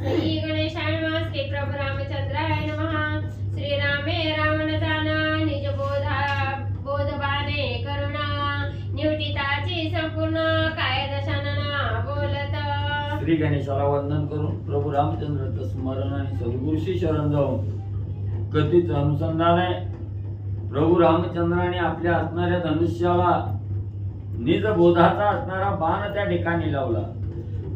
श्री गणेशाय नमः। श्री प्रभु रामचंद्राय नमः। श्री रामे रावण जाना निज बोधबाने करुणा निवटिताची संपूर्ण काय दशानना बोलत। श्री गणेशाला वंदन करून प्रभू रामचंद्राचं स्मरण आणि सद्गुरूशी शरण जाऊन कथेच अनुसंधान आहे। प्रभू रामचंद्राने आपल्या असणाऱ्या धनुष्याला निज बोधाचा असणारा बाण त्या ठिकाणी लावला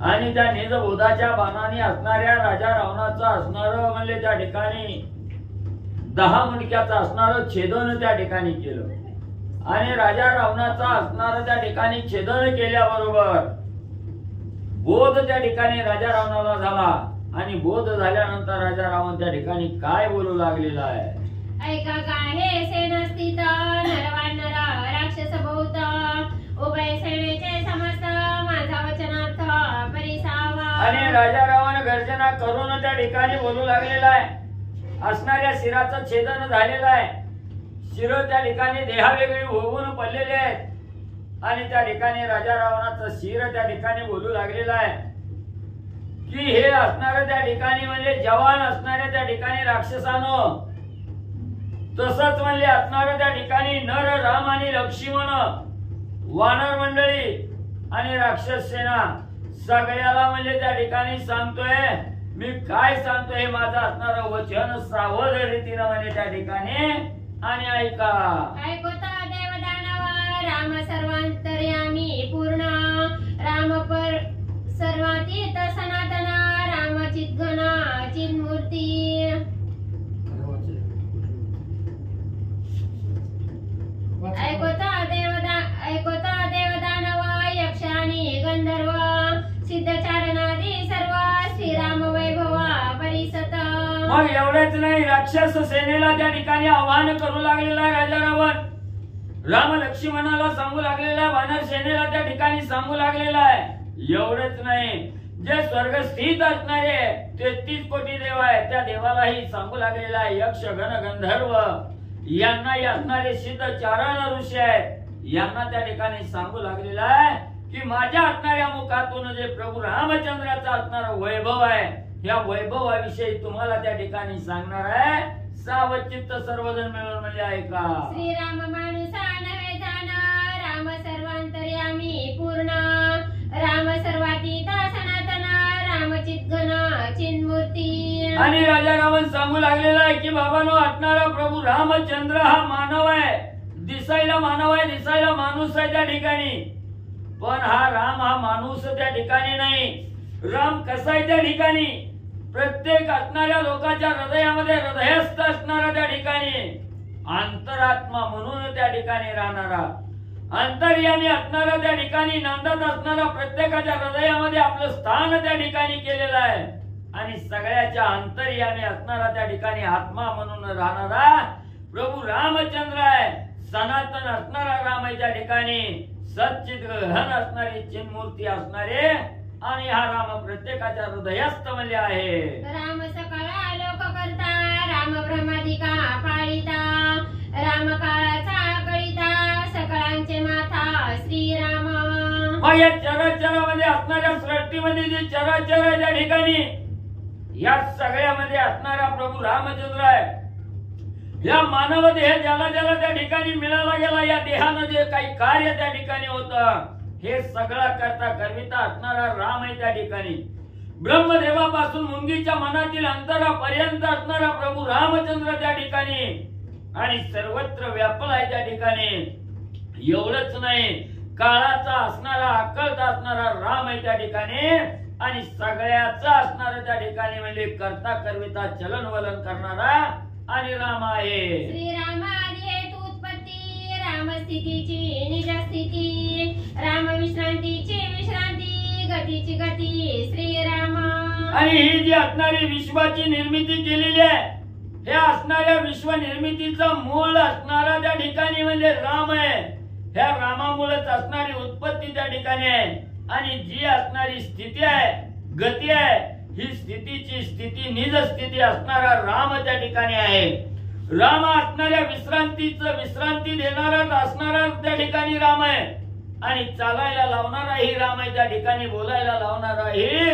आणि त्या निज बोधाच्या बाणाने असणाऱ्या राजा रावणाचा असणार म्हणजे त्या ठिकाणी 10 मणक्याचा असणार छेदन त्या ठिकाणी केलं आणि राजा रावणाचा असणार त्या ठिकाणी छेदन केल्याबरोबर बोध त्या ठिकाणी राजा रावणाला झाला आणि बोध झाल्यानंतर राजा रावण त्या ठिकाणी काय बोलू लागलेला आहे। ऐका गाहे सेनस्थित नरवानर राक्षस बहुत उभय सेनेचे समस्त माझा वचनार्थ परिसावा। आणि राजा रावण गर्जना करून त्या ठिकाणी बोलू लागलेला आहे। असणाऱ्या शिराचं छेदन झालेलं आहे। शिर त्या ठिकाणी देहावेगळी होऊन पडलेले आहेत आणि त्या ठिकाणी राजा रावणाचं शिर त्या ठिकाणी बोलू लागलेला आहे की हे असणारे त्या ठिकाणी म्हणजे जवान असणारे त्या ठिकाणी राक्षसानं तसंच म्हणजे असणारे त्या ठिकाणी नर राम आणि लक्ष्मण वानर मंडळी आणि राक्षस सेना सगळ्याला म्हणजे त्या ठिकाणी सांगतोय मी काय सांगतोय हे माझं असणारं वचन सावध रीतीनं म्हणजे त्या ठिकाणी आणि ऐका। ऐकता देवदानव राम सर्वांतर्यामी पूर्ण राम पर सर्वातीत सनातन राम चिद्घन चिन्मूर्ती। ऐकता देवदानव यक्ष आणि गंधर्व सिद्धचारणादी सर्व श्रीराम वैभव परिसत। मग एवढेच नाही राक्षस सेनेला त्या ठिकाणी आव्हान करू लागलेला आहे राजा रावण। राम लक्ष्मणाला सांगू लागलेला आहे, वानर सेनेला त्या ठिकाणी सांगू लागलेला आहे। एवढेच नाही जे स्वर्गस्थित असणारे 33 कोटी देव आहे त्या देवालाही सांगू लागलेला आहे। यक्ष गण गंधर्व यांना असणारे सिद्ध चारण ऋषी आहेत यांना त्या ठिकाणी सांगू लागलेला आहे की माझ्या असणाऱ्या मुखातून जे प्रभू रामचंद्राचा असणारा वैभव आहे या वैभवाविषयी तुम्हाला त्या ठिकाणी सांगणार आहे। सावचित्त सर्वजण मिळून म्हणजे ऐका। श्रीराम माणूसा नव्हे जाण राम सर्वांतर्यामी पूर्ण राम सर्वातीत सनातन राम चिद्घन चिन्मूर्ती। आणि राजा रावण सांगू लागलेला आहे की बाबांनो असणारा प्रभू रामचंद्र हा मानव आहे, दिसायला मानव आहे, दिसायला माणूस आहे त्या ठिकाणी, पण हा राम हा माणूस त्या ठिकाणी नाही। राम कसा आहे त्या ठिकाणी प्रत्येक असणाऱ्या लोकांच्या हृदयामध्ये हृदयस्थ असणारा त्या ठिकाणी अंतरात्मा म्हणून त्या ठिकाणी राहणारा अंतर्यामी असणारा त्या ठिकाणी नांदत असणारा प्रत्येकाच्या हृदयामध्ये आपलं स्थान त्या ठिकाणी केलेलं आहे आणि सगळ्याच्या अंतर्यामी असणारा त्या ठिकाणी आत्मा म्हणून राहणारा प्रभू रामचंद्र आहे। सनातन असणारा राम आहे त्या ठिकाणी सच्चित घन असणारी चिन्मूर्ती असणारे आणि हा राम प्रत्येकाच्या हृदयस्थ म्हणजे आहे। राम सकळा लोक करता राम ब्रह्मादिका पाळिता राम काळाचा कळिता सकळांचे माथा श्रीराम। मग या चराचरामध्ये असणाऱ्या सृष्टीमध्ये जे चराचर आहे त्या ठिकाणी या सगळ्यामध्ये असणारा प्रभू रामचंद्र आहे। या मानव देह ज्याला ज्याला त्या ठिकाणी मिळाला गेला या देहानं जे काही कार्य त्या ठिकाणी होतं हे सगळं करता करविता असणारा राम आहे त्या ठिकाणी। ब्रह्मदेवापासून मुंगीच्या मनातील अंतरापर्यंत असणारा प्रभू रामचंद्र त्या ठिकाणी आणि सर्वत्र व्यापला आहे त्या ठिकाणी। एवढंच नाही काळाचा असणारा अक्कलता असणारा राम आहे त्या ठिकाणी आणि सगळ्याचा असणारा त्या ठिकाणी म्हणजे करता करविता चलन वलन करणारा आणि राम आहे। श्रीराम आदी हेतु उत्पत्ती राम स्थितीची निज स्थिती राम विश्रांतीची विश्रांती गतीची गती श्रीराम। आणि ही जी असणारी विश्वाची निर्मिती केलेली आहे हे असणाऱ्या विश्व निर्मितीचं मूळ असणारा त्या ठिकाणी म्हणजे राम आहे। ह्या रामामुळेच असणारी उत्पत्ती त्या ठिकाणी आहे आणि जी असणारी स्थिती आहे गती आहे ही स्थितीची स्थिती निज स्थिती असणारा राम त्या ठिकाणी आहे। राम असणाऱ्या विश्रांती देणारा असणारा त्या ठिकाणी राम आहे आणि चालायला लावणारा ही राम आहे त्या ठिकाणी, बोलायला लावणारा ही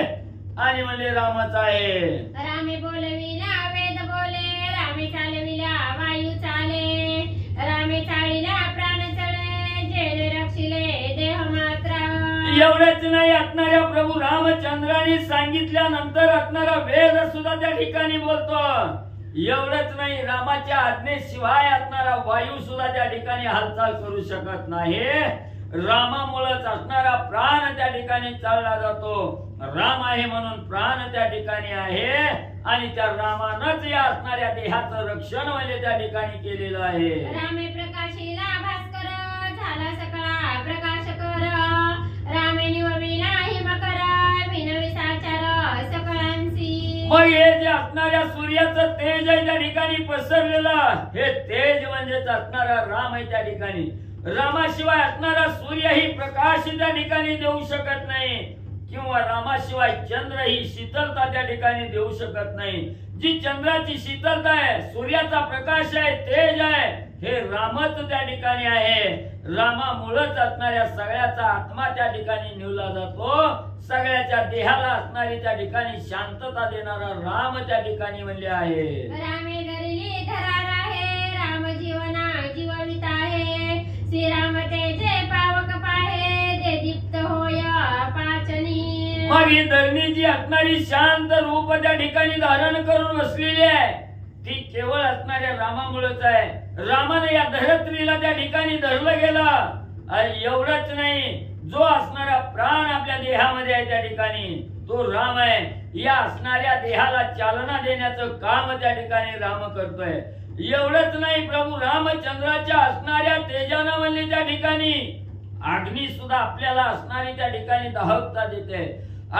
आणि म्हणले रामच आहे. रामे बोलविला वेद बोले, रामे चालविला वायू चाले, रामे चाळिला प्राण चळे, जेणे रक्षिले देह मात्र. एवढेच नाही, असणाऱ्या प्रभू रामचंद्रांनी सांगितल्यानंतर असणारा वेद सुद्धा त्या ठिकाणी बोलतो. एवढंच नाही, रामाच्या आज्ञेशिवाय असणारा वायू सुद्धा त्या ठिकाणी हालचाल करू शकत नाही. रामामुळेच असणारा प्राण त्या ठिकाणी चालला जातो. राम आहे म्हणून प्राण त्या ठिकाणी आहे आणि त्या रामानंच या असणाऱ्या देहाचं रक्षण म्हणजे त्या ठिकाणी केलेलं आहे. रामे प्रकाशिला भास्कर, झाला सकळा प्रकाश कर, रामे निवविला हिमकर, विनवी साचार सकळांसी. मग हे जे असणाऱ्या सूर्याचं तेज आहे त्या ठिकाणी पसरलेलं, हे तेज म्हणजेच असणारा राम आहे त्या ठिकाणी. रामाशिवाय असणारा सूर्यही प्रकाश त्या ठिकाणी देऊ शकत नाही किंवा रामाशिवाय चंद्र ही शीतलता त्या ठिकाणी देऊ शकत नाही. जी चंद्राची शीतलता आहे, सूर्याचा प्रकाश आहे, तेज आहे, हे रामच त्या ठिकाणी आहे. रामामुळेच असणाऱ्या सगळ्याचा आत्मा त्या ठिकाणी निवला जातो. सगळ्याच्या देहाला असणारी त्या ठिकाणी शांतता देणारा राम त्या ठिकाणी म्हणले आहे. रामे धरली धरार आहे, राम जीवना जीववित आहे, श्रीराम तेजे पावक पाहे, जे दीप्त होय पाचनी. मग ही धरणी जी असणारी शांत रूप त्या ठिकाणी धारण करून बसलेली आहे, ती केवळ असणाऱ्या रामामुळेच आहे. रामाने या धरत्रीला त्या ठिकाणी धरलं गेलं. आणि एवढंच नाही, जो असणारा प्राण आपल्या देहामध्ये आहे त्या ठिकाणी तो राम आहे. या असणाऱ्या देहाला चालना देण्याचं काम त्या ठिकाणी राम करतोय. एवढंच नाही, प्रभू रामचंद्राच्या असणाऱ्या तेजानं म्हणले त्या ठिकाणी अग्नी सुद्धा आपल्याला असणारी त्या ठिकाणी दाहकता देते.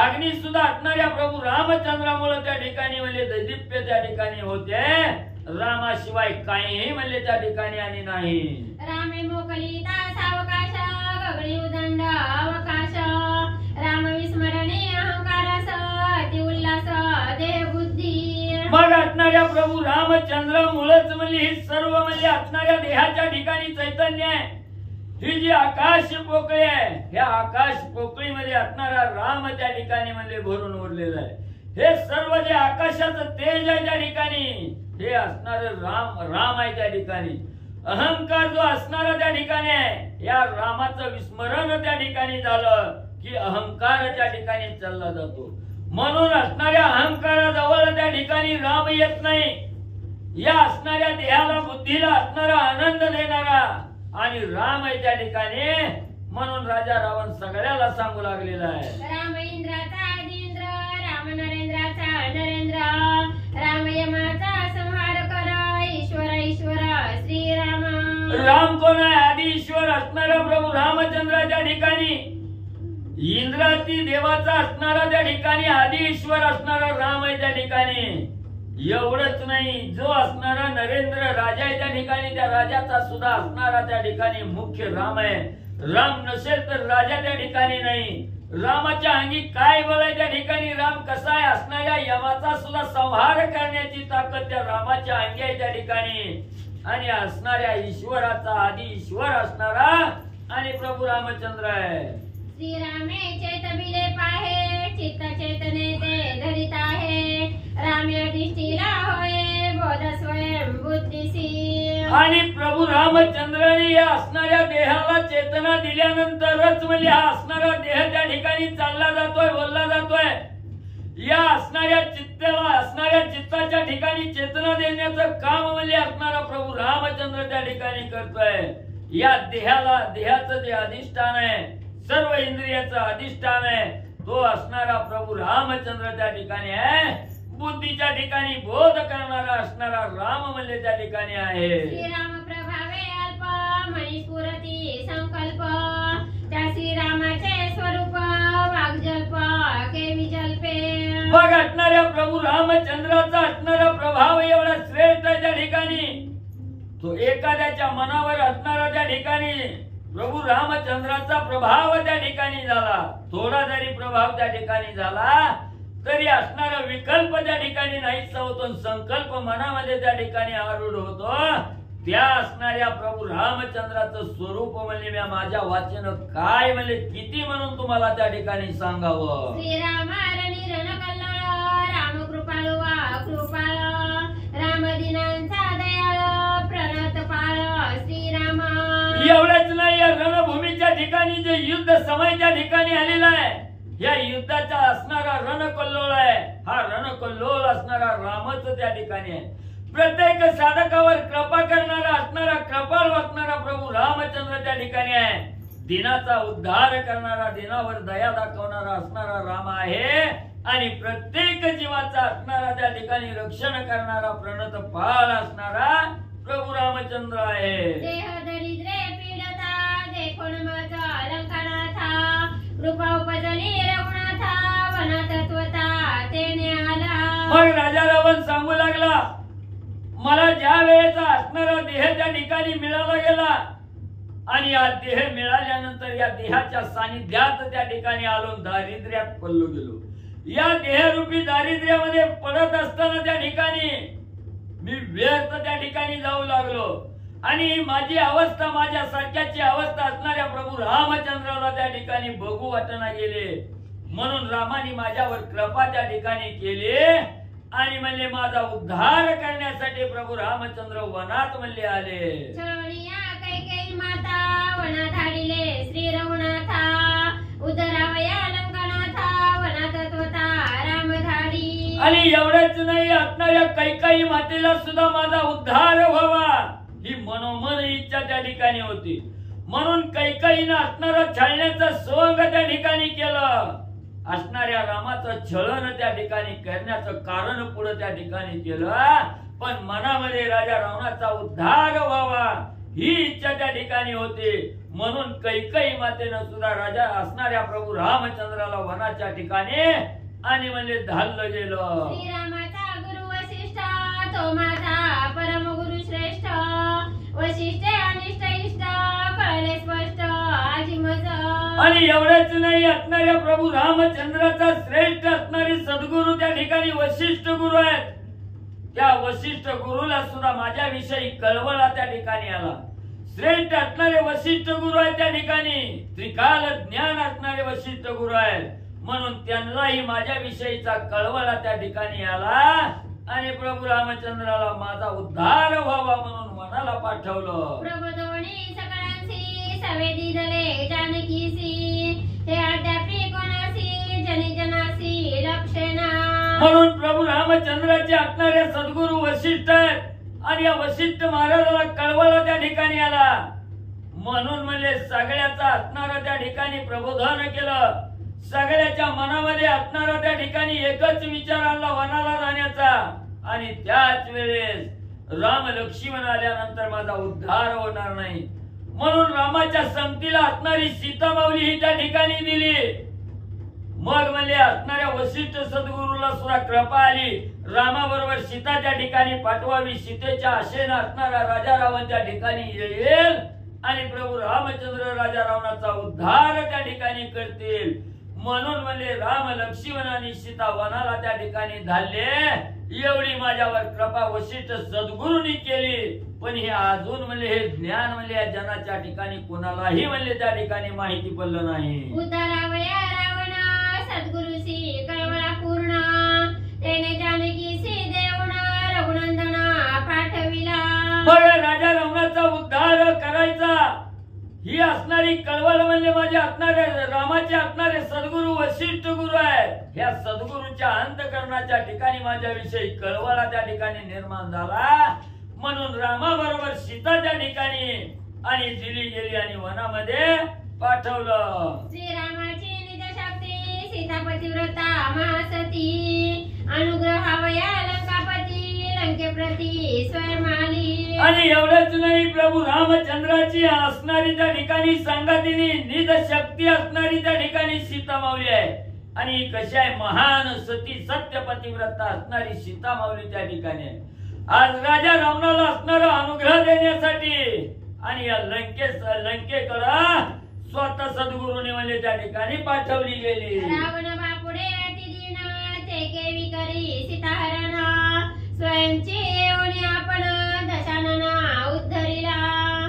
अग्नी सुद्धा असणाऱ्या प्रभू रामचंद्रामुळे त्या ठिकाणी म्हणले दैदिप्य त्या ठिकाणी होते. रामाशिवाय काहीही म्हणले त्या ठिकाणी आणि नाही. रामे मोकलिता सावकाश, गगनी उदंड अवकाश, राम विस्मरणे अहंकारस, अति उल्हास देह बुद्धी. मग असणाऱ्या प्रभू रामचंद्रामुळेच म्हणजे ही सर्व म्हणजे असणाऱ्या देहाच्या ठिकाणी चैतन्य आहे. ही जी आकाश पोकळी आहे, ह्या आकाश पोकळीमध्ये असणारा राम त्या ठिकाणी म्हणजे भरून उरलेला आहे. हे सर्व जे आकाशाचं तेज आहे त्या ठिकाणी हे असणारे राम आहे त्या ठिकाणी. अहंकार जो असणारा त्या ठिकाणी आहे, या रामाचं विस्मरण त्या ठिकाणी झालं की अहंकार त्या ठिकाणी चालला जातो. म्हणून असणाऱ्या अहंकाराजवळ त्या ठिकाणी राम येत नाही. या असणाऱ्या देहाला बुद्धीला असणारा आनंद देणारा आणि राम आहे त्या ठिकाणी. म्हणून राजा रावण सगळ्याला सांगू लागलेला आहे. राम इंद्राचा आदिंद्र, राम नरेंद्राचा नरेंद्र, राम यमाचा संहार कर, ईश्वर ईश्वर श्रीराम. राम कोण आहे? आदि ईश्वर असणारा प्रभू रामचंद्राच्या ठिकाणी, इंद्राती देवाचा असणारा त्या ठिकाणी आदि ईश्वर असणारा राम आहे त्या ठिकाणी. एवढंच नाही, जो असणारा नरेंद्र राजा आहे त्या ठिकाणी, त्या राजाचा सुद्धा असणारा त्या ठिकाणी मुख्य राम आहे. राम नसेल तर राजा त्या ठिकाणी नाही. रामाच्या अंगी काय बळ आहे त्या ठिकाणी? राम कसा आहे? असणाऱ्या यमाचा सुद्धा संहार करण्याची ताकद त्या रामाच्या अंगी आहे त्या ठिकाणी. आणि असणाऱ्या ईश्वराचा आदि ईश्वर असणारा आणि प्रभू रामचंद्र आहे. श्रीरामे चेतबिले पाहे, चित्त चेतने ते धरित आहे, रामे अधिष्ठिला होय बोध स्वयं बुद्धीसी. आणि प्रभू रामचंद्राने या असणाऱ्या देहाला चेतना दिल्यानंतरच म्हणजे हा असणारा देह त्या ठिकाणी चालला जातोय, बोलला जातोय. या असणाऱ्या चित्ताला, असणाऱ्या चित्ताच्या ठिकाणी चेतना देण्याचं काम म्हणजे असणारा प्रभू रामचंद्र त्या ठिकाणी करतोय. या देहाला, देहाचं जे अधिष्ठान आहे, सर्व इंद्रियाचं अधिष्ठान आहे, तो असणारा प्रभू रामचंद्र त्या ठिकाणी आहे. बुद्धीच्या ठिकाणी बोध करणारा असणारा राम म्हणजे त्या ठिकाणी आहे. श्रीराम प्रभावे अल्प मणिस्फुरती संकल्प, त्या श्रीरामाचे स्वरूप वाग्जल्प केवी जल्पे. बघ, असणाऱ्या प्रभू रामचंद्राचा असणारा प्रभाव एवढा श्रेष्ठ आहे त्या ठिकाणी. तो एखाद्याच्या मनावर असणारा त्या ठिकाणी प्रभू रामचंद्राचा प्रभाव त्या ठिकाणी झाला. थोडा जरी प्रभाव त्या ठिकाणी झाला तरी असणारा विकल्प त्या ठिकाणी नाहीसा होतो. संकल्प मनामध्ये त्या ठिकाणी आरूढ होतो. त्या असणाऱ्या प्रभू रामचंद्राचं स्वरूप म्हणजे माझ्या वाचन काय म्हणजे किती म्हणून तुम्हाला त्या ठिकाणी सांगावं. श्रीराम रणिरण जे युद्ध समय त्या ठिकाणी आलेला आहे, या युद्धाचा असणारा रणकल्लोळ आहे, हा रणकल्लोळ असणारा रामच त्या ठिकाणी आहे. प्रत्येक साधकावर कृपा करणारा असणारा कृपाळ वाटणारा प्रभू रामचंद्र त्या ठिकाणी आहे. दिनाचा उद्धार करणारा, दिनावर दया दाखवणारा असणारा राम आहे. आणि प्रत्येक जीवाचा असणारा त्या ठिकाणी रक्षण करणारा प्रणत पाळ असणारा प्रभू रामचंद्र आहे. देह दरिद्रे पीडता देखोन माझा अलंकाराथा कृपा उपजली रघुनाथा वनातत्वता तेने आला. मग राजा रावण सांगू लागला, मला ज्या वेळेचा असणारा देह त्या ठिकाणी मिळाला गेला आणि या देह मिळाल्यानंतर या देहाच्या सानिध्यात त्या ठिकाणी आलो, दारिद्र्यात पडलो गेलो. या देहरूपी दारिद्र्यामध्ये पडत असताना त्या ठिकाणी मी व्यर्थ त्या ठिकाणी जाऊ लागलो आणि माझी अवस्था, माझ्या सारख्याची अवस्था असणाऱ्या प्रभू रामचंद्राला त्या ठिकाणी बघू वाटना गेले. म्हणून रामाने माझ्यावर कृपा त्या ठिकाणी केली आणि म्हणले माझा उद्धार करण्यासाठी प्रभू रामचंद्र वनात म्हणले आले. छळणिया कैकेयी माता वनात धाडिले श्री रघुनाथा उदरावया लंकानाथा वनातत्वता राम धाडी. आणि एवढंच नाही, असणाऱ्या कैकेयी मातेला सुद्धा माझा उद्धार व्हावा ही मनोमन इच्छा त्या ठिकाणी होती. म्हणून कैकेयीनं असणारा छळण्याचं सोंग त्या ठिकाणी केलं. असणाऱ्या रामाचं छळण त्या ठिकाणी करण्याचं कारण पुढे त्या ठिकाणी केलं. पण मनामध्ये राजा रावणाचा उद्धार व्हावा ही इच्छा त्या ठिकाणी होती. म्हणून कैकेयी मातेनं सुद्धा राजा असणाऱ्या प्रभू रामचंद्राला वनाच्या ठिकाणी आणि म्हणजे धाडलं गेलं. श्रीरामाचा गुरु वशिष्ठ तो माझा परम गुरु श्रेष्ठ वशिष्ठ अनिष्ट इष्ट कळले स्पष्ट आजी मज. आणि एवढेच नाही, असणाऱ्या प्रभू रामचंद्राचा श्रेष्ठ असणारे सद्गुरु त्या ठिकाणी वशिष्ठ गुरु आहेत. त्या वशिष्ठ गुरुला सुद्धा माझ्याविषयी कळवळा त्या ठिकाणी आला. श्रेष्ठ असणारे वशिष्ठ गुरु आहेत त्या ठिकाणी, त्रिकाल ज्ञान असणारे वशिष्ठ गुरु आहेत. म्हणून त्यांनाही माझ्याविषयीचा कळवळा त्या ठिकाणी आला आणि प्रभू रामचंद्राला माझा उद्धार व्हावा म्हणून वनाला पाठवलं. प्रबोधोनी सकळांसी सवेदी दले जानकीसी हे अद्यापी कोणासी जनी जनासी लक्षणा. म्हणून प्रभू रामचंद्राचे असणारे सद्गुरु वशिष्ठ आहेत आणि या वशिष्ठ महाराजाला कळवळा त्या ठिकाणी आला. म्हणून म्हणजे सगळ्याचा असणारा त्या ठिकाणी प्रबोधन केलं. सगळ्याच्या मनामध्ये असणारा त्या ठिकाणी एकच विचार आणला वनाला जाण्याचा. आणि त्याच वेळेस राम लक्ष्मण आल्यानंतर माझा उद्धार होणार नाही म्हणून रामाच्या संगतीला असणारी सीता माऊली ही त्या ठिकाणी दिली. मग म्हणजे असणाऱ्या वशिष्ठ सद्गुरूला सुद्धा कृपा आली. रामाबरोबर सीता त्या ठिकाणी पाठवावी. सीतेच्या आशेने असणारा राजा रावण त्या ठिकाणी येईल आणि प्रभू रामचंद्र राजा रावणाचा उद्धार त्या ठिकाणी करतील. म्हणून म्हणजे राम लक्ष्मण आणि सीता वनाला त्या ठिकाणी धाडले. एवढी माझ्यावर कृपा वशिष्ठ सद्गुरूंनी केली. पण हे अजून म्हणजे हे ज्ञान म्हणजे या जनाच्या ठिकाणी कोणालाही म्हणजे त्या ठिकाणी माहिती पडलं नाही. उदारावया रावणा सद्गुरुसी कळवळा पूर्ण तेने जानकीसी देवना रघुनंदना पाठविला. मग राजा रावणाचा उद्धार करायचा ही असणारी कळवळ म्हणजे माझे असणारे रामाचे असणारे सद्गुरु वशिष्ठ गुरु आहेत. ह्या सद्गुरूच्या अंतकरणाच्या ठिकाणी माझ्याविषयी कळवळा त्या ठिकाणी निर्माण झाला. म्हणून रामाबरोबर सीता त्या ठिकाणी आणि दिली गेली आणि वनामध्ये पाठवलं. श्रीरामाची निज शक्ती सीतापती व्रता महासती अनुग्रहावया लंकापती लंकेप्रती स्वयंमाली. आणि एवढंच नाही, प्रभू रामचंद्राची असणारी त्या ठिकाणी संगतीने निज शक्ती असणारी त्या ठिकाणी सीता माऊली आहे. आणि कशी आहे महान सती सत्यपतिव्रता असणारी सीता माऊली त्या ठिकाणी आहे. आज राजा रावणाला असणारा अनुग्रह देण्यासाठी आणि या लंकेकडं स्वतः सद्गुरूने म्हणजे त्या ठिकाणी पाठवली गेली. रावण बापुडे अतिदीन ते केवी करी सीताहरणा स्वयंची येऊन आपण दशानना उद्धरिला.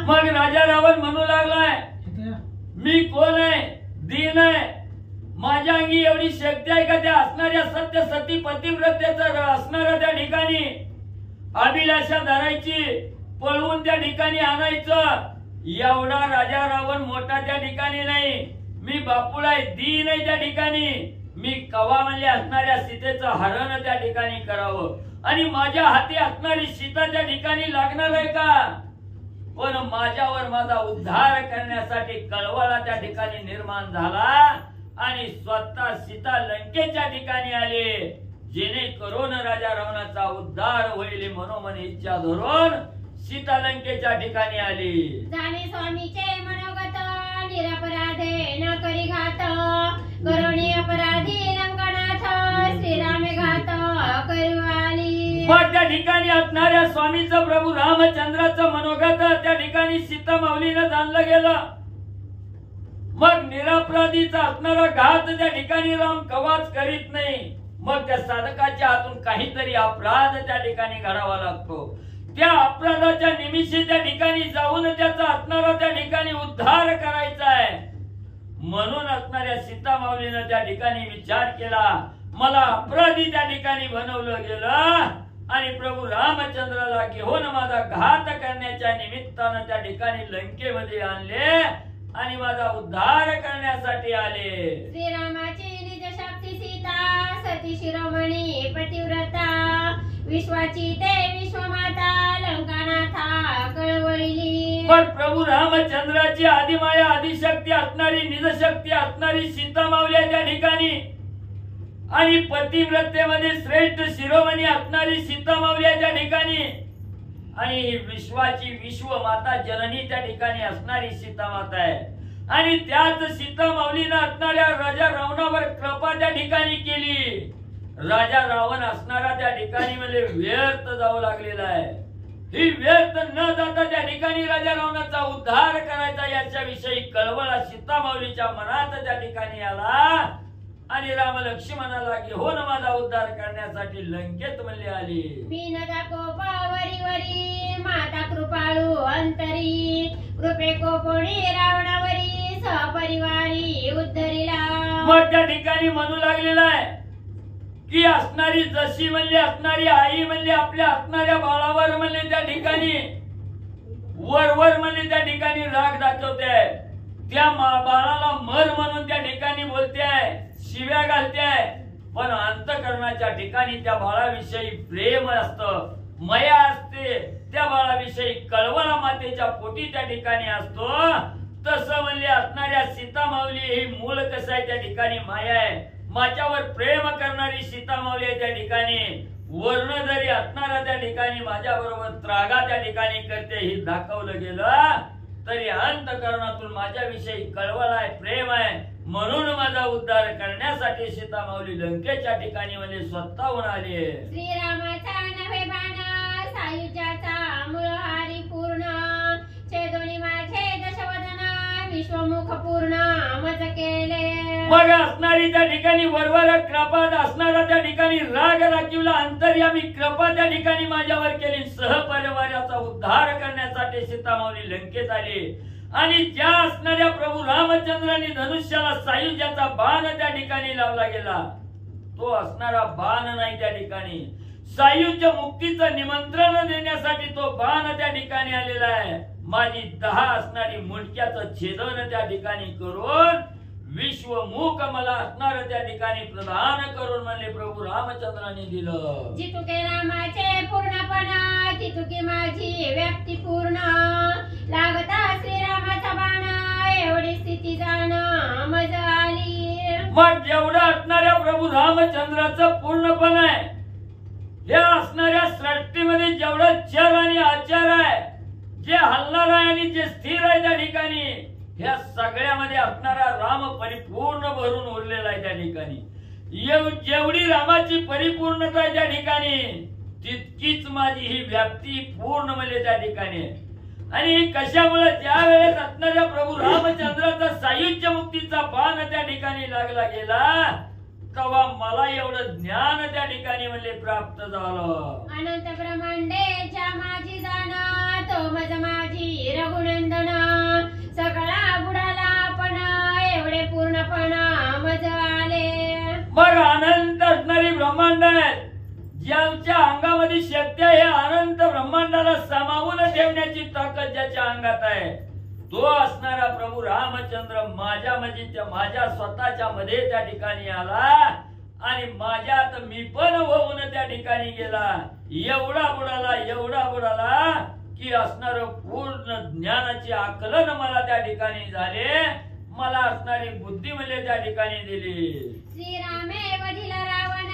मग राजा रावण म्हणू लागलाय, मी कोण आहे, दीन आहे, माझ्या अंगी एवढी शक्ती आहे का त्या असणाऱ्या सत्य सती पतिव्रतेचं असणाऱ्या त्या ठिकाणी अभिलाषा धरायची, पळवून त्या ठिकाणी आणायचं एवढा राजा रावण मोठा त्या ठिकाणी नाही, मी बापूला दीन आहे त्या ठिकाणी, मी कवा म्हणले असणाऱ्या सीतेचं हरण त्या ठिकाणी करावं आणि माझ्या हाती असणारी सीता त्या ठिकाणी लागणार आहे का? पण माझ्यावर माझा उद्धार करण्यासाठी कळवळा त्या ठिकाणी निर्माण झाला आणि स्वतः सीता लंकेच्या ठिकाणी आले, जेणेकरून राजा रावणाचा उद्धार होईल मनोमन इच्छा धरून सीता लंकेच्या ठिकाणी आली. जाणे स्वामीचे मनोगत निरपराधे न करी घात, करुणी अपराधी लंकनाथ श्रीरामे घात करू आली. मग त्या ठिकाणी असणाऱ्या स्वामीचं प्रभू रामचंद्राचं मनोगत त्या ठिकाणी सीता माऊलीनं जाणलं गेलं. मग निरपराधीचा असणारा घात त्या ठिकाणी राम कवाच करीत नाही. मग त्या साधकाच्या हातून काहीतरी अपराध त्या ठिकाणी घडावा लागतो. त्या अपराधाच्या निमित्त त्या ठिकाणी जाऊन त्याचा असणारा त्या ठिकाणी उद्धार करायचा आहे. म्हणून असणाऱ्या सीता माऊलीनं त्या ठिकाणी विचार केला, मला अपराधी त्या ठिकाणी बनवलं गेलं आणि प्रभू रामचंद्राला घेऊन माझा घात करण्याच्या निमित्तानं त्या ठिकाणी लंकेमध्ये आणले आणि माझा उद्धार करण्यासाठी आले. श्रीरामाची निज शक्ती सीता सती शिरोमणी पतिव्रता, विश्वाची ते विश्वमाता लंकानाथा कळवळली. पण प्रभू रामचंद्राची आदिमाया आदिशक्ती असणारी निजशक्ती असणारी सीता माऊली आहे त्या ठिकाणी आणि पतिव्रतेमध्ये श्रेष्ठ शिरोमणी असणारी सीता माऊली आहे त्या ठिकाणी आणि ही विश्वाची विश्वमाता जननी त्या ठिकाणी असणारी सीता माता आहे. आणि त्याच सीता माऊलीनं असणाऱ्या राजा रावणावर कृपा त्या ठिकाणी केली. राजा रावण असणारा त्या ठिकाणी मध्ये व्यर्थ जाऊ लागलेला आहे. ही व्यर्थ न जाता त्या ठिकाणी राजा रावणाचा उद्धार करायचा याच्याविषयी कळवळा सीता माऊलीच्या मनात त्या ठिकाणी आला आणि राम लक्ष्मणाला घेऊन माझा उद्धार करण्यासाठी लंकेत म्हणले आली. बिनदा कोप वरी वरी माता कृपाळू अंतरी, कृपे कोपोणी रावणावरी सहपरिवारी उद्धरिला. मग त्या ठिकाणी म्हणू लागलेला आहे की असणारी जशी म्हणली असणारी आई म्हणली आपल्या असणाऱ्या बाळावर म्हणले त्या ठिकाणी वर म्हणले त्या ठिकाणी राग दाखवते, त्या बाळाला मर म्हणून त्या ठिकाणी बोलते, शिव्या घालते. पण अंतःकरणाच्या ठिकाणी त्या बाळाविषयी प्रेम असतं, माया असते, त्या बाळाविषयी कळवळा मातेच्या पोटी त्या ठिकाणी असतो. तसं म्हणले असणाऱ्या सीता माऊली ही मूळ कसं आहे त्या ठिकाणी माया आहे, माझ्यावर प्रेम करणारी सीता माऊली आहे त्या ठिकाणी. वर्ण जरी असणारा त्या ठिकाणी माझ्या बरोबर त्रागा त्या ठिकाणी करते हे दाखवलं गेलं तरी अंतःकरणातून माझ्याविषयी कळवळा आहे, प्रेम आहे. म्हणून माझा उद्धार करण्यासाठी सीता माऊली लंकेच्या ठिकाणी म्हणजे स्वतःहून आले. श्रीरामाचा नवे बाण सायुज्याचा मूळहारी पूर्ण, छेदोनी माझे दशवदना विश्वमुख पूर्ण मज केले. मग असणारी त्या ठिकाणी वरवर कृपा असणारा त्या ठिकाणी राग राखीवला अंतर्यामी कृपा त्या ठिकाणी माझ्यावर केली. सहपरिवाराचा उद्धार करण्यासाठी सीता माऊली लंकेत आली आणि ज्या असणाऱ्या प्रभू रामचंद्रांनी धनुष्याला सायुज्याचा बाण त्या ठिकाणी लावला गेला तो असणारा बाण नाही त्या ठिकाणी, सायुज्य मुक्तीचं निमंत्रण देण्यासाठी तो बाण त्या ठिकाणी आलेला आहे. माझी 10 असणारी मुंडक्याचं छेदन त्या ठिकाणी करून विश्वमुख मला असणार त्या ठिकाणी प्रदान करून म्हणले प्रभू रामचंद्रांनी दिलं. जितुके रामाचे पूर्णपणा तितुकी माझी व्याप्ती पूर्ण, लागता श्रीरामाचा बाण एवढी स्थिती जाण मज आली. मग जेवढं असणाऱ्या प्रभू रामचंद्राचं पूर्णपण आहे, या असणाऱ्या सृष्टीमध्ये जेवढं चर आणि आचार आहे, जे हलणार आहे आणि जे स्थिर आहे त्या ठिकाणी, ह्या सगळ्यामध्ये असणारा राम परिपूर्ण भरून उरलेला आहे त्या ठिकाणी. जेवढी रामाची परिपूर्णता आहे त्या ठिकाणी तितकीच माझी ही व्याप्ती पूर्ण म्हणजे त्या ठिकाणी. आणि कशामुळे ज्या वेळेस असणाऱ्या प्रभू रामचंद्राचा सायुज्य मुक्तीचा बाण त्या ठिकाणी लागला गेला तेव्हा मला एवढं ज्ञान त्या ठिकाणी म्हणजे प्राप्त झालं. अनंत ब्रह्मांडे ज्या माझी जाणा तो मज माझी रघुनंदन, सगळा बुडाला पण एवढे पूर्णपणा मज आले. मग अनंत असणारी ब्रह्मांड आहे, ज्याच्या अंगामध्ये शक्ती आहे अनंत ब्रह्मांडाला सामावून ठेवण्याची ताकद ज्याच्या अंगात आहे तो असणारा प्रभू रामचंद्र माझ्या स्वतःच्या मध्ये त्या ठिकाणी आला आणि माझ्यात मी पण होऊन त्या ठिकाणी गेला. एवढा बुडाला की असणार पूर्ण ज्ञानाचे आकलन मला त्या ठिकाणी झाले. मला असणारी बुद्धी मला त्या ठिकाणी दिली. श्रीरामे वधिल रावण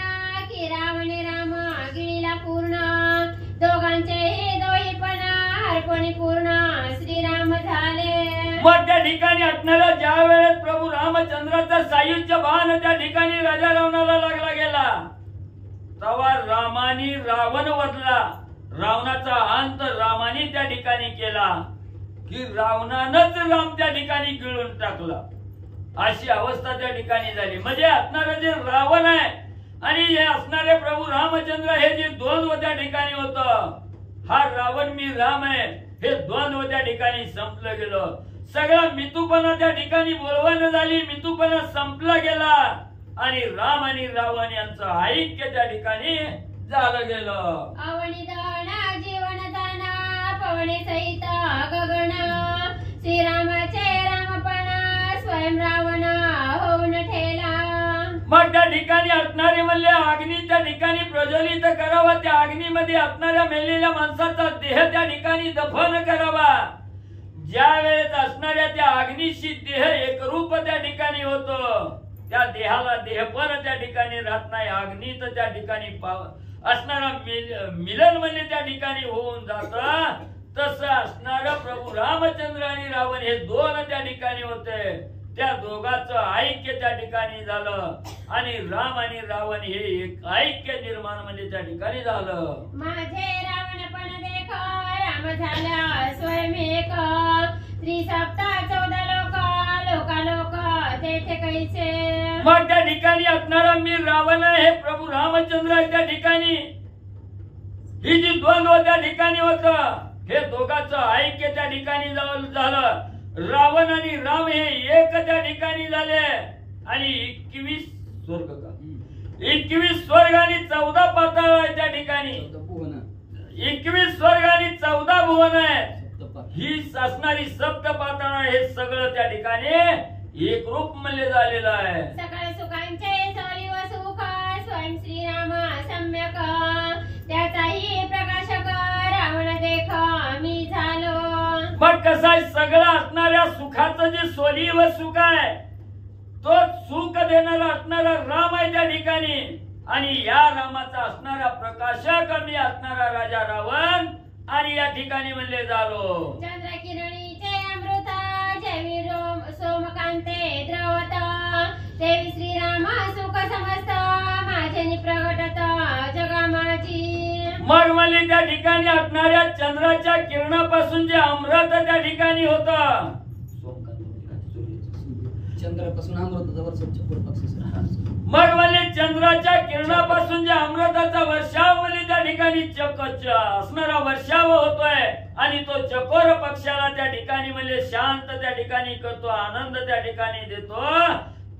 की रावणे राम गिळीला पूर्ण. दोघांचे हे दोही पण हरपणी पूर्ण श्रीराम झाले. मग त्या ठिकाणी असणारा ज्या वेळेस प्रभू रामचंद्राचा सायुज्य बाण त्या ठिकाणी राजा रावणाला लागला गेला तेव्हा रामानी रावण वधला. रावणाचा अंत रामाने त्या ठिकाणी केला की रावणानंच राम त्या ठिकाणी गिळून टाकला. अशी अवस्था त्या ठिकाणी झाली. म्हणजे असणारा जे रावण आहे आणि हे असणारे प्रभू रामचंद्र हे जे द्वंद्व त्या ठिकाणी होत. हा रावण मी राम आहे हे द्वंद्व त्या ठिकाणी संपलं गेलं. सगळा मितूपणा त्या ठिकाणी बोलवण झाली. मितूपणा संपला गेला आणि राम आणि रावण यांचं ऐक्य त्या ठिकाणी झालं गेलं. अवनी दान जीवन दान पवने सहित गगन. श्रीरामाचे रामपणा स्वयं रावण होऊन ठेला. मग त्या ठिकाणी असणारे म्हणले अग्नी त्या ठिकाणी प्रज्वलित करावा. त्या अग्नीमध्ये असणाऱ्या मेलेल्या माणसाचा देह त्या ठिकाणी दफन करावा. ज्या वेळेस असणाऱ्या त्या अग्नीशी देह एकरूप त्या ठिकाणी होतो. त्या देहाला देह पण त्या ठिकाणी राहत नाही. अग्नीत त्या ठिकाणी असणारा मिलन म्हणजे त्या ठिकाणी होऊन जात. तसं असणारा प्रभू रामचंद्र आणि रावण हे दोन त्या ठिकाणी होते. त्या दोघांचं ऐक्य त्या ठिकाणी झालं आणि राम आणि रावण हे एक ऐक्य निर्माण म्हणजे त्या ठिकाणी झालं. माझे रावण पण देख राम झाला स्वयं एक. त्रिसप्ता 14 लोक तेथे कैसे. मग त्या ठिकाणी असणारा मी रावण आहे हे प्रभू रामचंद्र आहे. त्या ठिकाणी ही जी द्वंद्व त्या ठिकाणी होत हे दोघांचं ऐक्य त्या ठिकाणी झालं. रावण आणि राम हे एक त्या ठिकाणी झाले आणि 21 स्वर्ग आणि 14 पाताळ आहे त्या ठिकाणी. 21 स्वर्ग आणि 14 भुवन आहे. ही असणारी सप्त पाताळ हे सगळं त्या ठिकाणी एक रूप मध्ये झालेलं आहे. सकळ सुखांचे सोली व सुख स्वयं श्रीराम सम्यक. त्याचाही प्रकाशक रावण देख मी झालो. मग कसं आहे सगळं असणाऱ्या सुखाचं जे सोली व सुख आहे तो सुख देणारा असणारा राम आहे त्या ठिकाणी आणि या रामाचा असणारा प्रकाशक मी असणारा राजा रावण आणि या ठिकाणी म्हणले झालो. चंद्र किरणीचे अमृत जेवी सोमकांते द्रवत. देवी श्रीराम सुख समस्त माझे प्रगटत जगा माझी. मग मला त्या ठिकाणी असणाऱ्या चंद्राच्या किरणापासून जे अमृत त्या ठिकाणी होत. चंद्रापासून अमृताचा वर्षाव. मग मला चंद्राच्या किरणापासून जे अमृताचा वर्षाव मला त्या ठिकाणी असणारा वर्षाव होतोय आणि तो चकोर पक्षाला त्या ठिकाणी म्हणजे शांत त्या ठिकाणी करतो. आनंद त्या ठिकाणी देतो.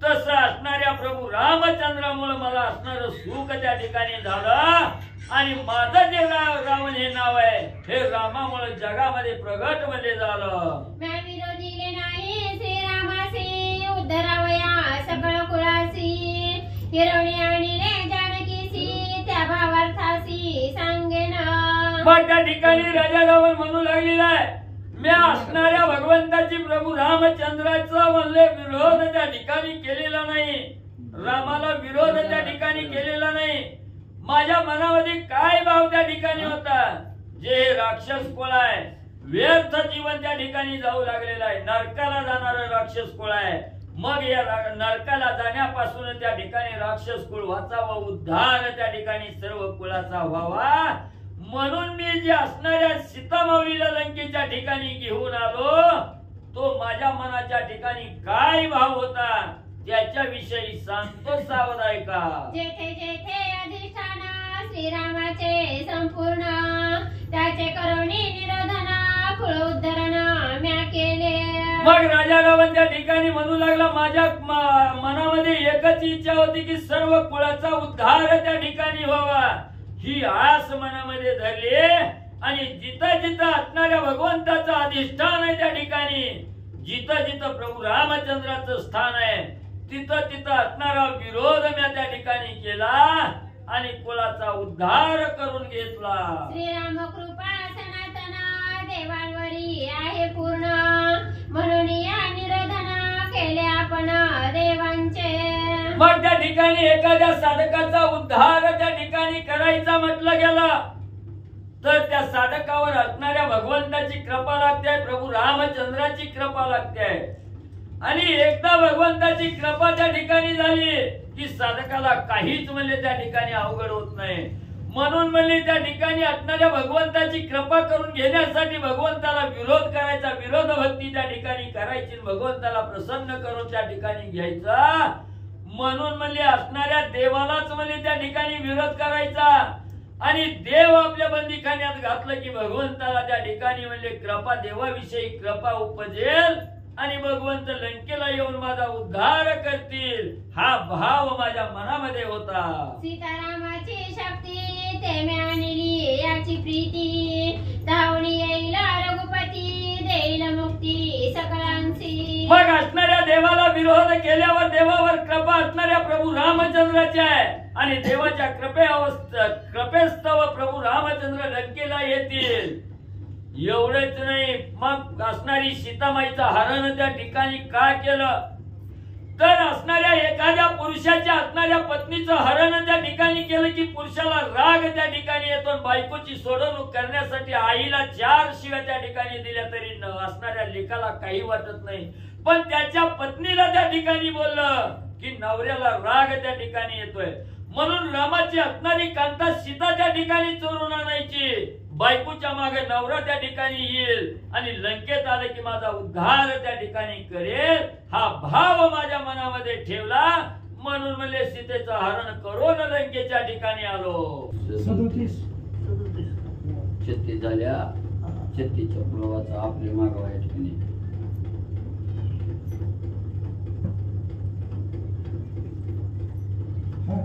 तसं असणाऱ्या प्रभू रामचंद्रामुळे मला असणार सुख त्या ठिकाणी झालं आणि माझं जे रावण हे नाव आहे हे रामामुळे जगामध्ये प्रगट मध्ये झालं. म्या विरोधीले नाही श्रीरामासी उद्धरावया सकळ कुळासी. हिरवणी आणिले जानकीसी त्या भावार्थासी सांगेन. मग त्या ठिकाणी राजा रावण म्हणू लागलेला आहे मी असणाऱ्या भगवंताची प्रभू रामचंद्राचा म्हणले विरोध त्या ठिकाणी केलेला नाही. रामाला विरोध त्या ठिकाणी केलेला नाही. माझ्या मनामध्ये काय भाव त्या ठिकाणी होता. जे राक्षस कुळ आहे व्यर्थ जीवन त्या ठिकाणी जाऊ लागलेलं आहे. नरकाला जाणारं राक्षस कुळ आहे. मग या नरकाला जाण्यापासून त्या ठिकाणी राक्षस कुळ वाचावं. उद्धार त्या ठिकाणी सर्व कुळाचा व्हावा म्हणून मी जे असणाऱ्या सीतामाऊलीला लंकेच्या ठिकाणी घेऊन आलो तो माझ्या मनाच्या ठिकाणी काय भाव होता त्याच्याविषयी सांगतो सावध ऐका. जेथे जेथे अधिष्ठान श्रीरामाचे संपूर्ण. त्याचे करुणी निरोधन कुळ उद्धरण म्या केले. मग राजा रावण त्या ठिकाणी म्हणू लागला माझ्या मनामध्ये एकच इच्छा होती की सर्व कुळाचा उद्धार त्या ठिकाणी व्हावा. ही आस मनामध्ये धरली आणि जिथं जिथं असणाऱ्या भगवंताचं अधिष्ठान आहे त्या ठिकाणी, जिथं जिथं प्रभू रामचंद्राचं स्थान आहे, तिथं तिथं असणारा विरोध मी त्या ठिकाणी केला आणि कुळाचा उद्धार करून घेतला. श्रीराम कृपा सनातन देवांवरी आहे पूर्ण, म्हणून या निरोधन केले आपण देवांचे. मग त्या ठिकाणी एखाद्या साधकाचा उद्धार त्या ठिकाणी करायचा म्हटलं गेलं तर त्या साधकावर असणाऱ्या भगवंताची कृपा लागते, प्रभू रामचंद्राची कृपा लागते. आणि एकदा भगवंताची कृपा त्या ठिकाणी झाली की साधकाला काहीच म्हणजे त्या ठिकाणी अवघड होत नाही. म्हणून म्हणजे त्या ठिकाणी असणाऱ्या भगवंताची कृपा करून घेण्यासाठी भगवंताला विरोध करायचा, विरोध भक्ती त्या ठिकाणी करायची, भगवंताला प्रसन्न करून त्या ठिकाणी घ्यायचा. म्हणून म्हणजे असणाऱ्या देवालाच म्हणजे त्या ठिकाणी विरोध करायचा आणि देव आपल्या बंदीखान्यात घातलं की भगवंताला त्या ठिकाणी म्हणजे कृपा, देवाविषयी कृपा उपजेल आणि भगवंत लंकेला येऊन माझा उद्धार करतील, हा भाव माझ्या मनामध्ये होता. सीतारामाची शक्ती तेमे आणली याची प्रीती, धावणी येईल रघुपती देईल मुक्ती सकळांची. मग असणाऱ्या देवाला विरोध केल्यावर देवावर कृपा असणाऱ्या प्रभू रामचंद्राची आहे आणि देवाच्या कृपेस्तव प्रभू रामचंद्र लंकेला येतील. एवढेच नाही, मग असणारी सीतामाईचं हरण त्या ठिकाणी का केलं तर असणाऱ्या एखाद्या पुरुषाच्या असणाऱ्या पत्नीचं हरण त्या ठिकाणी केलं की पुरुषाला राग त्या ठिकाणी येतो. बायकोची सोडवणूक करण्यासाठी आईला 4 शिव्या त्या ठिकाणी दिल्या तरी असणाऱ्या लेकाला काही वाटत नाही, पण त्याच्या पत्नीला त्या ठिकाणी बोललं की नवऱ्याला राग त्या ठिकाणी येतोय. म्हणून रामाची असणारी कांता सीता त्या ठिकाणी चोरून आणायची, बायकोच्या मागे नवरा त्या ठिकाणी येईल आणि लंकेत आले की माझा उद्धार त्या ठिकाणी करेल, हा भाव माझ्या मनामध्ये ठेवला. म्हणून म्हणजे सीतेचं हरण करून लंकेच्या ठिकाणी आलो. 36 झाल्या, 36च्या पुलावाचा आपले मागावा या ठिकाणी.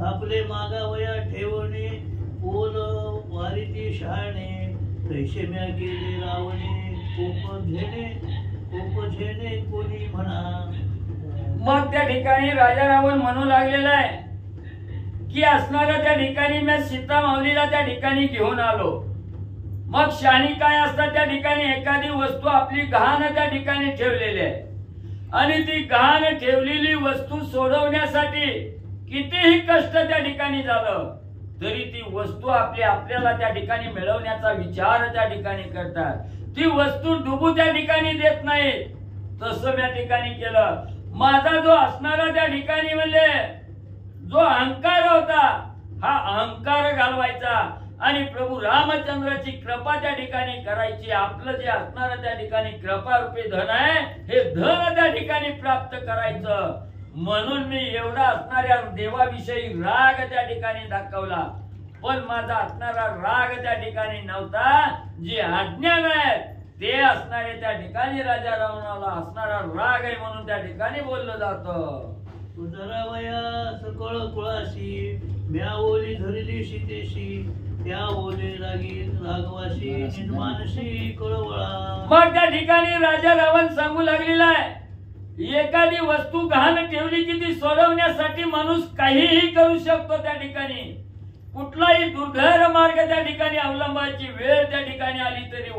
आपले मागावया ठेवणे ओल वारीती शहाणे, पैसे म्या गेले रावणे कोप झेणे कोणी म्हणा. मग त्या ठिकाणी राजा रावण म्हणू लागलेला आहे की असणाऱ्या त्या ठिकाणी मी सीता माऊलीला त्या ठिकाणी घेऊन आलो. मग शाणी काय असतात त्या ठिकाणी एखादी वस्तू आपली गहाण त्या ठिकाणी ठेवलेली आहे आणि ती गहाण ठेवलेली वस्तू सोडवण्यासाठी कितीही कष्ट त्या ठिकाणी झालं तरी ती वस्तू आपल्याला त्या ठिकाणी मिळवण्याचा विचार त्या ठिकाणी करतात. ती वस्तू डुबू त्या ठिकाणी देत नाही. तसं त्या ठिकाणी केलं. माझा जो असणारा त्या ठिकाणी म्हणजे जो अहंकार होता हा अहंकार घालवायचा आणि प्रभू रामचंद्राची कृपा त्या ठिकाणी करायची. आपलं जे असणारं त्या ठिकाणी कृपा रूपी धन आहे हे धन त्या ठिकाणी प्राप्त करायचं. म्हणून मी एवढा असणाऱ्या देवाविषयी राग त्या ठिकाणी दाखवला, पण माझा असणारा राग त्या ठिकाणी नव्हता. जे अज्ञान आहे ते असणारे त्या ठिकाणी राजा रावणाला असणारा राग आहे म्हणून त्या ठिकाणी बोललं जातं. उदरावया सकळ कुळाशी म्या ओली धरली सीतेशी, त्या ओले लागील राघवाशी निर्मानशी कळवळा. मग त्या ठिकाणी राजा रावण सांगू लागलेला आहे एखादी वस्तू गहाण ठेवली की ती सोडवण्यासाठी माणूस काहीही करू शकतो. त्या ठिकाणी कुठलाही दुर्धर मार्ग त्या ठिकाणी अवलंबाची वेळ त्या ठिकाणी आली तरी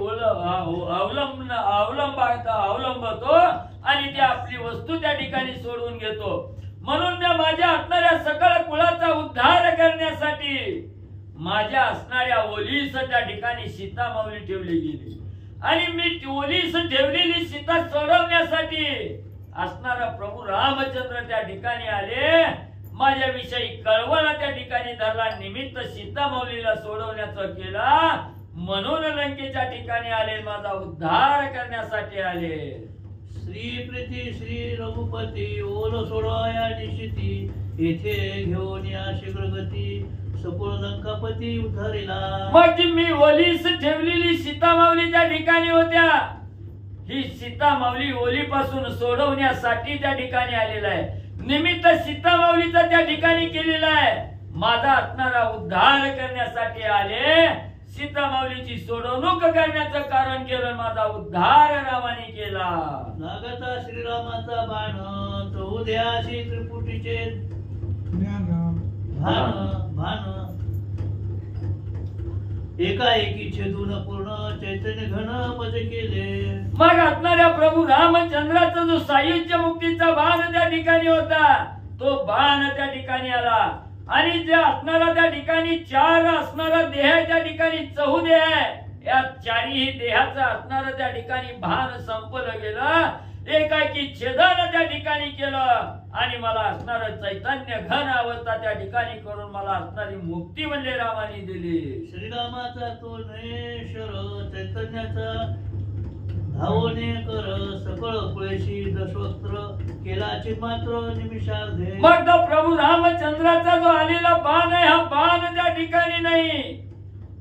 अवलंबतो आणि ती आपली वस्तू त्या ठिकाणी सोडवून घेतो. म्हणून मी माझ्या असणाऱ्या सकळ कुळाचा उद्धार करण्यासाठी माझ्या असणाऱ्या ओलीस त्या ठिकाणी सीता माऊली ठेवली गेली आणि मी ओलीस ठेवलेली सीता सोडवण्यासाठी असणारा प्रभू रामचंद्र त्या ठिकाणी आले. माझ्याविषयी कळवळा त्या ठिकाणी धरला, निमित्त सीता माऊलीला सोडवण्याचं केला. म्हणून लंकेच्या ठिकाणी आले, माझा उद्धार करण्यासाठी आले. श्री प्रीती श्री रघुपती ओल सोडवाया निशिती, येथे घेऊन या शीघ्रगती सकुळ लंकापती उद्धारिला. मग जी मी ओलीस ठेवलेली सीता माऊली त्या ठिकाणी होत्या, ही सीता माऊली ओलीपासून सोडवण्यासाठी त्या ठिकाणी आलेला आहे. निमित्त सीता माऊलीचा त्या ठिकाणी केलेला आहे. माझा असणारा उद्धार करण्यासाठी आले. सीता माऊलीची सोडवणूक करण्याचं कारण केलं, माझा उद्धार रामाने केला. लागता श्रीरामाचा बाण चौद्याशी त्रिपुटीचे भान एकाएकी छेदून पूर्ण चैतन्य घन मज केले. मग असणाऱ्या प्रभू रामचंद्राचा जो सायुज्य मुक्तीचा बाण त्या ठिकाणी होता, तो बाण त्या ठिकाणी आला आणि जे असणारा त्या ठिकाणी चार असणारा देह त्या ठिकाणी चौदेह आहे, या चारही देहाचं असणारं त्या ठिकाणी भान संपलं गेलं. एकाकी छेदन त्या ठिकाणी केलं आणि मला असणार चैतन्य घन अवस्था त्या ठिकाणी करून मला असणारी मुक्ती म्हणजे रामाने दिली. श्रीरामाचा तो नेश्वर चैतन्याचा धावणे कर सकळ कुळेशी दशवस्त्र केला चिन्मात्र निमिषार्धे. मग तो प्रभू रामचंद्राचा जो आलेला बाण आहे, हा बाण त्या ठिकाणी नाही,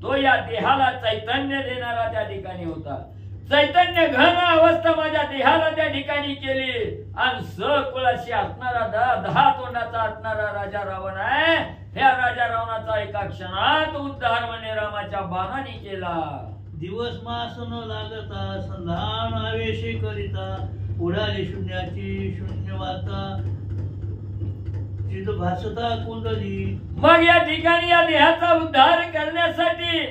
तो या देहाला चैतन्य देणारा त्या ठिकाणी होता. चैतन्य घन अवस्था माझ्या देहाला त्या ठिकाणी केली आणि सकुळाशी असणारा 10 तोंडाचा असणारा राजा रावण आहे, ह्या राजा रावणाचा एका क्षणात उद्धार म्हणे रामाच्या बाणाने केला. दिवस मास न लागता संधान आवेशी करिता उडाली शून्याची शून्य वार्ता चिद भासता कुंडली. मग या ठिकाणी या देहाचा उद्धार करण्यासाठी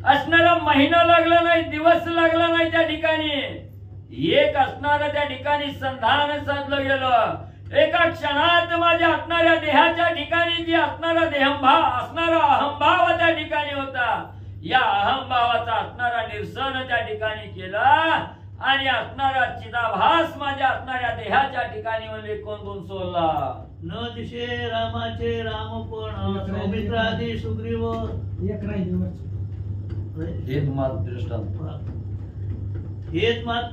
असणारा महिना लागला नाही, दिवस लागला नाही. त्या ठिकाणी एक असणारा त्या ठिकाणी संधान साधलं गेलं. एका क्षणात माझ्या असणाऱ्या देहाच्या ठिकाणी जी असणारा देहभाव असणारा अहंभाव त्या ठिकाणी होता, या अहंभावाचा असणारा निरसन त्या ठिकाणी केला आणि असणारा चिदाभास माझ्या असणाऱ्या देहाच्या ठिकाणी म्हणजे कोंडून सोडला. न दिशे रामाचे रामपण सौमित्रादी सुग्रीव एक राहिली हेत मात दृष्टांत. हेत मात्र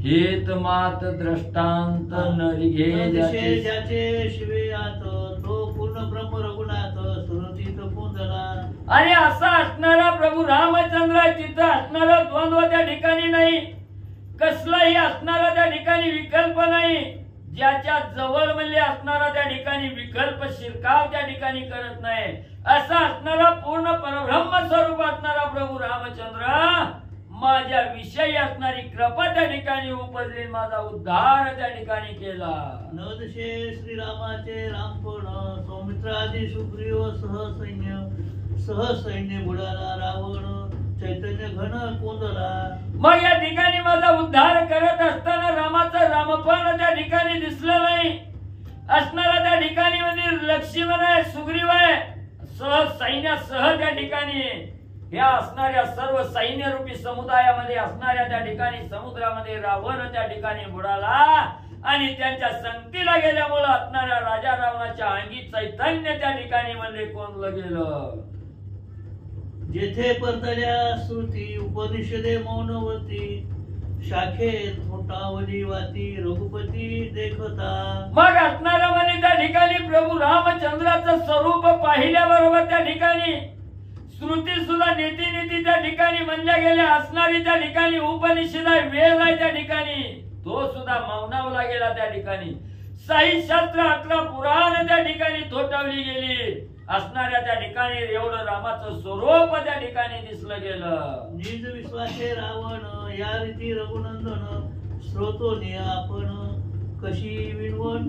हेत मात दृष्टांत नरिघे ज्याचे ज्याचे शिवे आत तो पूर्ण ब्रह्म रघुनाथ सुरतीत पुंजला. आणि असा असणारा प्रभू रामचंद्र तिथं असणारा द्वंद्व त्या ठिकाणी नाही, कसलाही असणारा त्या ठिकाणी विकल्प नाही. ज्याच्या जवळ म्हणजे असणारा त्या ठिकाणी विकल्प शिरकाव त्या ठिकाणी करत नाही, असा असणारा पूर्ण परब्रह्म स्वरूप असणारा प्रभू रामचंद्र माझ्या विषयी असणारी कृपा त्या ठिकाणी उपजली, माझा उद्धार त्या ठिकाणी केला. नदशे श्रीरामाचे रामपण सौमित्रादी सुग्रीव सहसैन्य बुडाला रावण चैतन्य घन कोंदला. मग या ठिकाणी माझा उद्धार करत असताना रामाचं रामपण त्या ठिकाणी दिसलं नाही. असणारा त्या ठिकाणी म्हणजे लक्ष्मण आहे, सुग्रीव आहे, सैन्यासह त्या ठिकाणी ह्या असणाऱ्या सर्व सैन्य रूपी समुदायामध्ये असणाऱ्या त्या ठिकाणी समुद्रामध्ये रावण त्या ठिकाणी बुडाला आणि त्यांच्या संगतीला गेल्यामुळे असणाऱ्या राजा रावणाच्या अंगी चैतन्य त्या ठिकाणी म्हणजे कोंडलं गेलं. जेथे परतल्या श्रुती उपनिषदे मौनवती शाखेत मोठावली वाती रघुपती देखता. मग असणारा म्हणजे त्या ठिकाणी प्रभू रामचंद्राचं स्वरूप पाहिल्याबरोबर त्या ठिकाणी श्रुती सुद्धा नीती त्या ठिकाणी म्हणल्या गेल्या असणारी त्या ठिकाणी उपनिषद आहे, वेद आहे त्या ठिकाणी, तो सुद्धा मौनावला गेला. त्या ठिकाणी साहित्य शास्त्र 11 पुराण त्या ठिकाणी थोटवली गेली. असणाऱ्या त्या ठिकाणी एवढं रामाचं स्वरूप त्या ठिकाणी दिसलं गेलं. निज विश्वासे रावण या रीती रघुनंदन स्रोतोने आपण कशी विणवण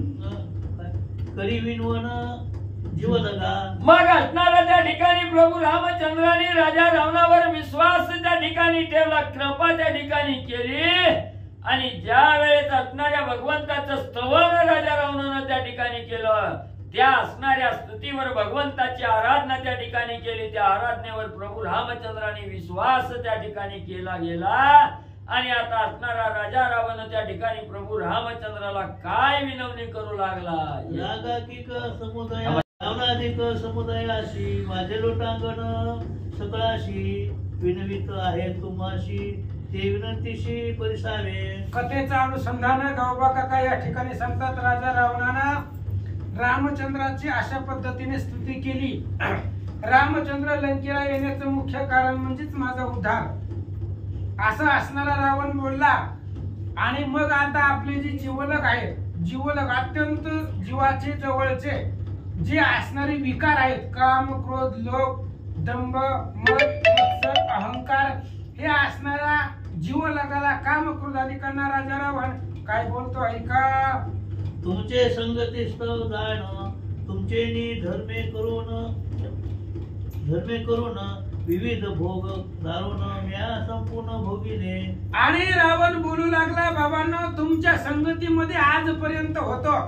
करी विणवण जीवलगा. मग असणारा त्या ठिकाणी प्रभू रामचंद्राने राजा रावणावर विश्वास त्या ठिकाणी ठेवला, कृपा त्या ठिकाणी केली आणि ज्या वेळेस असणाऱ्या भगवंताचं स्तवन राजा रावणानं त्या ठिकाणी केलं, त्या असणाऱ्या स्तुतीवर भगवंताची आराधना त्या ठिकाणी केली. त्या आराधनेवर प्रभू रामचंद्राने विश्वास त्या ठिकाणी केला गेला आणि आता असणारा राजा रावण त्या ठिकाणी प्रभू रामचंद्राला काय विनवणी करू लागला. यागाकिक समुदाय रावणाधिक समुदायाशी माझे लोटांगण सकळाशी विनवित आहे तुम्हाशी ते विनंतीशी परिसावे. कथेचं अनुसंधान गावबा काका या ठिकाणी सांगतात. राजा रावणानं रामचंद्राची अशा पद्धतीने स्तुती केली. रामचंद्र लंकेला येण्याचं मुख्य कारण म्हणजेच माझा उद्धार असं असणारा रावण बोलला. आणि मग आता आपले जे जीवलग आहेत, जीवलग अत्यंत जीवाचे जवळचे जे असणारे विकार आहेत, काम, क्रोध, लोभ, दंभ, मद, मत्सर, अहंकार, हे असणारा जीव लगाला काम, क्रोध आदी करणारा राजा रावण काय बोलतो ऐका. तुमचे संगती स्थळ जाण, तुमचे धर्मे करून विविध भोग दारुण म्या संपूर्ण भोगिले. आणि रावण बोलू लागला, बाबांनो, तुमच्या संगतीमध्ये आजपर्यंत होतो,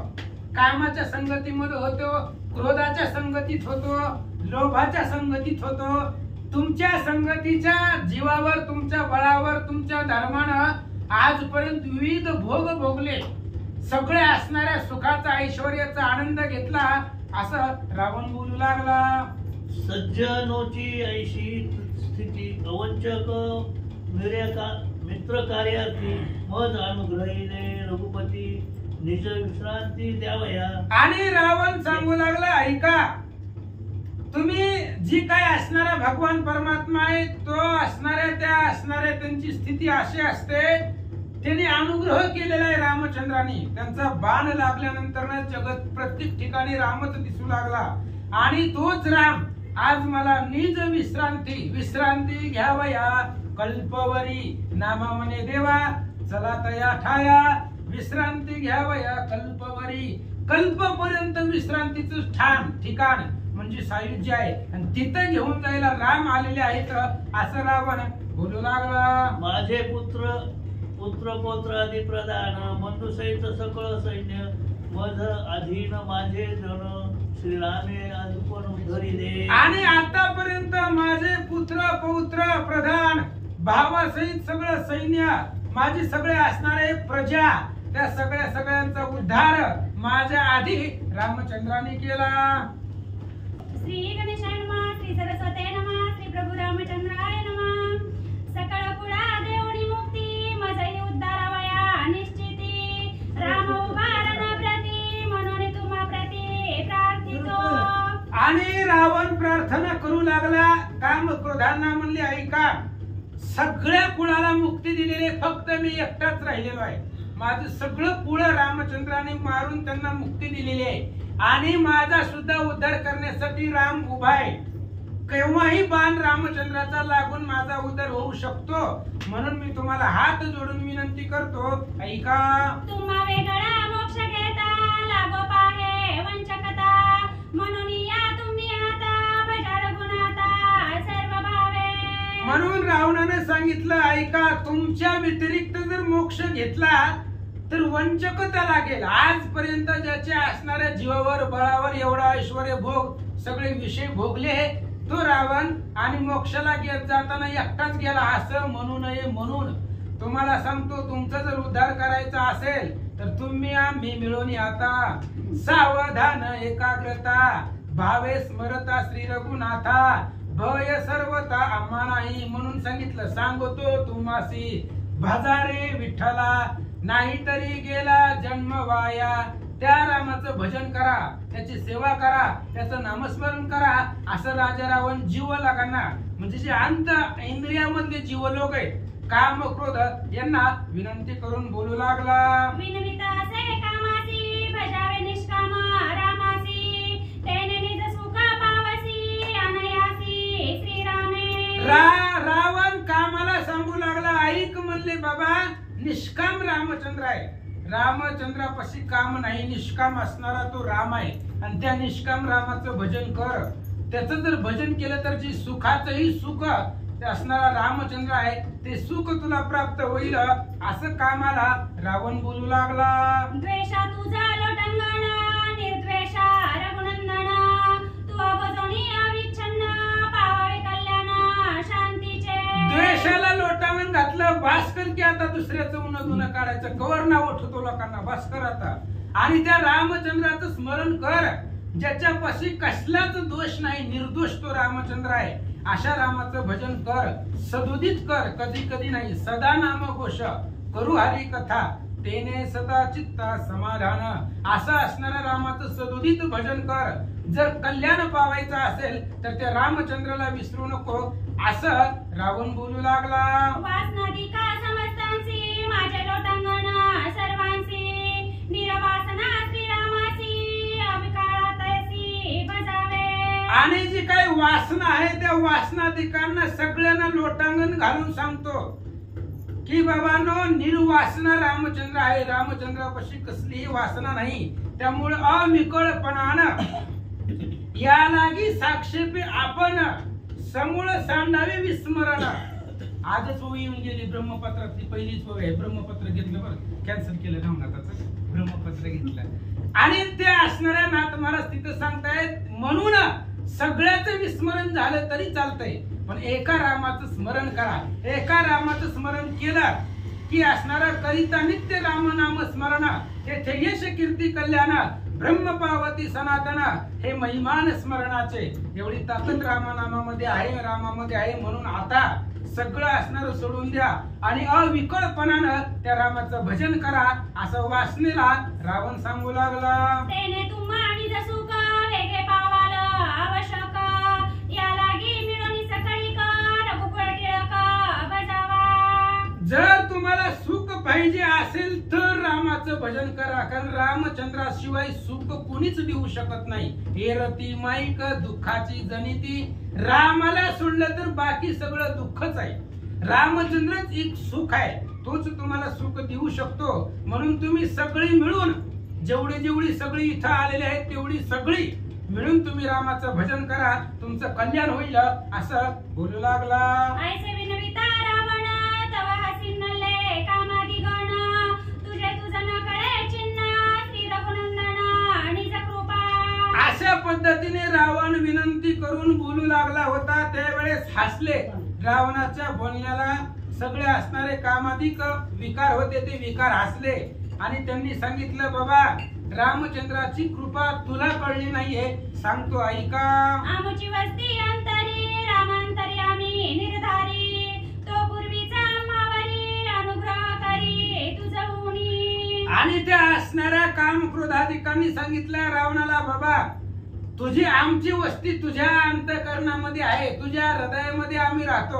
कामाच्या संगतीमध्ये होतो, क्रोधाच्या संगतीत होतो, लोभाच्या संगतीत होतो. तुमच्या संगतीच्या जीवावर, तुमच्या बळावर, तुमच्या धर्मानं आजपर्यंत विविध भोग भोगले, सगळे असणाऱ्या सुखाचा, ऐश्वर्याचा आनंद घेतला, असं रावण बोलू लागला. सज्जनोची ऐशी स्थिती अवंचक मित्र कार्यार्थी मज अनुग्रहीले रघुपती निज विश्रांती द्यावया. आणि रावण सांगू लागला, ऐका, तुम्ही जी काय असणारा भगवान परमात्मा आहे, तो असणाऱ्या त्यांची स्थिती अशी असते, त्यांनी अनुग्रह केलेला आहे रामचंद्राने. त्यांचा बाण लागल्यानंतर जगत प्रत्येक ठिकाणी रामच दिसू लागला. आणि तोच राम आज मला निज विश्रांती घ्यावया कल्पवरी नामा म्हणे देवा, चला तया ठाया विश्रांती घ्यावया कल्पवरी. कल्पपर्यंत विश्रांतीचं ठिकाण म्हणजे सायुज्य आहे, आणि तिथं घेऊन जायला राम आलेले आहेत, असं रावण बोलू लागला. माझे पुत्र पौत्र आदी प्रधान बंधुसहित सकळ सैन्य मध अधीन माझे जन श्रीरामे आजूपण उद्धरिले. आणि आतापर्यंत माझे पुत्र पौत्र प्रधान भावासहित सगळं सैन्य, माझे सगळे असणारे प्रजा, त्या सगळ्यांचा उद्धार माझ्या आधी रामचंद्राने केला. श्री गणेशाय नमः, श्री सरस्वते नमः, श्री प्रभू रामचंद्राय नमः. सकळ कुळा देवणी मुक्ती मजई उद्धारावया निश्चिती. राम उभारण प्रती म्हणून तुम्हा प्रती प्रार्थितो. आणि रावण प्रार्थना करू लागला, काम क्रोधांना म्हणले, ऐका, सगळ्या कुळाला मुक्ती दिलेली फक्त मी एकटाच राहिलेलो आहे. माझं सगळं कुळ रामचंद्राने मारून त्यांना मुक्ती दिलेली आहे, आणि माझा सुद्धा उद्धार करण्यासाठी राम उभा आहे. केव्हाही बाण रामचंद्राचा लागून माझा उद्धार होऊ शकतो, म्हणून मी तुम्हाला हात जोडून विनंती करतो, ऐका. तुम्हा वेगळा मोक्ष घेता लागोपाहे वंचकता, म्हणून या तुम्ही आता भजा रघुनाथा सर्व भावे. म्हणून रावणाने सांगितलं, ऐका, तुमच्या व्यतिरिक्त जर मोक्ष घेतला तर वंचकता लागेल. आजपर्यंत ज्याच्या असणाऱ्या जीवावर, बळावर एवढा ऐश्वर्य भोग, सगळे विषय भोगले तो रावण, आणि मोक्षाला जाताना एकटाच गेला, असं म्हणू नये. म्हणून तुम्हाला सांगतो, तुमचा जर उद्धार करायचा असेल तर तुम्ही आम्ही मिळून आता सावधान एकाग्रता भावे स्मरता श्री रघुनाथा भय सर्वता आम्हा नाही. म्हणून सांगितलं, सांगतो तुम्हासी भजारे विठ्ठला, नाहीतरी गेला जन्म वाया. त्या रामाचं भजन करा, त्याची सेवा करा, त्याचं नामस्मरण करा, असं राजा रावण जीव लागांना, म्हणजे जे अंत इंद्रियामधले जीव लोक आहेत, काम क्रोध यांना विनंती करून बोलू लागला. विनविता से कामासी भजावे निष्काम रामासी, तेने निज सुख पावसी अनयासी श्रीरामे. रावण कामाला सांगू लागला, ऐक म्हणले, बाबा, निष्काम रामचंद्र आहे. रामचंद्रापाशी काम नाही, निष्काम असणारा तो राम आहे, आणि त्या निष्काम रामाचं भजन कर. त्याचं जर भजन केलं तर जे सुखाचंही सुख असणारा रामचंद्र आहे, ते सुख तुला प्राप्त होईल, असं कामाला रावण बोलू लागला. द्वेषा तुझा लोटंगण निर्द्वेषा रघुनंदन, तू अवजोनी अविच्छन्न पावावे कल्याण शांतीचे. द्वेषाला लोटावून घातलं, भास्कर की आता दुसऱ्याचं उन्हा काढायचं, कवर नाव उठवतो लोकांना, भास्कर आता. आणि त्या रामचंद्राचं स्मरण कर, ज्याच्यापाशी कसलाच दोष नाही, निर्दोष तो रामचंद्र आहे. अशा रामाचं भजन कर, सदुदित कर, कधी कधी नाही, सदा नाम घोष करू हरी कथा, तेने सदा चित्ता समाधान. असं असणाऱ्या रामाचं सदुदित भजन कर. जर कल्याण पावायचं असेल तर त्या रामचंद्राला विसरू नको, असं रावण बोलू लागला. वासनाधिका समस्तांसी माझे लोटांगण सर्वांसी, निरवासना श्रीरामासी आणि जी काही वासना आहे त्या वासनाधिकांना सगळ्यांना लोटांगण घालून सांगतो की बाबांनो, निर्वासना रामचंद्र आहे. रामचंद्रापाशी कसलीही वासना नाही. त्यामुळे अविकळपणानं या लागी साक्षेपी आपण समूळ सांडावे विस्मरण. आजच ओवी येऊन गेली ब्रह्मपत्रातली पहिलीच ओवी आहे. ब्रह्मपत्र घेतलं बरं, कॅन्सल केलं नवनाथाचं, ब्रह्मपत्र घेतलं आणि ते असणाऱ्या नाथ महाराज तिथं सांगतायत म्हणून सगळ्याचं विस्मरण झालं तरी चालतंय, पण एका रामाचं स्मरण करा. एका रामाचं स्मरण केलं की असणारा करिता नित्य रामनाम स्मरण तेथे यश कीर्ती कल्याण ब्रह्म पावती सनातन हे महिमान स्मरणाचे. एवढी ताकद रामनामामध्ये आहे, रामामध्ये आहे. म्हणून आता सगळं असणार सोडून द्या आणि अविकळपणानं त्या रामाचं भजन करा असं वासनेला रावण सांगू लागला. तेने तुम्हा आणि जसुक वेगळे पावाल आवश्यक या लागी मिळून सकळी रघुकुळ टिळक बजावा. जर तुम्हाला सुख पाहिजे असेल तर रामाचं भजन करा, कारण रामचंद्राशिवाय सुख कोणीच देऊ शकत नाही. हे रती माईक दुःखाची जनिती, रामाला सोडलं तर बाकी सगळं दुःखच आहे. रामचंद्रच एक सुख आहे, तोच तुम्हाला सुख देऊ शकतो. म्हणून तुम्ही सगळी मिळून जेवढी सगळी इथं आलेली आहेत तेवढी सगळी मिळून तुम्ही रामाचं भजन करा, तुमचं कल्याण होईल असं बोलू लागला. ऐसे विनविता रावण तव हसिनले कामादी गण तुझे तुझन कळे चिन्ह श्री रघुनंदन आणि कृपा. अशा पद्धतीने रावण विनंती करून बोलू लागला होता. त्यावेळेस हसले. रावणाच्या बोलण्याला सगळे असणारे कामाधिक विकार होते, ते विकार हसले आणि त्यांनी सांगितलं, बाबा रामचंद्राची कृपा तुला कळली नाहीये, सांगतो ऐका. आमची वस्ती अंतरी रामांतरी आम्ही निर्धारी तो पूर्वीचा आम्हावरी अनुग्रह करी तुझ उणी. आणि त्या असणाऱ्या काम क्रोधाधिकांनी सांगितलं रावणाला, बाबा तुझी आमची वस्ती तुझ्या अंतःकरणामध्ये आहे, तुझ्या हृदयामध्ये आम्ही राहतो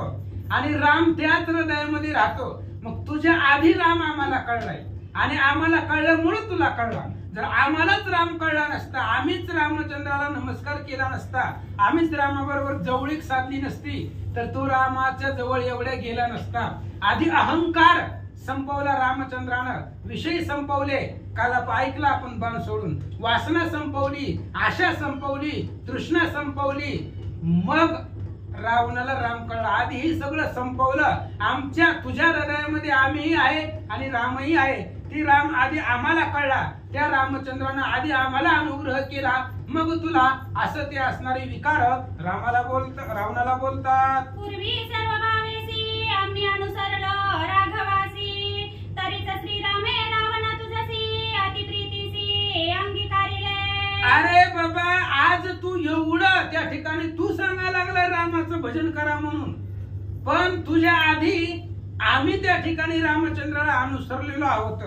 आणि राम त्याच हृदयामध्ये राहतो. मग तुझ्या आधी राम आम्हाला कळलाय आणि आम्हाला कळल्यामुळे तुला कळला. जर आम्हालाच राम कळला नसता, आम्हीच रामचंद्राला नमस्कार केला नसता, आम्हीच रामाबरोबर जवळीक साधली नसती, तर तो रामाच्या जवळ एवढ्या गेला नसता. आधी अहंकार संपवला रामचंद्रानं, विषय संपवले, काल ऐकला आपण बाण सोडून, वासना संपवली, आशा संपवली, तृष्णा संपवली, मग रावणाला राम कळला. आधी हे सगळं संपवलं. आमच्या तुझ्या हृदयामध्ये आम्हीही आहे आणि रामही आहे. ती राम आधी आम्हाला कळला, त्या रामचंद्रानं आधी आम्हाला अनुग्रह केला, मग तुला असं ते असणारे विकार रावणाला बोलतात. पूर्वी सर्व भावेसी आम्ही अनुसरलो राघवासी तरीच श्रीरामे रावण तुझसी अति प्रीतीसी अंगीकारिले. अरे बाबा, आज तू एवढं त्या ठिकाणी तू सांगायला लागला रामाचं भजन करा म्हणून, पण तुझ्या आधी आम्ही त्या ठिकाणी रामचंद्राला अनुसरलेलो आहोत.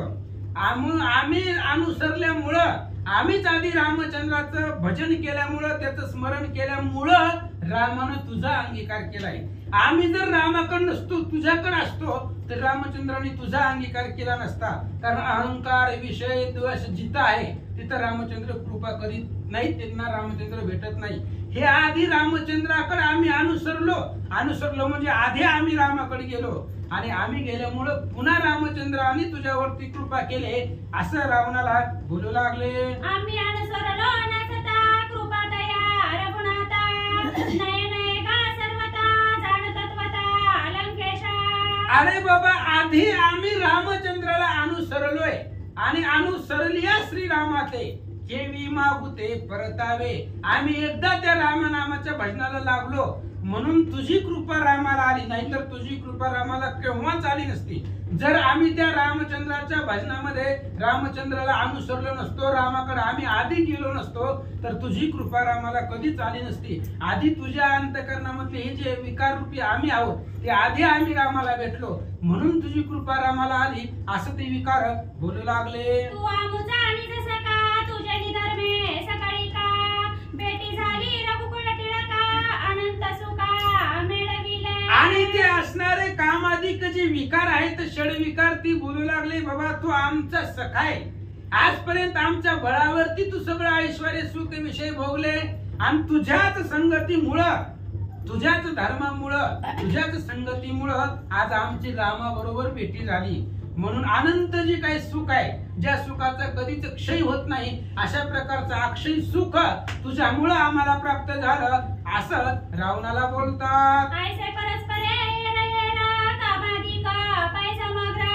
आम्ही अनुसरल्यामुळं, आम्हीच आधी रामचंद्राचं भजन केल्यामुळं, त्याचं स्मरण केल्यामुळं रामानं तुझा अंगीकार केलाय. आम्ही जर रामाकडे नसतो, तुझ्याकडे असतो, तर रामचंद्राने तुझा अंगीकार केला नसता. कारण अहंकार, विषय, द्वेष जिथं आहे तिथं रामचंद्र कृपा करीत नाही, त्यांना रामचंद्र भेटत नाही. हे आधी रामचंद्राकडे आम्ही अनुसरलो म्हणजे आधी आम्ही रामाकडे गेलो आणि आम्ही गेल्यामुळं पुन्हा रामचंद्राने तुझ्यावरती कृपा केले असं रावणाला बोलू लागले. आम्ही अनुसरलो नसता कृपा दया रघुनाथा नयने गा सर्वता जाण तत्वता लंकेशा. अरे बाबा, आधी आम्ही रामचंद्राला अनुसरलोय आणि अनुसरलिया श्रीरामाचे केवी मागुते परतावे. आम्ही एकदा त्या रामनामाच्या भजनाला लागलो म्हणून तुझी कृपा रामाला आली, नाहीतर तुझी कृपा रामाला केव्हाच आली नसती. जर आम्ही त्या रामचंद्राच्या भजनामध्ये रामचंद्राला अनुसरलो नसतो, रामाकडे आम्ही आधी गेलो नसतो, तर तुझी कृपा रामाला कधीच आली नसती. आधी तुझ्या अंतःकरणामधले हे जे विकार रूपी आम्ही आहोत ते आधी आम्ही रामाला भेटलो म्हणून तुझी कृपा रामाला आली असं ते विकार बोलू लागले. तू आमुचा आणि जसं का तुझे निधर्मे सकाळी का भेटी झाली रघुकुळ टिळका अनंत सुखा मिळविले. आणि ते असणारे कामाधिक जे विकार आहेत, षड विकार, ती बोलू लागले, बाबा तू आमचा सखा आहे, आजपर्यंत आमच्या बळावरती तू सगळं ऐश्वर्य सुख विषय भोगले आणि तुझ्याच संगतीमुळं, तुझ्याच धर्मामुळं, तुझ्याच संगतीमुळं आज आमची रामाबरोबर भेटी झाली. म्हणून अनंत जे काही सुख आहे, ज्या सुखाचा कधीच क्षय होत नाही, अशा प्रकारचं अक्षय सुख तुझ्यामुळं आम्हाला प्राप्त झालं, असं रावणाला बोलतात. ऐसे परस्परे हेरा हेरा कामाधिक पै समग्र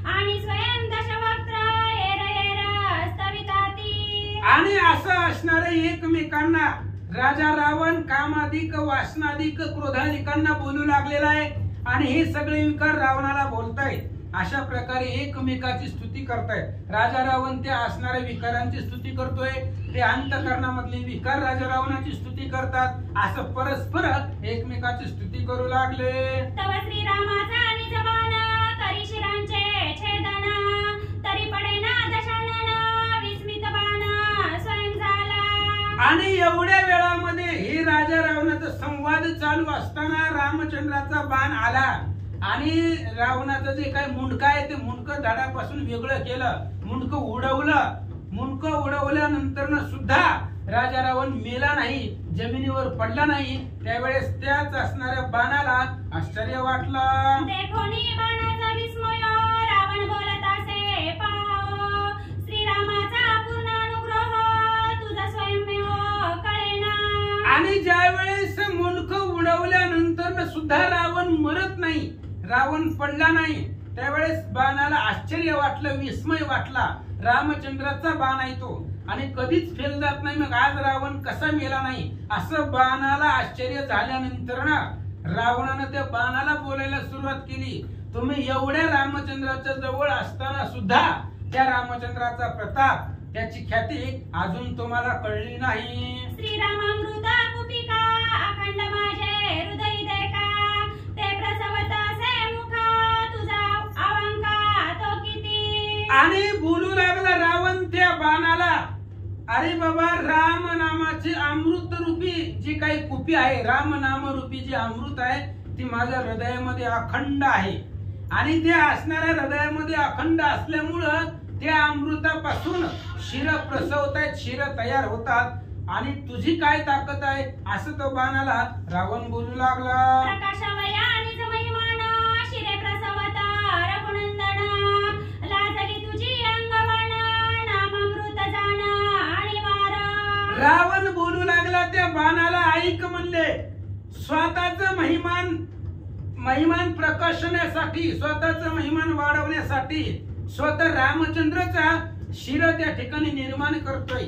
आणि स्वयं दशवक्त्र हेरा हेरा स्तविताती. आणि असं असणारे एकमेकांना राजा रावण कामाधिक, वासनाधिक, क्रोधाधिकांना बोलू लागलेला आहे. आणि हे सगळे विकार रावणाला बोलतायत. अशा प्रकारे एकमेकाची स्तुती करतायत. राजा रावण त्या असणाऱ्या विकारांची स्तुती करतोय, ते अंतःकरणामधले विकार राजा रावणाची स्तुती करतात. असं परस्पर एकमेकाची स्तुती करू लागले. तव श्रीरामाचा निजबाण करी शिरांचे छेदन तरी पडेना दशानन विस्मित बाण स्वयं झाला. आणि एवढ्या वेळामध्ये हे राजा रावणाचा संवाद चालू असताना रामचंद्राचा बाण आला आणि रावणाचं जे काही मुंडकं आहे ते मुंडकं झाडापासून वेगळं केलं, मुंडकं उडवलं. मुंडकं उडवल्यानंतर सुद्धा राजा रावण मेला नाही, जमिनीवर पडला नाही. त्यावेळेस त्याच असणाऱ्या बाणाला आश्चर्य वाटलं. देखोनी बाणाचा विस्मय रावण बोलत असे पाहो श्रीरामाचा पूर्ण अनुग्रह तुझा स्वयंमेव कळेना. आणि ज्या वेळेस मुंडकं उडवल्यानंतर सुद्धा रावण मरत नाही, रावण पडला नाही, त्यावेळेस बाणाला आश्चर्य वाटलं, विस्मय वाटला. रामचंद्राचा बाण आहे तो आणि कधीच फेल जात नाही. मग आज रावण कसा मेला नाही, असं बाणाला आश्चर्य झाल्यानंतर ना रावणानं त्या बाणाला बोलायला सुरुवात केली. तुम्ही एवढ्या रामचंद्राच्या जवळ असताना सुद्धा त्या रामचंद्राचा प्रताप, त्याची ख्याती अजून तुम्हाला कळली नाही. श्रीरामामृत कुपिका अखंड माझे हृदय देखा ते प्रसवत असे मुख तुझा अवंका तो किती. आणि बोलू लागला रावण त्या बाणाला, अरे बाबा, राम नामाचे अमृत रूपी जी काही कुपी आहे, राम नाम रूपी जी अमृत आहे ती माझ्या हृदयामध्ये अखंड आहे. आणि त्या असणाऱ्या हृदयामध्ये अखंड असल्यामुळं त्या अमृतापासून शिर प्रसवतायत, शिर तयार होतात. आणि तुझी काय ताकद आहे, असं तो बाणाला रावण बोलू लागला. प्रकाशमया निज महिमान शिरे प्रसवत रघुनंदन लाजली तुझी अंगवण नामामृत जाण आणि वार. रावण बोलू लागला त्या बाणाला, ऐक म्हणले, स्वतःच महिमान प्रकाशनासाठी, स्वतःच महिमान वाढवण्यासाठी स्वतः रामचंद्रचा शिर त्या ठिकाणी निर्माण करतोय.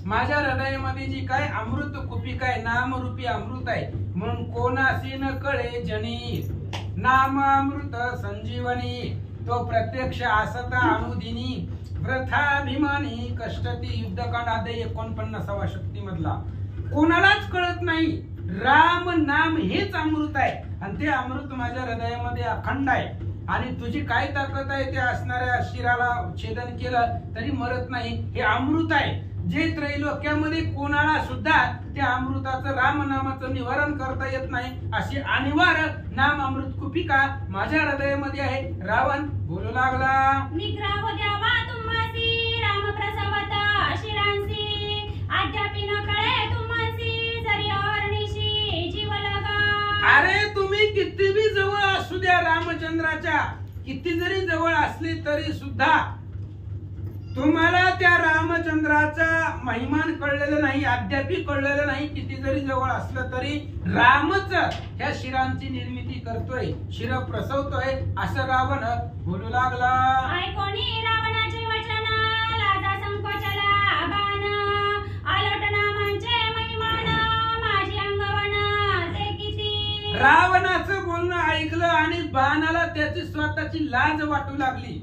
माझ्या हृदयामध्ये जी काय अमृत कुपिका आहे, नामरूपी अमृत आहे, म्हणून कोणासी न कळे जनी नाम अमृत संजीवनी तो प्रत्यक्ष आसता अनुदिनी प्रथाभिमानी कष्टती. युद्धकांड अध्याय 49 शक्ती मधला. कोणालाच कळत नाही राम नाम हेच अमृत आहे आणि ते अमृत माझ्या हृदयामध्ये अखंड आहे. आणि तुझी काय ताकद आहे, त्या असणाऱ्या शिराला छेदन केलं तरी मरत नाही, हे अमृत आहे जे त्रैलोक्यामध्ये कोणाला सुद्धा त्या अमृताचं राम नामाचं निवारण करता येत नाही. अशी अनिवार्य नाम अमृत कुपिका माझ्या हृदयामध्ये आहे. रावण बोलू लागला. निग्रह द्यावा तुम्हासी राम प्रसवत शिरांसी अद्यापि न कळे तुम्हासी जरी अहर्निशी जीव लगा. अरे तुम्ही किती बी जवळ असू द्या रामचंद्राच्या, किती जरी जवळ असले तरी सुद्धा तुम्हाला त्या रामचंद्राचा महिमान कळलेलं नाही, अद्यापी कळलेलं नाही. किती जरी जवळ असलं तरी रामच ह्या शिरांची निर्मिती करतोय, शिर प्रसवतोय, असं रावण बोलू लागला. ऐकोनी रावणाचे वचन लाजा संकोचला बाण आलोट नामांचे महिमान माझी अंगवण ते किती. रावणाचं बोलणं ऐकलं आणि बाणाला त्याची स्वतःची लाज वाटू लागली.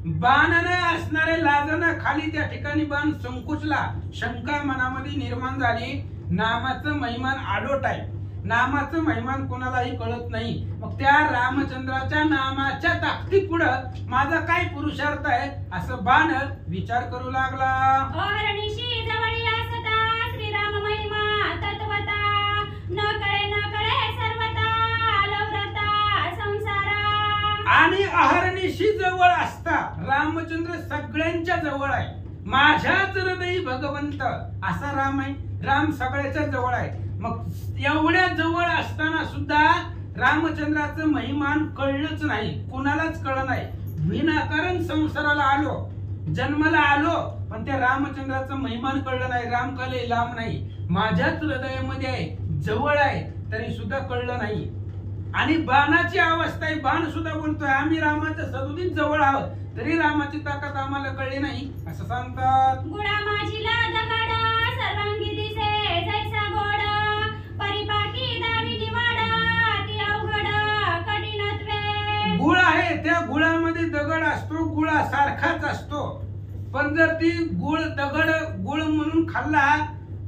बाणाने असणारे लाजानं खाली त्या ठिकाणी बाण संकुचला. शंका मनामध्ये निर्माण झाली. नामाचं महिमान आलोट आहे, नामाचं महिमान कोणालाही कळत नाही. मग त्या रामचंद्राच्या नामाच्या ताकदीपुढं माझा काय पुरुषार्थ आहे, असं बाण विचार करू लागला. अहर्निशी जवळी असता श्रीराम महिमा तत्वता न कळे सर्वता आलव्रता संसारा. आणि अहर्निशी जवळ असता रामचंद्र सगळ्यांच्या जवळ आहे. माझ्याच हृदयी भगवंत असा राम आहे. राम सगळ्याच्या जवळ आहे. मग एवढ्या जवळ असताना सुद्धा रामचंद्राचं महिमान कळलंच नाही, कुणालाच कळलं नाही. विनाकारण संसाराला आलो, जन्माला आलो, पण त्या रामचंद्राचं महिमान कळलं नाही. राम कले लांब नाही, माझ्याच हृदयामध्ये आहे, जवळ आहे, तरी सुद्धा कळलं नाही. आणि बाणाची अवस्था आहे, बाण सुद्धा बोलतोय आम्ही रामाच्या सदोदित जवळ आहोत, तरी रामाची ताकद आम्हाला कळली नाही असं सांगतात. गुळा माझीला दगड सर्वांगी दिसे जैसा गोड परिपाकी दावी निवाड ती अवघड कठीणत्वे. गुळ आहे, त्या गुळामध्ये दगड असतो, गुळा सारखाच असतो, पण जर ती दगड गुळ म्हणून खाल्ला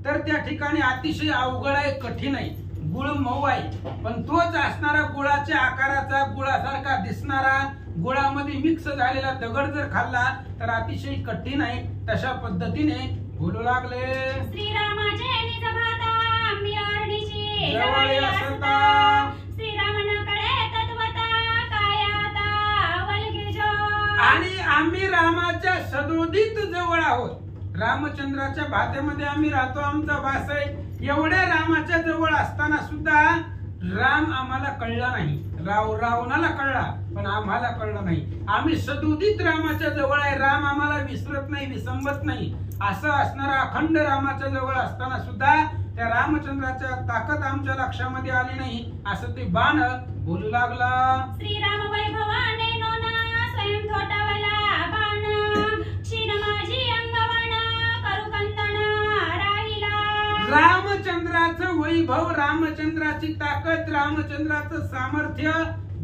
तर त्या ठिकाणी अतिशय अवघड आहे, कठीण आहे. गुळ मऊ आहे, पण तोच असणारा गुळाच्या आकाराचा, गुळासारखा दिसणारा, गुळामध्ये मिक्स झालेला दगड जर खाल्ला तर अतिशय कठीण आहे. तशा पद्धतीने बोलू लागले. श्रीरामाचे निज भाता मी अरणीची जवळ असता श्रीराम न कळे तत्वता काय आता वलगिजो. आणि आम्ही रामाच्या सदोदित जवळ आहोत. रामचंद्राच्या भात्यामध्ये आम्ही राहतो, आमचा वास आहे. एवढ्या रामाच्या जवळ असताना सुद्धा राम आम्हाला कळला नाही. रावणाला कळला, पण आम्हाला कळलं नाही. आम्ही सदोदित रामाच्या जवळ आहे, राम आम्हाला विसरत नाही, विसंबत नाही. असं असणारा अखंड रामाच्या जवळ असताना सुद्धा त्या रामचंद्राच्या ताकद आमच्या लक्षामध्ये आली नाही असं ते बाण बोलू लागला. श्रीराम वैभवाने नोना स्वयं थोटावला बाण क्षीण माझी अंगवण करू कंदन राहिला. रामचंद्राचं वैभव, रामचंद्राची ताकद, रामचंद्राचं सामर्थ्य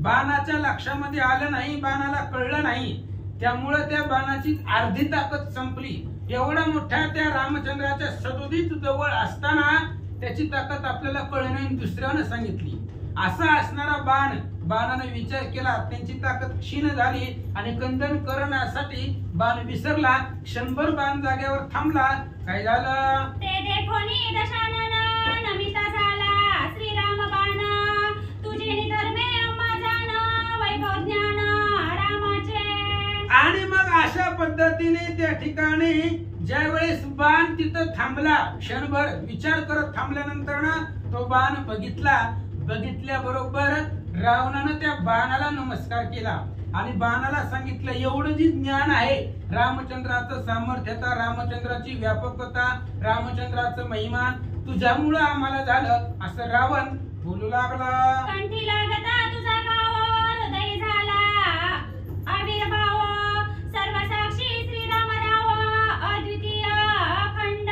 बाणाच्या लक्षामध्ये आलं नाही, बाणाला कळलं नाही. त्यामुळे त्या बाणाची अर्धी ताकद संपली. एवढा मोठ्या त्या रामचंद्राच्या सदोदित जवळ असताना त्याची ताकद आपल्याला कळली नाही, दुसऱ्यानं सांगितली. असा असणारा बाणाने विचार केला, त्यांची ताकद क्षीण झाली आणि कंदन करण्यासाठी बाण विसरला. क्षणभर बाण जागेवर थांबला. काय झालं ते देखोनी दशानन नमिता झाला श्रीराम बाण तुझे निधर्मे अम्मा जाण वैभव ज्ञान रामाचे. आणि मग अशा पद्धतीने त्या ठिकाणी ज्या वेळेस बाण तिथं थांबला, क्षणभर विचार करत थांबल्यानंतर तो बाण बघितल्याबरोबर रावणानं त्या बाणाला नमस्कार केला आणि बाणाला सांगितलं, एवढं जी ज्ञान आहे रामचंद्राचं सामर्थ्यता, रामचंद्राची व्यापकता, रामचंद्राचं महिमान तुझ्यामुळं आम्हाला झालं असं रावण बोलू लागला. कंठी लागता तुझा गाव हृदय झाला आविर्भाव सर्व साक्षी श्रीरामराव अद्वितीय अखंड.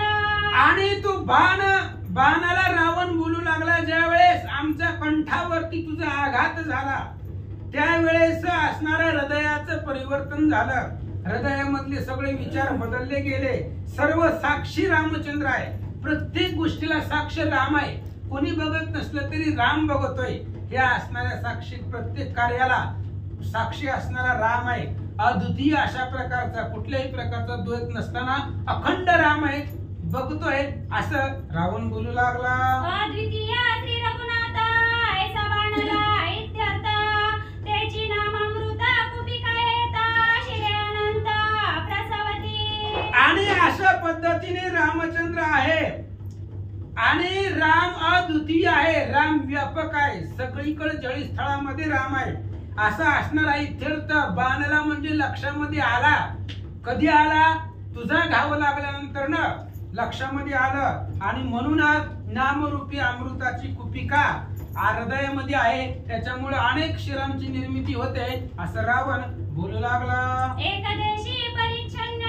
आणि तो बाणाला रावण बोलू लागला, ज्या वेळेस आमच्या कंठावरती तुझा आघात झाला त्यावेळेस असणाऱ्या हृदयाचं परिवर्तन झालं. हृदयामधले सगळे विचार बदलले गेले. सर्व साक्षी रामचंद्र आहे, प्रत्येक गोष्टीला साक्ष राम आहे. कोणी बघत नसलं तरी राम बघतोय. या असणाऱ्या साक्षी, प्रत्येक कार्याला साक्षी असणारा राम आहे. अद्वितीय अशा प्रकारचा, कुठल्याही प्रकारचा द्वैत नसताना अखंड राम आहे, बघतोय असं रावण बोलू लागला. अद्वितीय श्री रघुनाथ ऐसा बाणला इत्यर्थ त्याची नाम अमृत कुपिका येता शिरे अनंत प्रसवती. आणि अशा पद्धतीने रामचंद्र आहे आणि राम अद्वितीय आहे, राम व्यापक आहे, सगळीकडे जळीस्थळामध्ये राम आहे. असा असणारा इत्यर्थ बाणाला म्हणजे लक्षामध्ये आला. कधी आला? तुझा घाव लागल्यानंतर न लक्षामध्ये आलं. आणि म्हणूनच नामरूपी अमृताची कुपिका हृदयामध्ये आहे, त्याच्यामुळे अनेक शिरांची निर्मिती होते असं रावण बोलू लागला. एकदेशी परिच्छन्न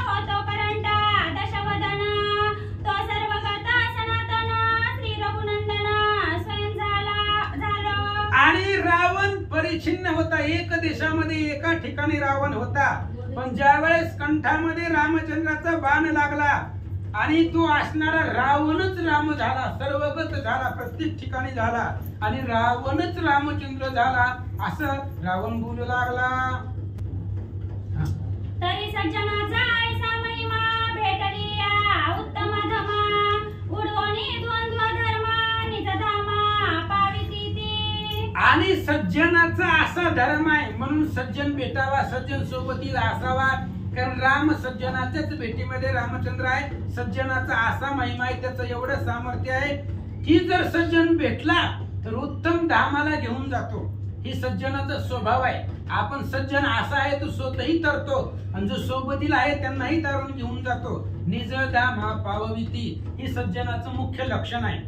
होतो करंटा दशवदन तो सर्वगत सनातन श्री रघुनंदन स्वयं झालो. आणि रावण परिच्छिन्न होता, एक देशामध्ये एका ठिकाणी रावण होता. पण ज्या वेळेस कंठामध्ये रामचंद्राचा बाण लागला आणि तो असणारा रावणच राम झाला, सर्वगत झाला, प्रत्येक ठिकाणी झाला आणि रावणच रामचंद्र झाला असं रावण बोलू लागला. तरी सज्जनाचा ऐसा महिमा भेटली या उत्तम धमा उडवणी द्वंद्व धर्म निज धामा पाविती ती. आणि सज्जनाचा असा धर्म आहे म्हणून सज्जन भेटावा, सज्जन सोबतीला असावा. कारण राम सज्जनाच्याच भेटीमध्ये रामचंद्र आहे. सज्जनाचा असा महिमा आहे, त्याचं एवढं सामर्थ्य आहे की जर सज्जन भेटला तर उत्तम धामाला घेऊन जातो. ही सज्जनाचा स्वभाव आहे. आपण सज्जन असा आहे तो स्वतःही तरतो आणि जो सोबतील आहे त्यांनाही तारून घेऊन जातो. निज धामा पावविती ही सज्जनाचं मुख्य लक्षण आहे.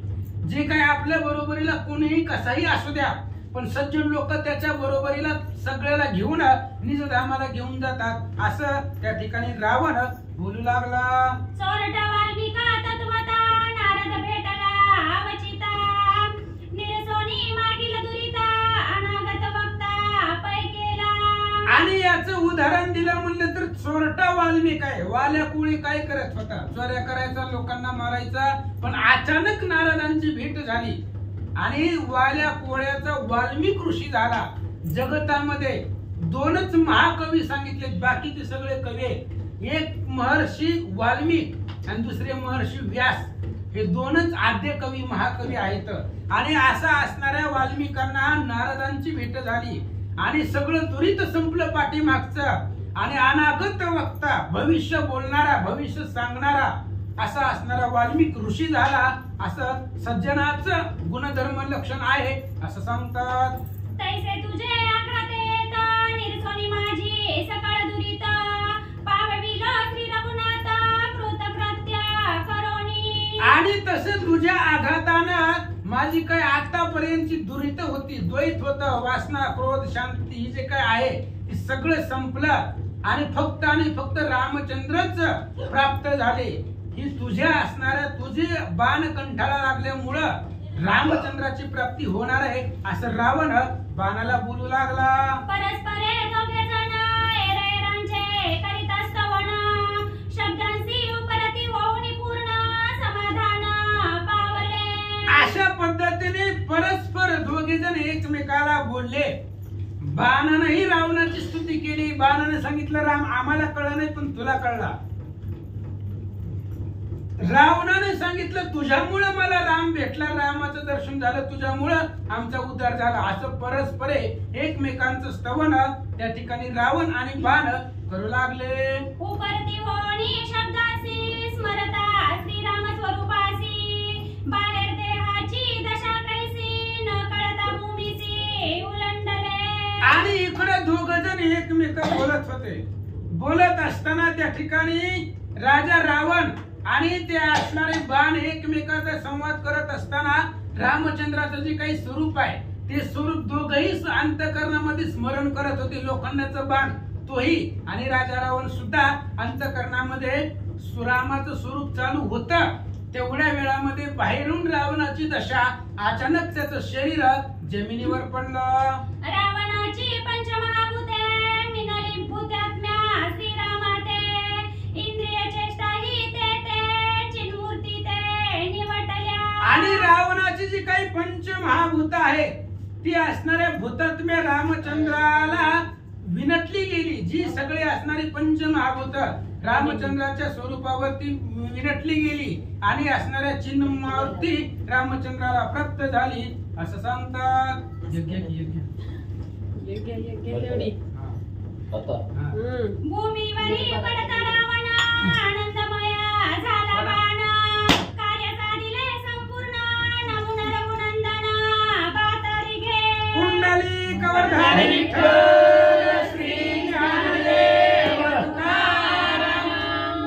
जे काय आपल्या बरोबरीला कोणीही कसाही असू द्या, पण सज्जन लोक त्याच्या बरोबरीला सगळ्याला घेऊन निजधामाला घेऊन जातात. असं त्या ठिकाणी रावण बोलू लागला. चोरटा वाल्मिका तत्वता नारद भेटला अवचिता निरसोनी मागील दुरिता अनागत वक्ता पै केला. आणि याचं उदाहरण दिलं म्हणलं तर चोरटा वाल्मिक आहे. वाल्या कुळी काय करत होता? चोऱ्या करायचा, लोकांना मारायचा. पण अचानक नारदांची भेट झाली आणि वाल्या कोळ्याचा वाल्मिक ऋषी झाला. जगतामध्ये दोनच महाकवी सांगितले, बाकीचे सगळे कवी आहेत. एक महर्षी वाल्मिक आणि दुसरे महर्षी व्यास. हे दोनच आद्य कवी महाकवी आहेत. आणि असा असणाऱ्या वाल्मिकांना नारदांची भेट झाली आणि सगळं त्वरित संपलं पाठीमागचं. आणि अनागत वक्ता, भविष्य बोलणारा, भविष्य सांगणारा असा असणारा वाल्मिक ऋषी झाला. असं सज्जनाचं गुणधर्म लक्षण आहे असं सांगतात. तैसे तुझे आघातेत निरसोनी माझी सकाळ दुरित पावविल श्री रघुनाथ कृतकृत्य करोनी. आणि तसे तुझ्या आघातानं माझी काय आतापर्यंतची दुरित होती, द्वैत होतं, वासना, क्रोध, शांती ही जे काय आहे ते सगळं संपलं आणि फक्त रामचंद्रच प्राप्त झाले. ही तुझ्या असणाऱ्या तुझे बाण कंठाला लागल्यामुळं रामचंद्राची प्राप्ती होणार आहे असं रावण बाणाला बोलू लागला. परस्परे दोघे जण एरेरांचे करीत स्तवन शब्दांशी उपरती होऊनी पूर्ण समाधान पावले. अशा पद्धतीने परस्पर दोघे जण एकमेकाला बोलले. बाणानेही रावणाची स्तुती केली. बाणाने सांगितलं राम आम्हाला कळलं नाही पण तुला कळला. रावणाने सांगितलं तुझ्यामुळं मला राम भेटला, रामाचं दर्शन झालं, तुझ्यामुळं आमचा उद्धार झाला. असं परस्परे एकमेकांचं स्तवन त्या ठिकाणी रावण आणि बाण करू लागले. उपरती होणी शब्दासी स्मरता श्रीराम स्वरूपासी बाहेर देहाची दशा कैसी न कळता भूमीची उलंडले. आणि इकडे दोघ जण एकमेक बोलत होते. बोलत असताना त्या ठिकाणी राजा रावण आणि ते असणारे बाण एकमेकाचा संवाद करत असताना रामचंद्राचं जे काही स्वरूप आहे ते स्वरूप दोघही अंतःकरणामध्ये स्मरण करत होते. लोखंडाचं बाण तोही आणि राजा रावण सुद्धा अंतःकरणामध्ये रामाचं स्वरूप चालू होतं. तेवढ्या वेळामध्ये बाहेरून रावणाची दशा, अचानक त्याचं शरीर जमिनीवर पडलं. रावणाची पंचमहाभूते मिनली भूतात्म्या श्रीरामाते इंद्रिय चेष्टा ही ते चिन्मूर्ती ते निवटल्या. आणि रावणाची जी काही पंचमहाभूत आहे ती असणाऱ्या भूतात्म्या रामचंद्राला विनटली गेली. जी सगळी असणारी पंचमहाभूत रामचंद्राच्या स्वरूपावरती विनटली गेली आणि असणाऱ्या चिन्हमूर्ती रामचंद्राला प्राप्त झाली असं सांगतात. भूमीवरी पडता रावण आनंदमया झाला बाण कार्य साधिले संपूर्ण नमुन रघुनंदन बातारी घे. कुंडली कवरधारी श्री ज्ञानदेव तुकाराम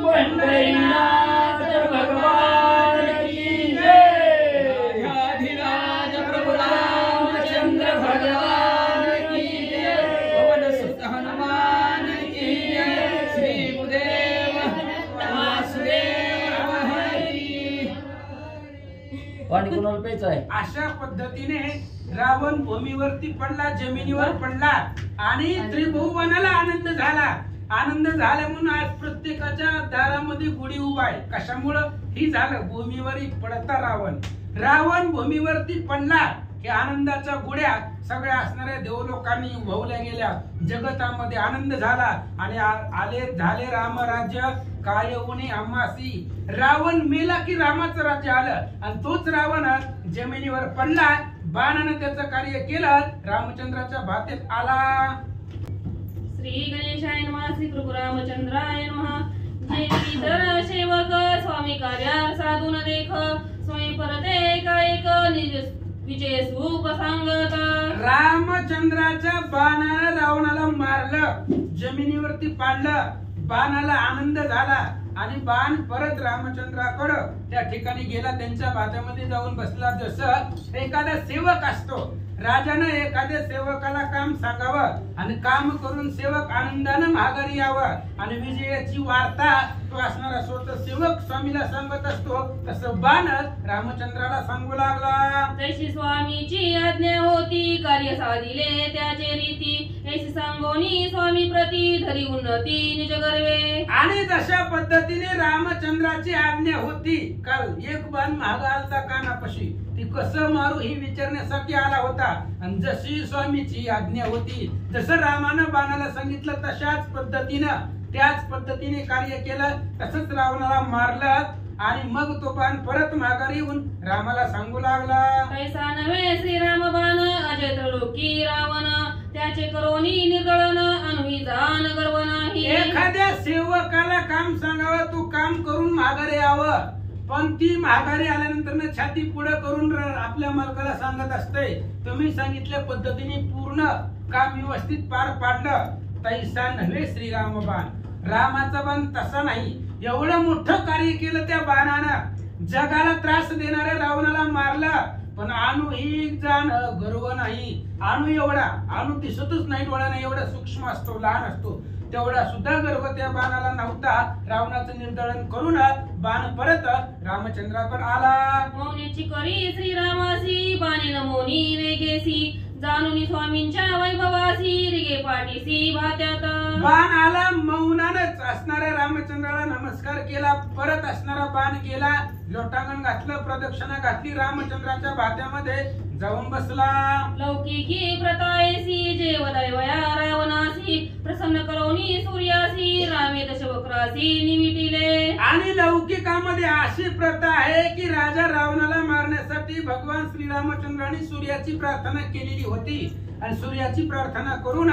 पंढरीनाथ भगवान की जय. अधिराज प्रभु रामचंद्र भगवान की जय. पवन सुत हनुमान की जय. श्री गुरुदेव वासुदेव हरी. पाणी कुणाला प्यायचं आहे? अशा पद्धतीने रावण भूमीवरती पडला, जमिनीवर पडला आणि त्रिभुवनाला आनंद झाला. आनंद झाला म्हणून आज प्रत्येकाच्या दारामध्ये गुढी उभा आहे. कशामुळं? ही झालं भूमीवरी पडता रावण. रावण भूमीवरती पडला की आनंदाच्या गुढ्या सगळ्या असणाऱ्या देवलोकांनी उभवल्या गेल्या. जगतामध्ये आनंद झाला आणि आले झाले रामराज्य काय उणी आम्हासी. रावण मेला की रामाचं राज्य आलं आणि तोच रावण जमिनीवर पडला. बाणानं त्याचं कार्य केलं, रामचंद्राच्या भातेत आला. श्री गणेशाय नमः श्री प्रभू रामचंद्राय नमः जे इतर सेवक स्वामी कार्या साधून देख स्वयं परते एक निज विजय स्वरूप सांगत रामचंद्राच्या बाणाला रावणाला मारलं, जमिनीवरती पाडलं, बाणाला आनंद झाला आणि बाण परत रामचंद्राकडं त्या ठिकाणी गेला, त्यांच्या बाजामध्ये जाऊन बसला. जसं एखादा सेवक असतो, राजानं एखाद्या सेवकाला काम सांगावं आणि काम करून सेवक आनंदानं माघारी यावं आणि विजयाची वार्ता तो असणारा स्वतः सेवक स्वामीला सांगत असतो, तसं बाण रामचंद्राला सांगू लागला. तशी स्वामीची आज्ञा होती, कार्य साधिले त्याचे रीती, ऐशी सांगोनी स्वामी प्रती धरी उन्नती निज गर्वे. आणि जशा पद्धतीने रामचंद्राची आज्ञा होती, काल एक बाण महाग आलता कानापाशी, ती कसं मारू ही विचारण्यासाठी आला होता. आणि जशी स्वामीची आज्ञा होती, जसं रामानं बाणाला सांगितलं त्याच पद्धतीने कार्य केलं. तसंच रावणाला मारलं आणि मग तो बाण परत माघारी येऊन रामाला सांगू लागला. ऐसा नव्हे श्रीराम बाण अजय त्रलोकी रावण, त्याचे करोनी निर्दळन अनुही जान गर्व नाही. एखाद्या सेवकाला काम सांगावं, तू काम करून माघारी यावं, पण ती माघारी आल्यानंतर छाती पुढे करून आपल्या मालकाला सांगत असते, तुम्ही सांगितल्या पद्धतीने पूर्ण काम व्यवस्थित पार पाडलं. तैसा नव्हे श्रीराम बाण, रामाचा बाण तसा नाही. एवढं मोठं कार्य केलं त्या बाणानं, जगाला त्रास देणाऱ्या रावणाला मारला, पण अणु ही जाण गर्व नाही. अणु दिसतच नाही डोळ्याने, एवढा सूक्ष्म असतो, लहान असतो, तेवढा सुद्धा गर्व त्या बाणाला नव्हता. रावणाचं निर्दळन करून बाण परत रामचंद्राकडे आला. मौनीची करी श्रीरामासी बाणे नमोनी वेगेसी, जाणून स्वामींच्या वैभवासी रिगे पाठीसी भात्यात. बाण आला, मौनानच असणाऱ्या रामचंद्राला नमस्कार केला, परत असणारा बाण गेला, लोटांगण घातलं, प्रदक्षिणा घातली, रामचंद्राच्या भात्यामध्ये जाऊन बसला. लौकिकी प्रतायसी जेव दैवया रावणासी, प्रसन्न करोनी सूर्यासी रामे दशवक्रासी निविटिले. आणि लौकिकामध्ये अशी प्रथा आहे की राजा रावणाला मारण्यासाठी भगवान श्रीरामचंद्रांनी सूर्याची प्रार्थना केलेली होती आणि सूर्याची प्रार्थना करून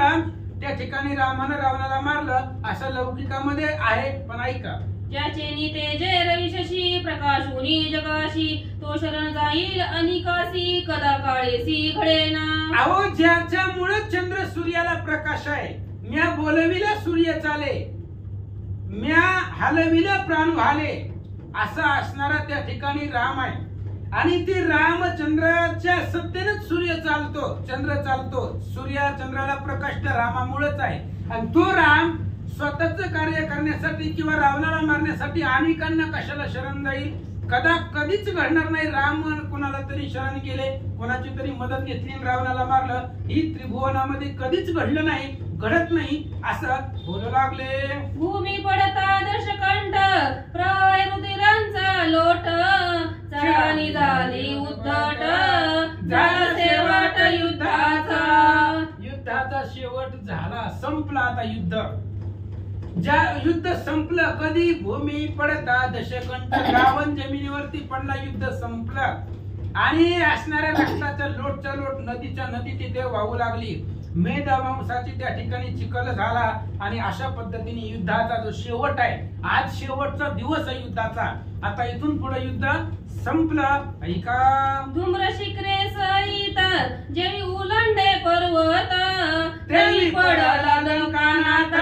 त्या ठिकाणी रामानं रावणाला मारलं, असं लौकिकामध्ये आहे. पण ऐका, ज्याचे नितेजे रविशशी प्रकाशुनी जगाशी, तो शरण जाईल अनिकासी कदा काळेसी घडेना. अहो, ज्याच्यामुळे चंद्र सूर्याला प्रकाश आहे, म्या बोलविला सूर्य चाले, म्या हलविला प्राण व्हाले, असा असणारा त्या ठिकाणी राम आहे. आणि ती रामचंद्राच्या सत्तेनेच सूर्य चालतो, चंद्र चालतो. सूर्या चंद्राला प्रकाश त्या रामामुळेच आहे. आणि तो राम स्वतःच कार्य करण्यासाठी किंवा रावणाला मारण्यासाठी अनेकांना कशाला शरण जाईल? कधीच घडणार नाही. राम कोणाला तरी शरण केले, कोणाची तरी मदत घेतली, रावणाला मारलं, ही त्रिभुवनामध्ये कधीच घडलं नाही, घडत नाही, असं बोलू लागले. भूमी पडता दशकंठ प्राय रुधिरांचा लोट, चढाणी झाली उद्धट झाला शेवट युद्धाचा शेवट झाला, संपला आता युद्ध. युद्ध संपलं कधी? भूमी पडता दशकंठ, रावण जमिनीवरती पडला, युद्ध संपलं. आणि असणाऱ्या रक्ताच्या लोटच्या लोट नदीच्या नदी तिथे वाहू लागली. मेधमांसाची त्या ठिकाणी चिखल झाला आणि अशा पद्धतीने युद्धाचा जो शेवट आहे, आज शेवटचा दिवस आहे युद्धाचा. आता इथून पुढे युद्ध संपलं. ऐका, धूम्र शिखरे सहित जेवी उलंडे पर्वत, तेवी पडला लंकानाथ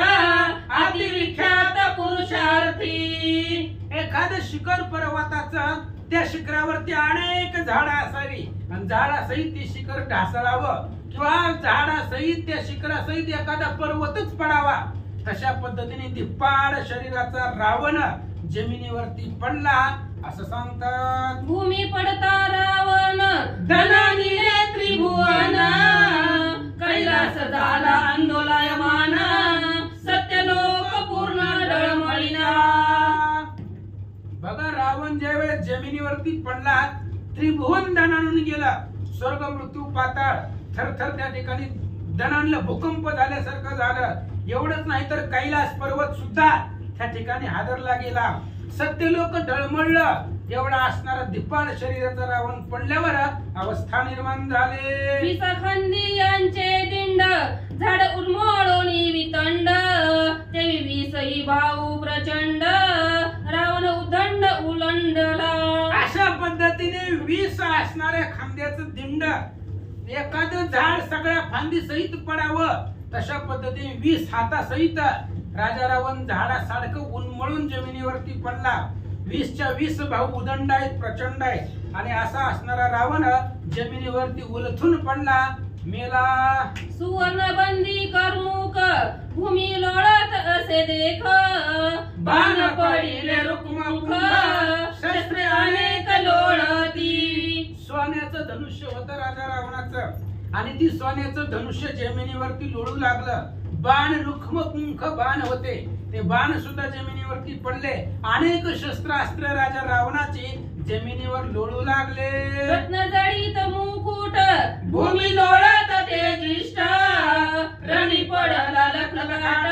अतिविख्यात पुरुषार्थी. एखादं शिखर पर्वताचं, त्या शिखरावरती अनेक झाडं असावी आणि झाडासहित ते शिखर ढासळावं किंवा झाडासहित त्या शिखरासहित एखादा पर्वतच पडावा. तशा पद्धतीने दिप्पाड शरीराचा रावण जमिनीवरती पडला असं सांगतात. भूमी पडता रावण धनानिले त्रिभुवन, कैलास झाला आंदोलयमान, सत्यलोक पूर्ण डळमळीना. बघा, रावण ज्यावेळेस जमिनीवरती पडला, त्रिभुवन दणाणून गेला. स्वर्ग मृत्यू पाताळ थरथर त्या ठिकाणी दणाणलं, भूकंप झाल्यासारखं झालं. एवढंच नाही तर कैलास पर्वत सुद्धा त्या ठिकाणी हादरला गेला. सत्यलोक ढळमळलं एवढा असणारा धिप्पाड शरीराचा रावण पडल्यावर अवस्था निर्माण झाले. विसखंदी यांचे दिंड झाड उन्मळून वितंड ते विसई भाऊ प्रचंड रावण उदंड उलंडला. अशा पद्धतीने 20 असणाऱ्या खांद्याचं दिंड एखादं झाड सगळ्या फांदी सहित पडावं तशा पद्धतीने 20 हातासहित राजा रावण झाडासारखं उन्मळून जमिनीवरती पडला. 20च्या 20 भाऊ उदंड आहेत, प्रचंड आहेत आणि असा असणारा रावण जमिनीवरती उलथून पडला, मेला. सुवर्ण बंदी करमुक भूमी लोळत असे देख बाण पडिले रुक्ममुख शस्त्रे अनेक लोळती. सोन्याचं धनुष्य होतं राजा रावणाचं आणि ती सोन्याचं धनुष्य जमिनीवरती लोळू लागलं. बाण रुक्ममुख बाण होते, ते बाण सुद्धा जमिनीवरती पडले. अनेक शस्त्रास्त्र राजा रावणाची जमिनीवर लोळू लागले. रत्नजडित मुकुट भूमी लोळत तेजिष्ट रणी पडला लखलखाट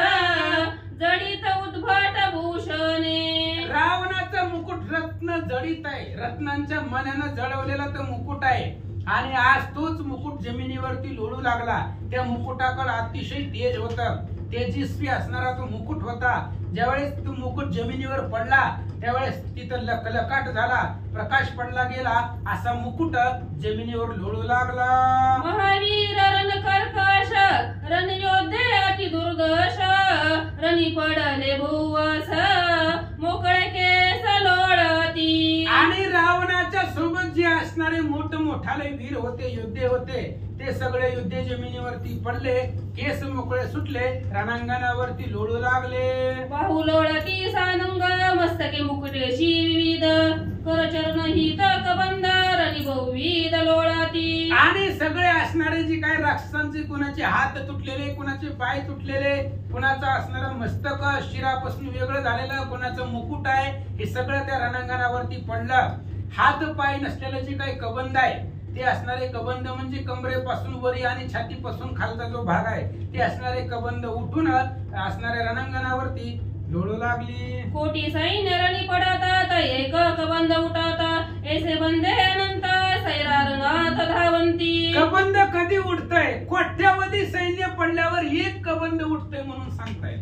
जडित उद्भट भूषणे. रावणाचं मुकुट रत्न जडित आहे, रत्नांच्या मण्यानं जळवलेला तो मुकुट आहे आणि आज तोच मुकुट जमिनीवरती लोळू लागला. त्या मुकुटाकडे अतिशय तेज होता, तेजस्वी असणारा तो मुकुट होता. ज्यावेळेस तो मुकुट जमिनीवर पडला त्यावेळेस तिथं लखलखाट झाला, प्रकाश पडला गेला, असा मुकुट जमिनीवर लोळू लागला. महावीर रण कर्कश रणयोद्धे अति दुर्दश रणी पडले भुवस मोकळे केस लोळती. आणि रावणाच्या सोबत जे असणारे मोठमोठाले वीर होते, योद्धे होते, ते सगळे योद्धे जमिनीवरती पडले, केस मोकळे सुटले, रणांगणावरती लोळू लागले. बाहू लोळती सानंग मस्तके मुकुटेशी विविध करचरण हित कबंध रणी बहुविध लोळती. आणि सगळे असणारे जे काय राक्षसांचे कुणाचे हात तुटलेले, कुणाचे पाय तुटलेले, कुणाचं असणारं मस्तक शिरापासून वेगळं झालेलं, कुणाचं मुकुट आहे, हे सगळं त्या रणांगणावरती पडलं. हात पाय नसलेले जे काही कबंध आहे ते असणारे कबंध म्हणजे कमरेपासून वरी आणि छातीपासून खालचा जो भाग आहे ते असणारे कबंध उठून असणाऱ्या रणांगणावरती लोळू लागली. कोटी सैन्य रणी पडतात एक कबंध उठतात ऐसे बंदे अनंत सैरारनाथ धावंती. कबंध कधी उठतंय? कोट्यावधी सैन्य पडल्यावर एक कबंध उठतंय म्हणून सांगताय.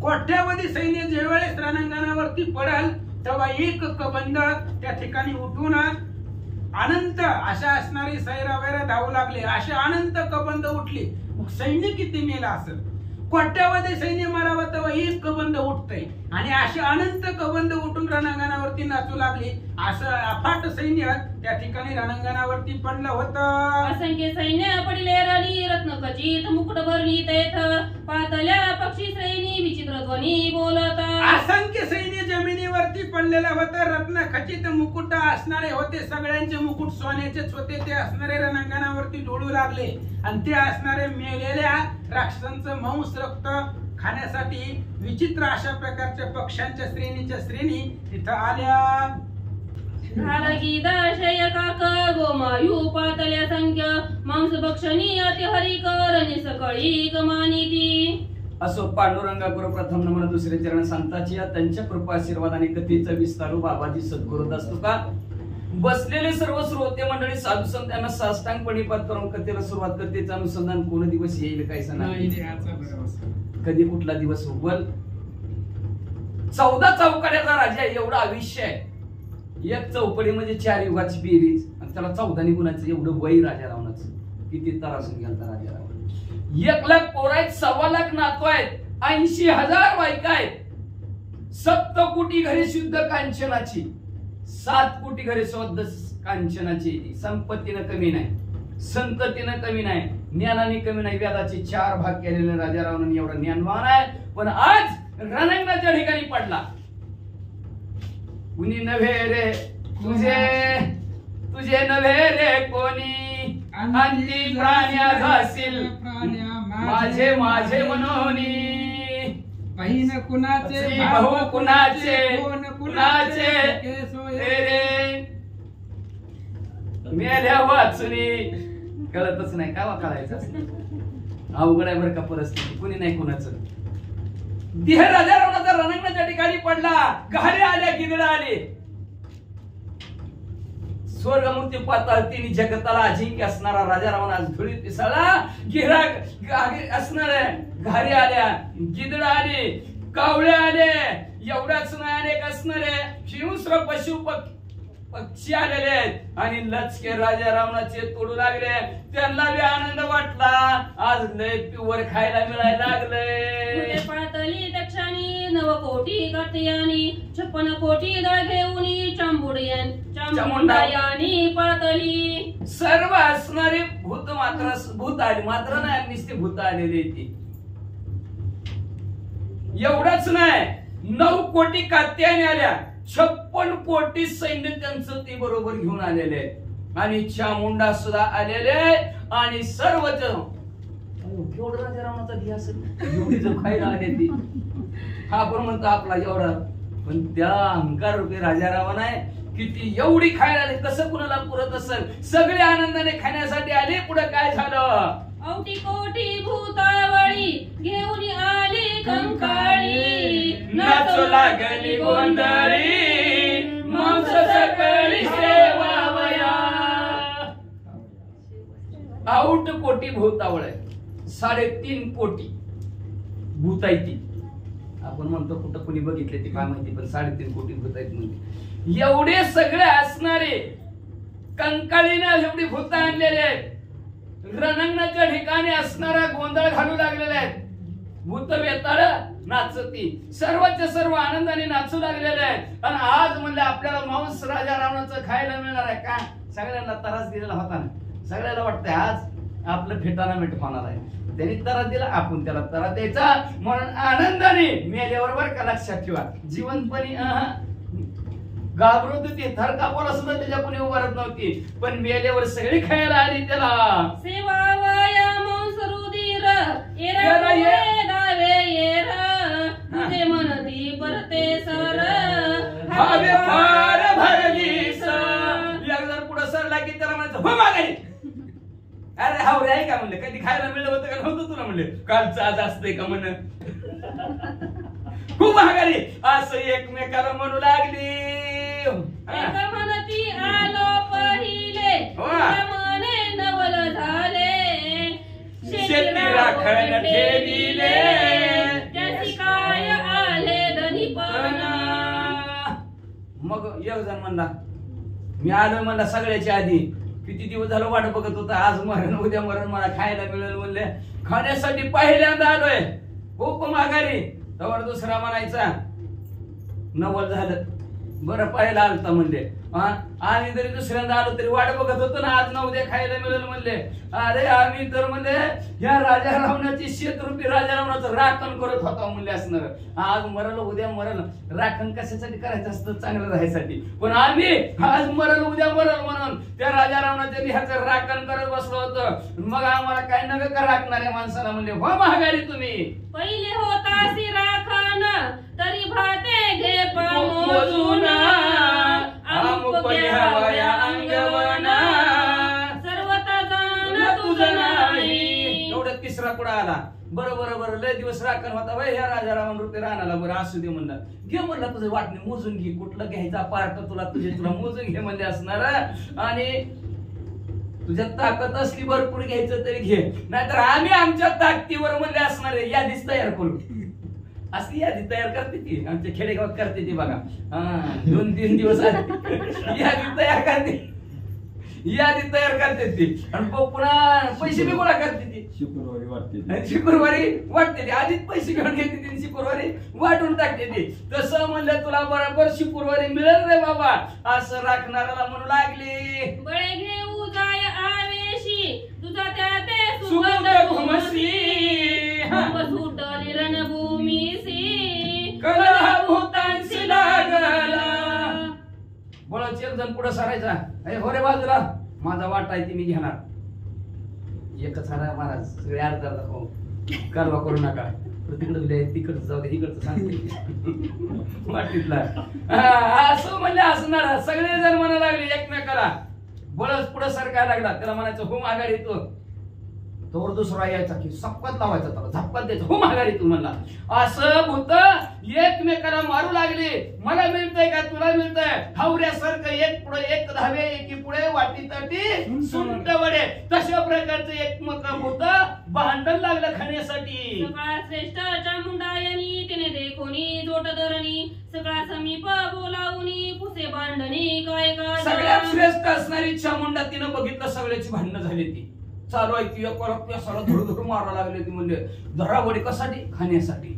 कोट्यावधी सैन्य ज्यावेळेस रणांगणावरती पडल तेव्हा एक कबंध त्या ठिकाणी उठून अनंत अशा असणारी सैरावैरा धावू लागले. असे अनंत कबंध उठले. सैन्य किती मेला असेल? कोट्यावधी सैन्य मारावं तेव्हा एक कबंध उठतंय आणि असे अनंत कबंध उठून रणांगणावरती नाचू लागली. असं अफाट सैन्य त्या ठिकाणी रणांगणावरती पडलं होतं. असंख्य सैन्य पडले रणी रत्न खचित मुकुट भरली तेथ पातल्या पक्षी श्रेणी विचित्र ध्वनी बोलत. असंख्य सैन्य जमिनीवरती पडलेलं होतं, रत्न खचित मुकुट असणारे होते, सगळ्यांचे मुकुट सोन्याचेच होते. ते असणारे रणांगणावरती लोळू लागले आणि ते असणारे मेलेल्या राक्षसांचं मांस रक्त खाण्यासाठी विचित्र अशा प्रकारच्या पक्ष्यांच्या श्रेणीच्या श्रेणी तिथं आल्या. धारकी दशय काक गोमायु पातल्या संख्य मांस भक्षणी अति हरिक रणी सकळी गमानिती. असो पांडुरंगा गुरु प्रथम नमन दुसरे चरण संताची त्यांच्या कृपा आशीर्वाद आणि कथेचा विस्तारू बाबाजी सद्गुरू असतो का. बसलेले सर्व श्रोते मंडळी साधू संत यांना साष्टांग प्रणिपात करून कथेला सुरुवात कथेचं अनुसंधान कोण दिवस येईल काय कधी कुठला दिवस उगवल. 14 चौकड्याचा राजा एवढा आयुष्य आहे. एक चौकडी म्हणजे 4 युगाची बेरीज आणि त्याला 14 गुणाचं एवढं वय राजा रावणाचं. किती त्रासून गेलता राजा रावण. 1 लाख पोर आहेत, 1.25 लाख नातू आहेत, 80,000 बायका आहेत, 7 कोटी घरे शुद्ध कांचनाची, 7 कोटी घरे शुद्ध कांचनाची. संपत्तीनं कमी नाही, संततीनं कमी नाही, ज्ञानाने कमी नाही. वेदाचे 4 भाग केलेले राजा रावणाने एवढा ज्ञानवान आहे. पण आज रणांगणाच्या ठिकाणी पडला. कुणी नव्हे रे तुझे नव्हे रे कोणी अंती प्राण्या घासील माझे माझे मनोनी. बहीण कुणाचे भाऊ कुणाचे कुणाचे रे मेल्या वाचुनी. कळतच नाही का कळायचं असं अवघड आहे बरं का परिस्थिती. कुणी नाही कुणाचं. देह राजा रावणाचा रणांगणाच्या ठिकाणी पडला. घारे आल्या गिरडा आले. स्वर्गमूर्ती पाताळ तिन्ही जगताला अजिंक्य असणारा राजा रावण आज धुळीत पिसाळला. गिराग असणाऱ्या घारी आल्या, गिदड आली, कावळे आले, एवढाच नाही अनेक असणारे हिंस्र पशु पक्षी आलेले आहेत आणि लचके राजा रावणाचे तोडू लागले. त्यांना बी आनंद वाटला, आज लय प्युअर खायला मिळायला लागले. पातळी दक्षाणी 9 कोटी कर्तयानी 56 कोटी दळ घेऊन चामुंडायानी पातळी. सर्व असणारे भूत आले, मात्र नाही नुसते भूत आलेले ती. एवढंच नाही 9 कोटी कात्याने आल्या, 56 कोटी सैन्य त्यांचं ते बरोबर घेऊन आलेले आणि चामुंडा सुद्धा आलेले आणि सर्वच केवढं राजा रावणाचा धी असेल, एवढी जो खायला आले ती. हा पण म्हणतो आपला एवढा, पण त्या अहंकार रूपी राजा रावण आहे किती एवढी खायला आले, कसं कुणाला पुरत असेल. सगळे आनंदाने खाण्यासाठी आले. पुढे काय झालं, औटी कोटी भूतावळी घेऊन आली कंकाळी. नाचू लागली गोंधळी मांस सकळी सेवावया. आऊट कोटी भूतावळ आहे, 3.5 कोटी भूत आहे ती. आपण म्हणतो कुठं कोणी बघितले ते काय माहिती, पण 3.5 कोटी भूत आहेत म्हणजे. एवढे सगळे असणारे कंकाळीने एवढी भूत आणलेले आहेत. रणांगणाच्या ठिकाणी असणारा गोंधळ घालू लागलेले आहेत. भूत वेताळ नाचती, सर्वच्या सर्व आनंदाने नाचू लागलेले आहेत. आणि आज म्हणले आपल्याला मांस राजा रावणाचं खायला मिळणार आहे का. सगळ्यांना त्रास दिलेला होता ना, सगळ्याला वाटतंय आज आपलं फेटाना मीठ होणार आहे. त्यांनी त्रास दिला, आपण त्याला त्रास द्यायचा. म्हणून आनंदाने मेल्यावर बरं का लक्षात ठेवा, जिवंतपणी घाबरत होती, थर कापाला सुद्धा त्याच्या पुढे उभारत नव्हती, पण मेल्यावर सगळी खायला आली त्याला. सेवावया मांस रुधिर एरा ये दावे येरा तुझे मनती परते सर भावे फार भरलीस. एक जर पुढे सरला की त्याला म्हणायचं हो मागे. अरे हावरे आहे का म्हणले, कधी खायला मिळलं होतं का नव्हतं तुला म्हणले, कालचं आज असतंय का म्हण. खूप महागारी असं एकमेकाला म्हणू लागली. एक म्हणती आलो पहिले मने नवल झाले शेती राखण ठेविले त्याची काय आले धनीपणा. मग एक जण म्हणला मी आलो म्हणला सगळ्याच्या आधी, किती दिवस झालं वाट बघत होता, आज मरण उद्या मरण मला खायला मिळेल म्हणले. खाण्यासाठी पहिल्यांदा आलोय, खूप माघारी. तवर दुसरा म्हणायचा नवल झालं, बरं पाहायला आलता म्हणले. आम्ही जरी दुसऱ्यांदा आलो तरी वाट बघत होतो ना, आज ना उद्या खायला मिळेल म्हणले. अरे आम्ही तर म्हणले या राजा रावणाची शेतरूपी राजा रावणाचं राखण करत होता म्हणले असणार. आज मरल उद्या मरल, राखण कशासाठी करायचं असतं, चांगलं राहायसाठी. पण आम्ही आज मरल उद्या मरल म्हणून त्या राजा रावणाच्या देहाचं राखण करत बसलो होतं. मग आम्हाला काय नग का राखणाऱ्या माणसाला म्हणले हो महागारी तुम्ही. पहिले होतासी राखण तरी भाते घे मोजून अमुक घ्यावया अंगवना सर्वता जाण तुझं नाही. एवढं तिसरा कुठं आला. बरं बरं बरं लय दिवस राखण होता बाई ह्या राजा रावण रुपये राहणाला. बरं असू दे म्हणलं, घे म्हणलं तुझं वाटणे मोजून घे, कुठलं घ्यायचा पार्ट तुला तुला मोजून घे म्हणले असणार. आणि तुझ्या ताकद असली भरपूर घ्यायचं तरी घे, नाहीतर आम्ही आमच्या ताकदीवर म्हणले असणार यादीच तयार करू. असली यादी तयार करते ती आमच्या खेडेगावात करते ती बघा. 2-3 दिवस यादी तयार करते, यादी तयार करते ती. आणि पुन्हा पैसे बी गोळा करते ती. शुक्रवारी वाटते ती. आधीच पैसे घेऊन घेते ती, शुक्रवारी वाटून टाकते ती. तसं म्हणलं तुला बरोबर शुक्रवारी मिळेल रे बाबा असं राखणाऱ्याला म्हणू लागली. बळे घेऊ जाय आवेशी तुझा त्या ते सुगंध घुमसी सुटली रणभूमीसी कलह भूतांशी लागला. बोलाच एक जण पुढे सरायचा, अरे हो रे बाजूला, माझा वाट आहे ती मी घेणार. एकच हारा महाराज सगळे अर्धा दाखव, कारवा करू नका. तिकडे तिकडचं जाऊ दे, इकडचं सांगते वाटीतला. असं म्हणले असणार. सगळे जण म्हणा लागले एकमेकाला. बोलच पुढे सरकायला लागला. त्याला म्हणायचं हो माघारी तू. तोवर दुसरा यायचा की सपकात लावायचा, त्याला झपकात द्यायचा, हो माघारी तू म्हणला. असं भूत एकमेकाला मारू लागले. मला मिळतंय का तुला मिळतंय, हावऱ्यासारखं एक पुढे एक धावे एकी पुढे वाटी ताटी सुंट वडे तशा प्रकारचं एकमेकांत होतं भांडण लागलं खाण्यासाठी. सगळा श्रेष्ठ चामुंडायनी तिने देखोनी जोट धरणी सगळा समीप बोलावणी पुसे भांडणी काय सगळ्यात श्रेष्ठ असणारी चामुंडा तिनं बघितलं सगळ्याची भांडणं झाली ती चालू आहे ती सगळं धुडधुड मारायला लागले ती म्हणले धरावडी कशासाठी खाण्यासाठी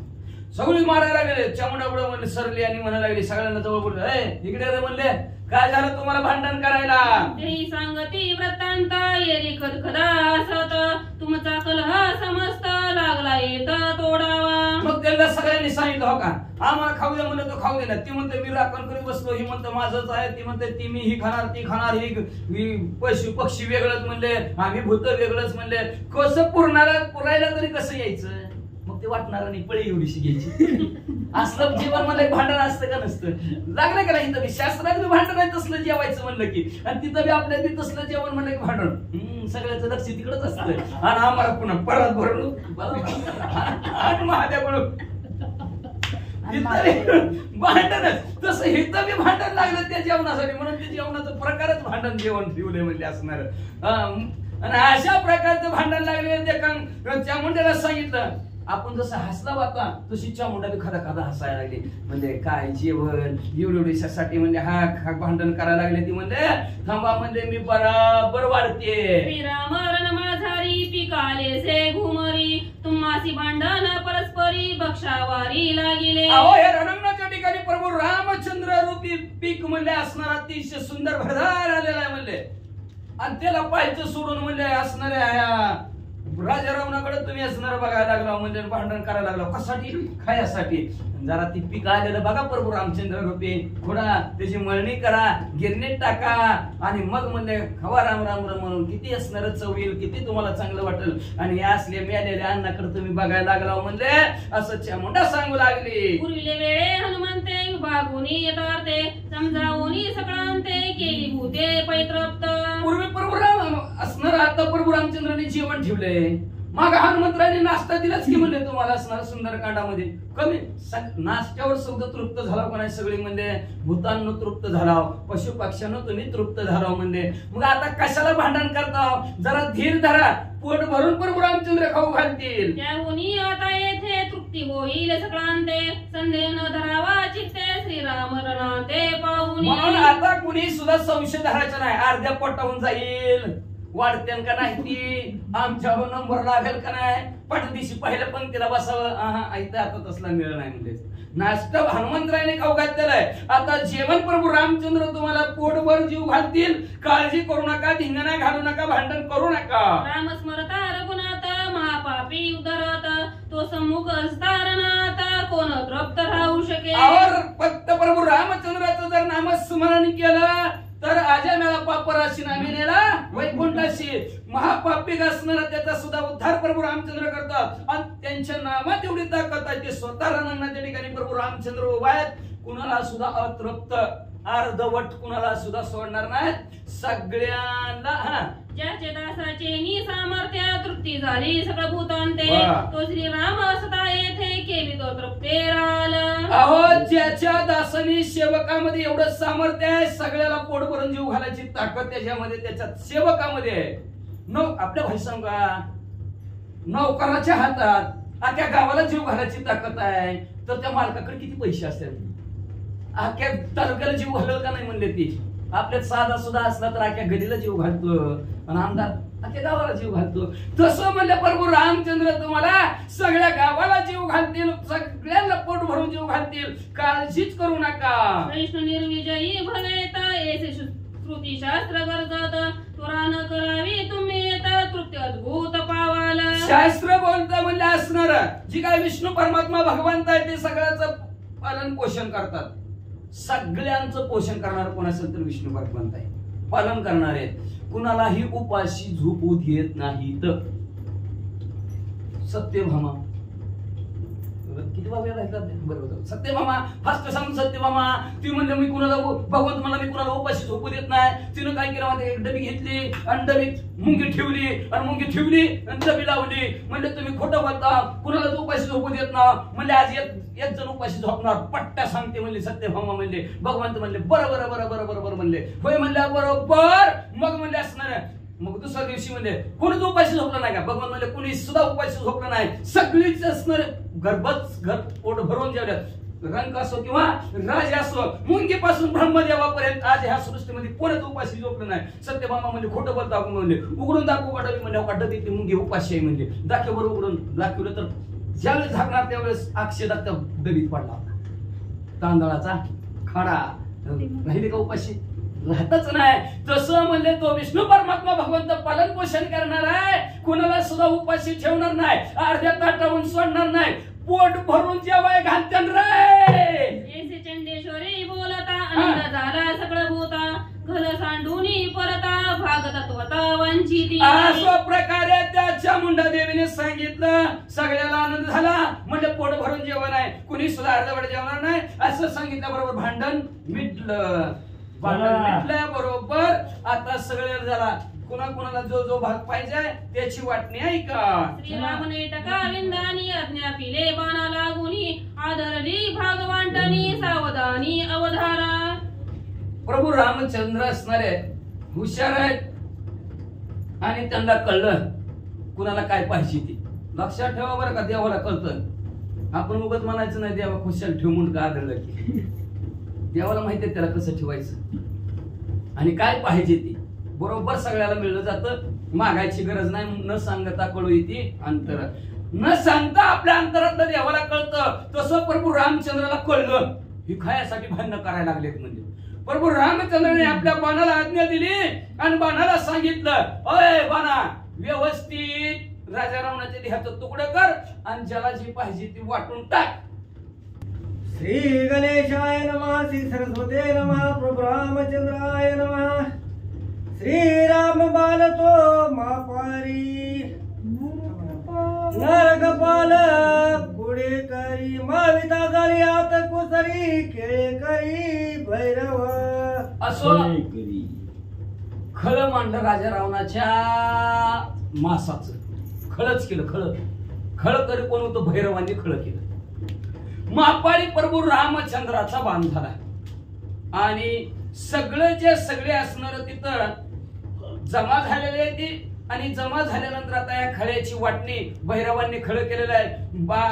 सगळी मारायला लागले. चामुंडा पुढे म्हणले सरली आणि म्हणायला लागली सगळ्यांना जवळ बोलले इकडे म्हणले काय झालं तुम्हाला भांडण करायला. तेही सांगती वृत्तांत येरी खदखदा असत तुमचा कलह समस्त लागला येत तोडावा. मग त्यांना सगळ्यांनी सांगितलं हो का आम्हाला खाऊ द्या म्हणलं तो खाऊ दिला. ती म्हणते मी राखण करीत बसलो ही म्हणते माझंच आहे ती म्हणते ती मी ही खाणार ती खाणार ही पशु पक्षी वेगळंच म्हणले आम्ही भूत वेगळंच म्हणले. कसं पुरायला तरी कसं यायचं. मग ते वाटणार नाही पळी एवढीशी घ्यायची. असलं जेवण मला एक भांडण असतं का नसतं लागलं का नाही. शास्त्रात बी भांडण आहे तसलं जेवायचं म्हणलं की आणि तिथं बी आपल्या बी तसलं जेवण म्हणलं की भांडण सगळ्याचं लक्ष तिकडच असतं. आणि आम्हाला पुन्हा परत भरून आणि महादेव भांडणच तसं हिथं बी भांडण लागलं त्या जेवणासाठी म्हणून ते जेवणाचं प्रकारच भांडण जेवण ठेवलंय म्हणजे असणार. आणि अशा प्रकारचं भांडण लागले त्या मुंड्याला सांगितलं आपण जसं हसला होता तशी चामुंडा बी खदा खदा हसायला लागली. म्हणजे काय जेवण एवढ्यासाठी म्हणजे हा भांडण करायला लागले. ती म्हणजे थांबा म्हणजे मी बरोबर वाढते. श्रीरामरण माझारी पिकाले से घुमरी तुम्हासी भांडण परस्परी बक्षावारी लागिले. अहो हे रणांगणाच्या ठिकाणी प्रभू रामचंद्र रूपी पीक म्हणले असणार अतिशय सुंदर भरधार आलेला आहे म्हणले. आणि त्याला पाहायचं सोडून म्हणजे असणाऱ्या राजा रावणाकडे तुम्ही असणार बघायला लागला म्हणजे भांडण करायला लागला कशासाठी खायासाठी. जरा ती पीक आलेलं बघा प्रभू रामचंद्र रूपी थोडा त्याची मळणी करा गिरणीत टाका आणि मग म्हणजे खवा राम राम राम म्हणून किती असणार चव येईल किती तुम्हाला चांगलं वाटेल. आणि या असल्या मेलेल्या अन्नाकडे तुम्ही बघायला लागला म्हणजे असं चामुंडा सांगू लागली. पूर्वीले वेळे हनुमंते विभागुनी यथार्थे समजावूनी सकळांते केली भूते पैतृप्त. पूर्वी प्रभू राम असणार आता प्रभू रामचंद्रांनी जेवण ठेवलंय मग हनुमंतरांनी नाश्ता दिलाच की म्हणले तुम्हाला असणार सुंदरकांडामध्ये कमी नाश्त्यावर सुद्धा तृप्त झाला का नाही सगळी म्हणजे भूतांनो तृप्त झाला पशु पक्ष्यांनो तुम्ही तृप्त झाला म्हणजे मग आता कशाला भांडण करता जरा धीर धरा पोट भरून प्रभू रामचंद्र खाऊ घालतील. त्याहूनी आता येथे तृप्ती होईल सकळांते संदेह न धरावा चित्ते श्रीराम रणाते पाहुनी. म्हणून आता कुणी सुद्धा संशय धरायचा नाही अर्ध्या पोटाहून जाईल वाढत्यान का नाही ती आमच्यावर नंबर लागेल का नाही पटदिशी पहिल्या पंक्तीला बसावं ऐकतं आता तसला मिळ नाही म्हणजे नाश्ता हनुमंतरायने खाऊ घातलेलाय. आता जेवण प्रभू रामचंद्र तुम्हाला पोटभर जीव घालतील काळजी करू नका धिंगाणा घालू नका भांडण करू नका. राम स्मरता रघुनाथ महापापी उदरत तो सम्मुख असतारनाथ कोण तृप्त राहू शके. फक्त प्रभू रामचंद्राचं जर नामस्मरण केलं तर आजा मेळा पापराशी नामिनेला वैकुंठाशी महापापी असणारा त्याचा सुद्धा उद्धार प्रभू रामचंद्र करतात. आणि त्यांच्या नामात एवढी ताकद आहे ते स्वतः रणांगणाच्या ठिकाणी प्रभू रामचंद्र उभा आहेत कुणाला सुद्धा अतृप्त अर्धवट कुणाला सुद्धा सोडणार नाहीत सगळ्यांना. ज्याचे दासाचे नी सामर्थ्य तृप्ती झाली सगळं भूतांते तो श्रीराम असता येथे केली तो तृप्ते राल. अहो ज्याच्या दासानी सेवकामध्ये एवढं सामर्थ्य आहे सगळ्याला पोट भरून जीव घालायची ताकद त्याच्यामध्ये त्याच्या सेवकामध्ये आहे. आपल्या भाई सांगा नौकराच्या हातात अख्ख्या गावाला जीव घालायची ताकद आहे तर त्या मालकाकडे किती पैसे असतात अख्ख्या तालुक्याला जीव घालल का नाही म्हणले ती. आपल्यात साधा सुद्धा असला तर अख्ख्या गलीला जीव घालतो आणि आमदार अख्ख्या गावाला जीव घालतो. तसं म्हणलं प्रभू रामचंद्र तुम्हाला सगळ्या गावाला जीव घालतील सगळ्यांना पोट भरून जीव घालतील काळजीच करू नका. कृष्ण निर्विजयी भवेत येथे श्रुती शास्त्र गरजत त्वरा न करावी तुम्ही येता तृप्ती अद्भुत पावाल. शास्त्र बोलतं म्हणलं असणार जी काय विष्णू परमात्मा भगवंत आहे ते सगळ्याचं पालन पोषण करतात. सगळ्यांचं पोषण करणार कोण असेल तर विष्णू भगवंत आहे पालन करणार आहेत. कुणालाही उपाशी झोपू देत नाहीत. सत्यभामा किती बाबा राहतात बरोबर सत्यभामा फास्ट सांगून सत्यभामा ती म्हणलं मी कुणाला भगवंत मला मी कुणाला उपाशी झोपू देत नाही. तिनं काय केलं माहिती एक डबी घेतली आणि डबीत मुंगी ठेवली आणि मुंगी ठेवली आणि डबी लावली. म्हणलं तुम्ही खोटं बोलता कुणाला उपाशी झोपू देत ना. म्हणले आज एक जण उपाशी झोपणार पट्ट्या सांगते म्हणले सत्यभामा. म्हणले भगवंत म्हणले बरं बरं बरं बरं बरोबर म्हणले होय म्हणल्या बरोबर. मग म्हणले असणार मग दुसऱ्या दिवशी म्हणले कोणीच उपाशी झोपलं नाही का. भगवान म्हणले कोणी सुद्धा उपाशी झोपलं नाही. सगळीच असणार घरबच घर पोट भरून जेवल्यात. रंग असो किंवा राज असो मुंगीपासून ब्रह्मदेवापर्यंत आज ह्या सृष्टीमध्ये कोणच उपाशी झोपलं नाही. सत्यभामा म्हणजे खोटं बोलता आपण म्हणले उघडून दाखवू का डबी म्हणले का डबीतली मुंगी उपाशी आहे म्हणले दाखव बरोबर उघडून दाखवलं तर ज्यावेळेस झाकणार त्यावेळेस अक्षदा त्या डबीत पडला होता. तांदळाचा खडा राहिले का उपाशी राहतच नाही. तसं म्हणले तो विष्णू परमात्मा भगवंत पालन पोषण करणार आहे कुणाला सुद्धा उपाशी ठेवणार नाही. अर्ध्या ताटावून सोडणार नाही. पोट भरून जेवाय घालत्यान रे. ऐसे चंडेश्वरी बोलता आनंद झाला सगळं भूता घन सांडूनी परता भाग तत्वता वंचिती. अशा प्रकारे त्या चामुंडा देवीने सांगितलं सगळ्याला आनंद झाला. म्हणजे पोट भरून जेवण आहे कुणी सुद्धा अर्धवट जेवणार नाही असं सांगितल्याबरोबर भांडण मिटलं. बरोबर आता सगळे झाला. कुणाला जो जो भाग पाहिजे त्याची वाटणी ऐका. श्रीरामने टकाविंदानी आज्ञा पिले बाणा लागुनी आदरली भाग वांटणी सावधानी अवधारा. प्रभू रामचंद्र असणारे हुशार आहेत आणि त्यांना कळलं कुणाला काय पाहिजे ती. लक्षात ठेवा बरं का देवाला कळतं. आपण उगत म्हणायचं नाही देवा खुशाल ठेव म्हणून का आदरलं की देवाला माहिती आहे त्याला कसं ठेवायचं आणि काय पाहिजे ती बरोबर सगळ्याला मिळलं जातं. मागायची गरज नाही. न सांगता कळू येते अंतर न सांगता आपल्या अंतरातलं देवाला कळतं. तसं प्रभू रामचंद्राला कळलं ही खायासाठी भांडणं करायला लागलेत. म्हणजे प्रभू रामचंद्राने आपल्या बाणाला आज्ञा दिली आणि बाणाला सांगितलं अय बाणा व्यवस्थित राजा रावणाच्या देहाचं तुकडं कर आणि ज्याला जी पाहिजे ती वाटून टाक. श्री गणेशाय नमः. श्री सरस्वते नमः. प्रभु रामचंद्राय नमः. श्री राम बालतो मापारी नरकपाल पुढे करी माविता झाली आत कुसरी खेळे करी भैरव. असो खळ मांडलं राजा रावणाच्या मासाचं खळच केलं. खळ करी कोण होतं भैरवांनी खळ केलं. मापाळी प्रभू रामचंद्राचा बाण झाला आणि सगळे जे सगळे असणार तिथं जमा झालेले ती आणि जमा झाल्यानंतर आता या खळ्याची वाटणी भैरवांनी खळ केलेलं आहे.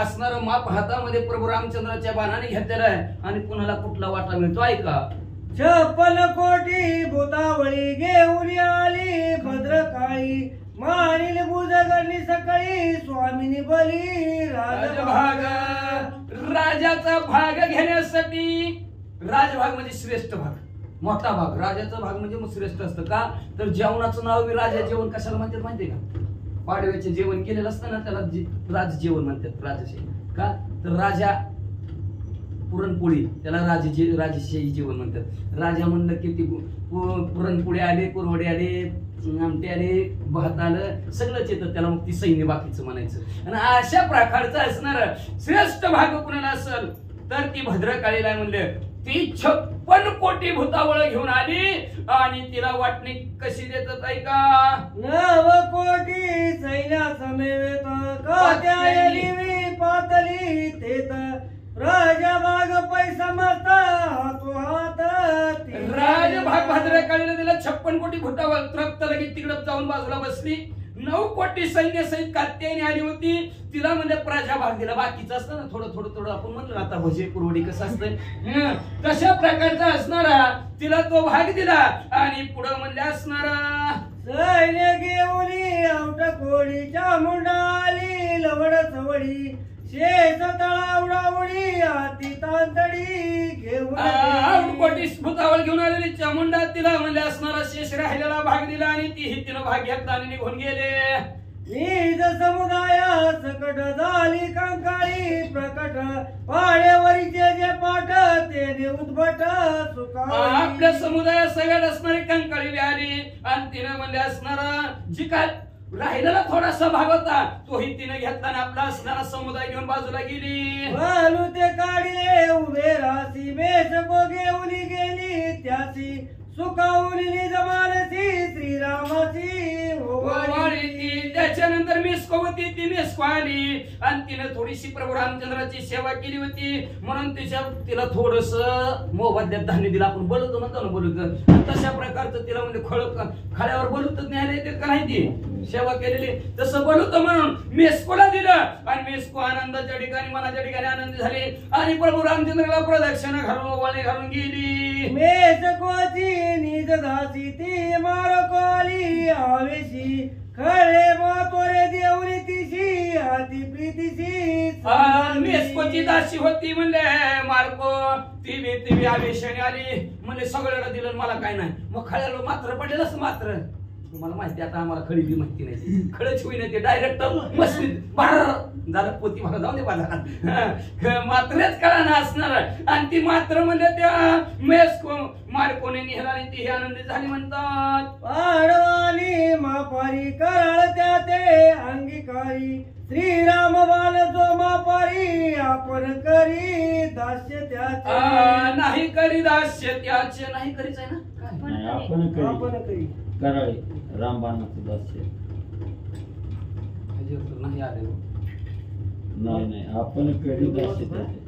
असणारं माप हातामध्ये प्रभू रामचंद्राच्या बाणाने घेतलेलं आहे आणि कुणाला कुठला वाटा मिळतो ऐका. 56 कोटी भूतावळी घेऊन आली भद्रकाळी मानिल बुजगणी सकाळी स्वामिनी बली राजभाग. राजाचा भाग घेण्यासाठी राजभाग म्हणजे श्रेष्ठ भाग मोठा भाग. राजाचा भाग म्हणजे मग श्रेष्ठ असतं का तर जेवणाचं नाव बी राजा जेवण कशाला म्हणतात माहितीये का. पाडव्याचे जेवण केलेलं असतं ना त्याला राज जेवण म्हणतात. राजशाही का तर राजा पुरणपोळी त्याला राजशाही जेवण म्हणतात. राजा म्हणलं की ती पुरणपोळी आले कुरवडे आले आमटे आले भात आलं सगळंच येतं त्याला मग ती सैन्य बाकीचं म्हणायचं. आणि अशा प्रकारचं असणार श्रेष्ठ भाग कुणाला असेल तर ती भद्रकाळीला म्हणले ती 56 कोटी भूतावळ घेऊन आली आणि तिला वाटणी कशी देतात ऐका. 9 कोटी सैन्या समेत कात्यायनी पातली तेत राजभाग पैसा मस्त हातो हात. राजभाग भद्रकाळीला दिला 56 कोटी भूतावळ त्रप्त लगेच तिकडं जाऊन बाजूला बसली. 9 कोटी सैन्य सहित कात्यायनी आली होती तिला म्हणजे प्रजा भाग दिला. बाकीचं असतं ना थोडं थोडं थोडं आपण म्हणलं आता भजे कुरवडी कसं असतं तशा प्रकारचा असणारा तिला तो भाग दिला आणि पुढं म्हणले असणारा सैन्य घेऊन आवट कोळीच्या मुंडाली लवड चवडी शेष तळावडावडी हाती तांतडी घेऊन कोटी भूतावळ घेऊन आलेली चामुंडा तिला म्हणजे असणारा शेष राहिलेला भाग दिला आणि ती तिनं भाग घेतला आणि निघून गेले. निज समुदाया सकट झाली कंकाळी प्रकट पाड्यावरीचे जे पाठ ते उद्भट सुखावली. आपल्या समुदायात सगळ्यात असणारी कंकाळी आली आणि तिनं म्हणजे असणारा जी काय राहिलेला थोडासा भाग होता तोही तिने घेतला आणि आपला असणारा समुदाय घेऊन बाजूला गेली. वालू ते काढले उभे रासी मेष को घेऊन गेली त्याची सुखावली जमानसी श्रीरामाची ओवाळी. त्याच्यानंतर मिस्को होती ती मिस्को आली आणि तिने थोडीशी प्रभू रामचंद्राची सेवा केली होती म्हणून तिला थोडस मोबदल्यात धान्य दिलं. आपण बोलतो म्हणतो ना बोलतो तशा प्रकारचं तिला म्हणजे खळ्यावर बोलतच न्यायला येते का नाही ती सेवा केलेली तसं बोलतो म्हणून मेस्कोला दिलं आणि मेस्को आनंदाच्या ठिकाणी मनाच्या ठिकाणी आनंदी झाली आणि प्रभू रामचंद्राला प्रदक्षिणा घालून ओवाळणी घालून गेली. मेषकोची निज दासी ती मारकोली आवेशी खळे मातोरे देवरी तिशी अति प्रीतीशी मेस्कोची दासी होती म्हणले मार्को ती आवेशाने आली म्हणले सगळ्याला दिलं मला काय नाही मग खळ्याला मात्र पडलेलंच मात्र तुम्हाला माहिती आता आम्हाला खळी बी माहिती नाही खळच होईना ते डायरेक्ट मस्तीत बार झालं पोती मला जाऊ दे बाजारात मात्रच कळा असणार आणि ती मात्र म्हणजे त्या मेस्को मार्कोने निघाला आणि ती आनंदी झाली म्हणतात. पाडवानी मापारी कराळ त्या ते अंगीकारी श्रीराम बाल जो मापारी आपण करी दास्य त्याचे नाही करी दास्य त्याचे नाही करीच आहे ना आपण करी कराळे रामबाणाचं दास्य नाही आले नाही आपण करी दास्य त्याचे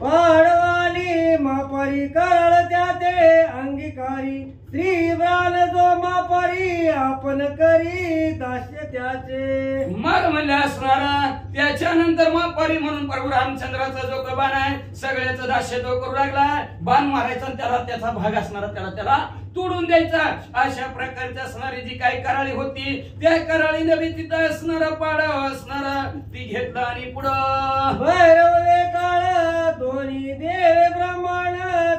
पाडवाली मापारी कराळ त्या ते अंगीकारी श्रीराम जो मापारी आपण करी दास्य त्याचे मग म्हणले असणारा त्याच्यानंतर मापारी म्हणून प्रभू रामचंद्राचा जो बाण आहे सगळ्याचं दास्य तो करू लागला. बाण मारायचा त्याला त्याचा भाग असणारा त्याला तोडून द्यायचा. अशा प्रकारची असणारी जी काही कराळी होती त्या कराळीने बी तिथं असणारा पाडा असणारा ती घेतला आणि पुढं भैरवे काळ दोन्ही देव ब्राह्मण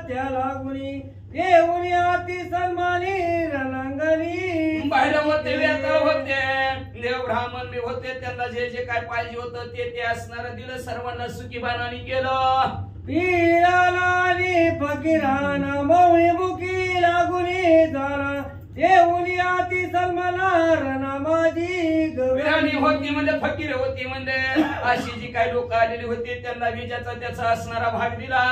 त्याला गुणी देऊनी अति सन्मानी रणांगणी भैरव होते वेताळ होते देव ब्राह्मण बी होते त्यांना जे जे काय पाहिजे होतं ते असणारं दिलं सर्वांना सुखी बाणाने केलं. पीरानी फकीराना मौळी मुखी लागुनी झाला देऊनी अति सन्माना रणा माझी गवळणी होती म्हणजे फकीर होती म्हणजे अशी जी काही लोक आलेली होती त्यांना विजाचा त्याचा असणारा भाग दिला.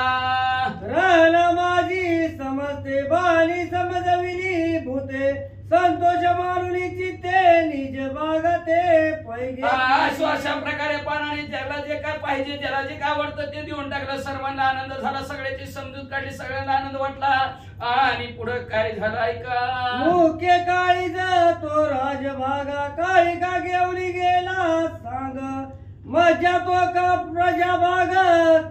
रणा माझी समजते बाणी समजविली भूते संतोष मानुनी चित्ते निज बागते पैगे. अशा प्रकारे पानाने ज्याला जे काय पाहिजे ज्याला जे काय आवडतं ते देऊन टाकलं. सर्वांना आनंद झाला सगळ्याची समजूत काढली सगळ्यांना आनंद वाटला आणि पुढे काय झालं ऐका. मुख्य काळीज तो राजभागा काळिका घेऊन गेला सांग मजा तो का प्रजाभाग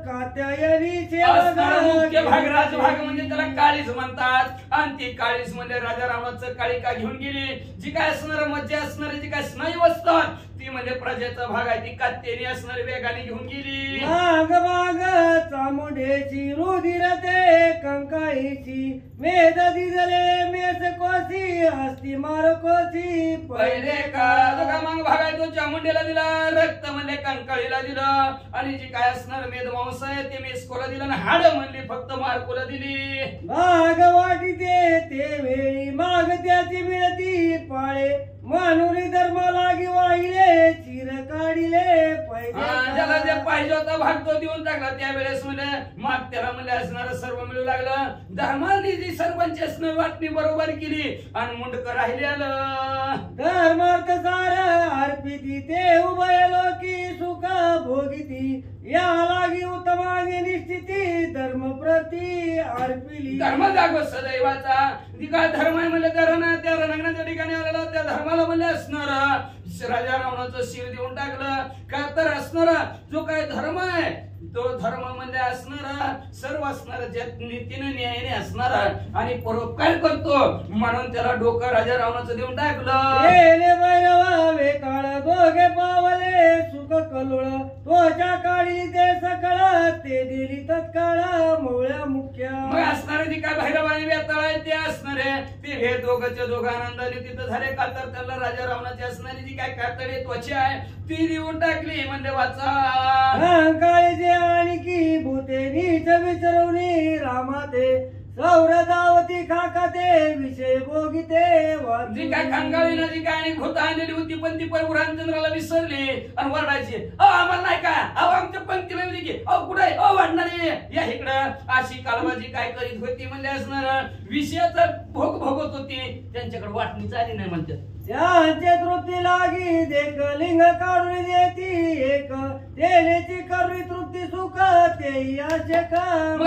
कात्यायनीचे मुख्य भाग राजभाग म्हणजे त्याला काळीज म्हणतात आणि ती काळीज म्हणजे राजा रावणाचं काळिका घेऊन गेली. जी काय असणार मज्जा असणारी जी काय स्नायू असतात ती म्हणजे प्रजेचा भाग आहे ती कात्यायनी असणारी वेगाने घेऊन गेली. भाग भाग चामुंडेची रुधिर ते कंकाळीची मेद दिजले मेस कोसी असती मार कोसी पहिले का मग भागाय तो चामुंडेला दिला रक्त म्हणजे कंकाळीला दिलं आणि जी काय असणार मेद मांस आहे ते मेस्कोला दिलं आणि हाड म्हणली फक्त मार्कोला दिली. भाग वाटी ते वेळी माग त्याची मिळती पाळे मानुरी धर्म लागी वाहिले चिर काढिले ज्याला जे पाहिजे होता भाग तो देऊन टाकला. त्यावेळेस म्हणजे माग त्याला म्हणजे असणार सर्व मिळू लागलं. धर्माने जी सर्वांची असणं वाटणी बरोबर केली आणि मुंडक राहिलेलं धर्मार्थ सार अर्पिती ते उभय लोकी सुख भोगिती या लागी उत्तमागी निश्चिती धर्म प्रती अर्पिली. धर्म जागो सदैवाचा जी काय धर्म आहे म्हणजे त्या रणांगणाच्या ठिकाणी आलेला त्या धर्माला म्हणजे असणार राजा रावणाचं शिर देऊन टाकलं. का तर असणारा जो काय धर्म आहे तो धर्म म्हणजे असणारा सर्व असणारा ज्या नीतीने न्यायाने असणारा आणि परोपकार करतो म्हणून त्याला डोकं राजा रावणाचं देऊन टाकलं. काळ दोघे पावले सुख कलोळ तोच्या काळी ते सकळ ते दिली तत्काळ मोळ्या मुख्य. मग असणारे जी काय भैरव आणि वेताळ आहे ते असणारे ते हे दोघंच्या दोघं आनंदाने तिथं झाले. का तर त्याला राजा रावणाची असणारी जी काय कातडी त्वचा आहे ती देऊन टाकली म्हणजे वाचा काळी जे आणखी भूते नीच विचारवणी रामाते सौरदावती खाकाते विषय भोगिते जी काय खानगाळी ना जी काय आणि खोता आणलेली होती पण ती प्रभू रामचंद्राला विसरली आणि वरडायची आम्हाला नाही का आमच्या पंक्तीला येऊ दे की कुठे वाढणारे या इकडं अशी कालबाजी काय करीत होती म्हणजे असणार विषयाचा भोग भोगत होती त्यांच्याकडे वाटणी झाली नाही म्हणतात त्यांचे तृप्ती लागी देख लिंग काढून देती एक देण्याची करुणी तृप्ती सुख ते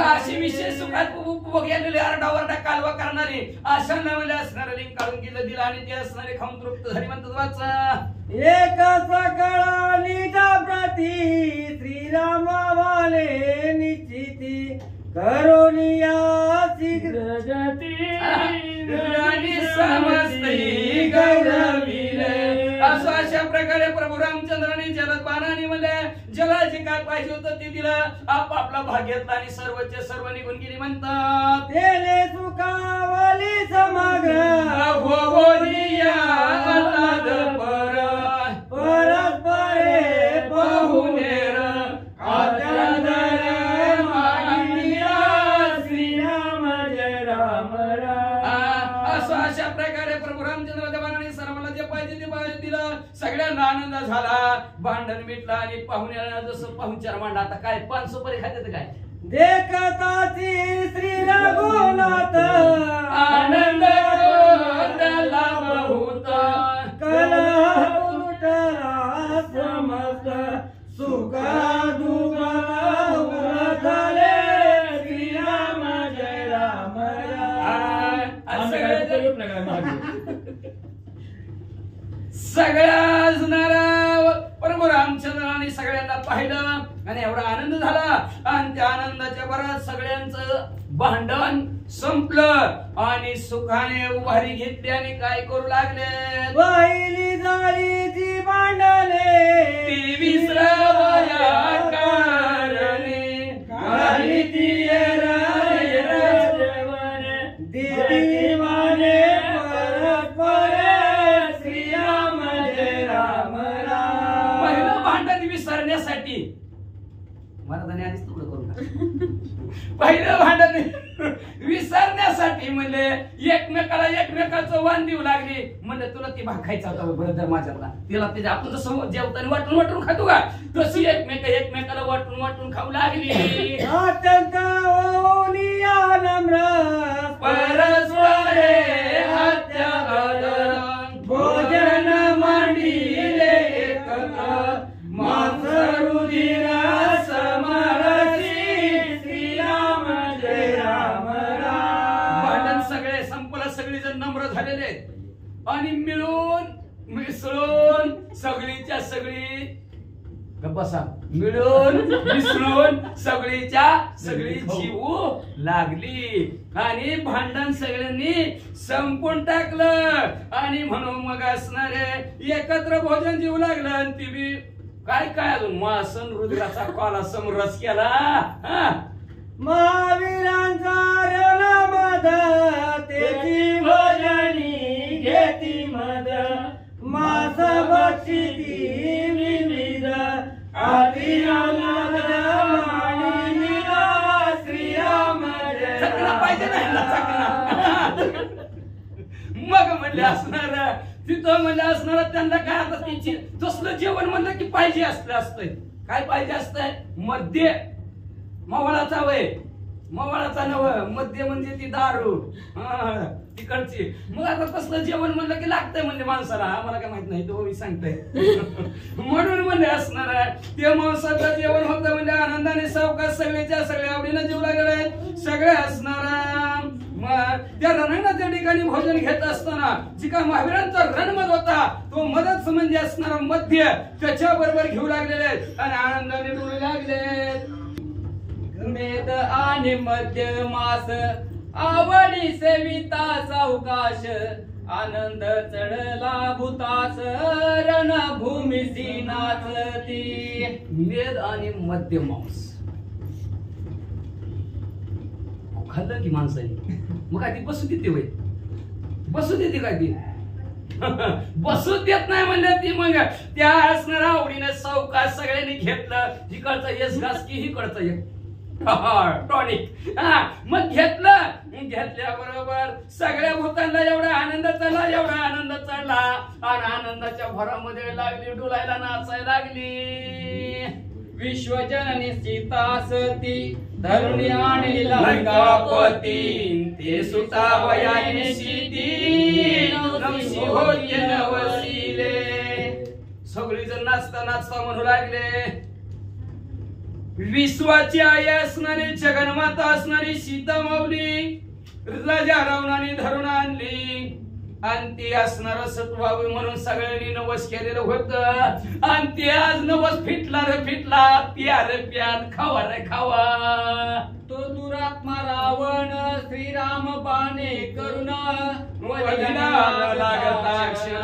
अशी विशेष सुखात गेलेले आरडावरडा कालवा करणारी अशा नवले असणारे लिंग काढून गेलं दिलं आणि ते असणारे खाऊन तृप्त झाली म्हणतात वाचा एक सकळा निजा प्रती श्रीरामावाले निश्चिती करोनिया शीघ्र समजती गौरवीले असं अशा प्रकारे प्रभू रामचंद्राने जलद बाणाने म्हणले जला जे काय पाहिजे होतं ते दिलं आपापला भाग घेतला आणि सर्वचे सर्व निघून गेली म्हणतात तेने सुखावली समग्र परस्परे बहुनेर अशा प्रकारे प्रभू रामचंद्राच्या बाणाने सर्वांना जे पाहिजे ते पाहिजे दिलं सगळ्यांना आनंद झाला भांडण मिटलं आणि पाहुण्याला जसं पाहुणचार मांडला आता काय 500 परी खात्यात काय देखताची श्री रघुनाथ आनंद बहुत कलह उलटला समस्त सुख दुःख झाले श्रीराम जय राम सगळ्या असणारा प्रभू रामचंद्राने सगळ्यांना पाहिलं आणि एवढा आनंद झाला आणि त्या आनंदाच्या भरात सगळ्यांचं भांडण संपलं आणि सुखाने उभारी घेतली आणि काय करू लागले पहिली झाली जी भांडणे ती विसरावया कारणे काही ती देवी माने परस्पर श्रीराम जय राम राम पहिलं भांडण विसरण्यासाठी महाराजांनी आधीच तुकडं करून पहिलं भांडण विसरण्यासाठी म्हणले एकमेकाचं वाण देऊ लागली म्हणलं तुला ती भाग खायचा होता ब्रदर माझ्याला तिला तिच्या आपण जसं जेवताना वाटून खातो का तशी एकमेकाला वाटून खाऊ लागली अत्यंत नम्र परस्परे भोजन मांडिले एकत्र मांस रुधिर समरसी श्रीराम जय राम राम भांडण सगळे संपलं सगळी जण नम्र झालेले आणि मिळून मिसळून सगळीच्या सगळी बसा मिळून मिसळून सगळीच्या सगळी जीवू लागली आणि भांडण सगळ्यांनी संपून टाकलं आणि म्हणून मग असणारे एकत्र भोजन जीवू लागलं आणि ती बी काय अजून मासन रुद्राचा कॉला समरस केला महावीरांचा रणमद तेची भजनी घेती मद मास बक्षिती विविध श्रीराम पाहिजे मग म्हणले असणार तिथं म्हणले असणार त्यांना काय आता तिची तसलं जेवण म्हणलं की पाहिजे असतंय काय पाहिजे असतंय मध्य मवाळाचा वय मवाळाचा नव मध्य म्हणजे ती दारू तिकडची मग आता तसलं जेवण म्हणलं की लागतंय म्हणजे माणसाला आम्हाला काय माहित नाही तो सांगतोय म्हणून म्हणजे असणार ते माणसाचं जेवण होतं म्हणजे आनंदाने सावकाश सगळ्याच्या सगळ्या आवडीनं जेवला गेलाय सगळे असणार त्या रणाच्या ठिकाणी भोजन घेत असताना जी का महावीरांचा रणमद होता तो मदत म्हणजे असणारा मध्य त्याच्या बरोबर घेऊ लागलेले आणि आनंदाने डोळू लागले मेद आणि मध्य मास आवडी सेविता सावकाश आनंद चढला भूतास रणभूमीसी नाचती मेद आणि मध्य मांस खाल्लं की माणसाने मग काय ती बसू देते वय बसू देते काय ती बसू देत नाही म्हणजे ती मग त्या असणाऱ्या आवडीने सावकाश सगळ्यांनी घेतलं जिकडचं यश घास की हिकडचं एक टॉनिक. मग घेतल्याबरोबर सगळ्या भूतांना एवढा आनंद चढला, एवढा आनंद चढला आणि आनंदाच्या भरामध्ये लागली डुलायला, नाचायला लागली. विश्वजननी सीता सती धरुणी आणि लंकापती ते सुता वयाने सीती नवशी होती नवसीले. सगळीजण नाचता नाचता म्हणू लागले, विश्वाची आई असणारी जगन्माता असणारी सीता माऊली राजा रावणाने धरून आणली आणि ती असणार सत्वावी म्हणून सगळ्यांनी नवस केलेलं होतं आणि ते आज नवस फिटला रे फिटला. प्या रे प्यान, खावा रे खावा. तो दुरात्मा रावण श्रीराम बाणे करुण वदनाला लागता क्षण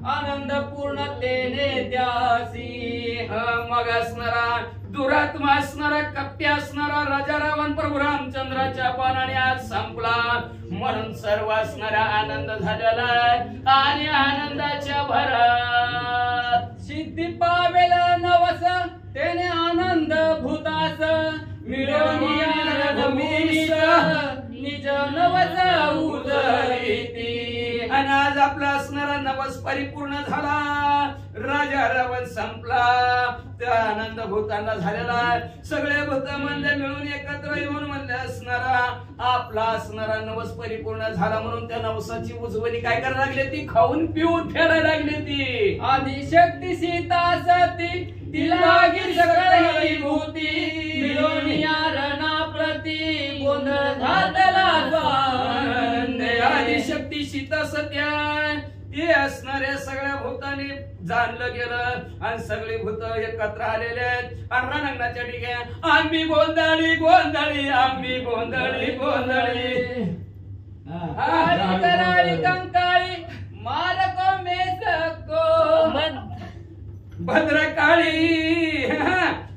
आनंद पूर्णतेने त्यासी. मग असणारा दुरात्मा असणारा कप्पे असणारा राजा रावण प्रभू रामचंद्राच्या पानाने आज संपला म्हणून सर्व असणारा आनंद झालेला आणि आनंदाच्या भरात सिद्धी पावेल नवस तेने आनंद भूतास मिळवून निज नवस उजळीती. आणि आज आपला असणारा नवस परिपूर्ण झाला. राजा रावण संपला, त्या आनंद भूतांना झालेला. सगळे भूत म्हणले मिळून एकत्र येऊन म्हणले असणारा आपला असणारा नवस परिपूर्ण झाला म्हणून त्या नवसाची उजवणी काय करायला लागली, ती खाऊन पिऊन फेडायला लागली. ती आदिशक्ती सीता सती तिला सगळी भूती मिळून यारणा प्रती गोंधळ घातला स्वानंद. आदिशक्ती सीता सत्या ते असणाऱ्या सगळ्या भूतांनी जाणलं गेलं आणि सगळे भूत एकत्र आलेले आहेत आणि रणांगणाच्या ठिकाणी आम्ही गोंधळी गोंधळी, आम्ही गोंधळी गोंधळी. कराळी कंकाळी मारको मेसको भद्रकाळी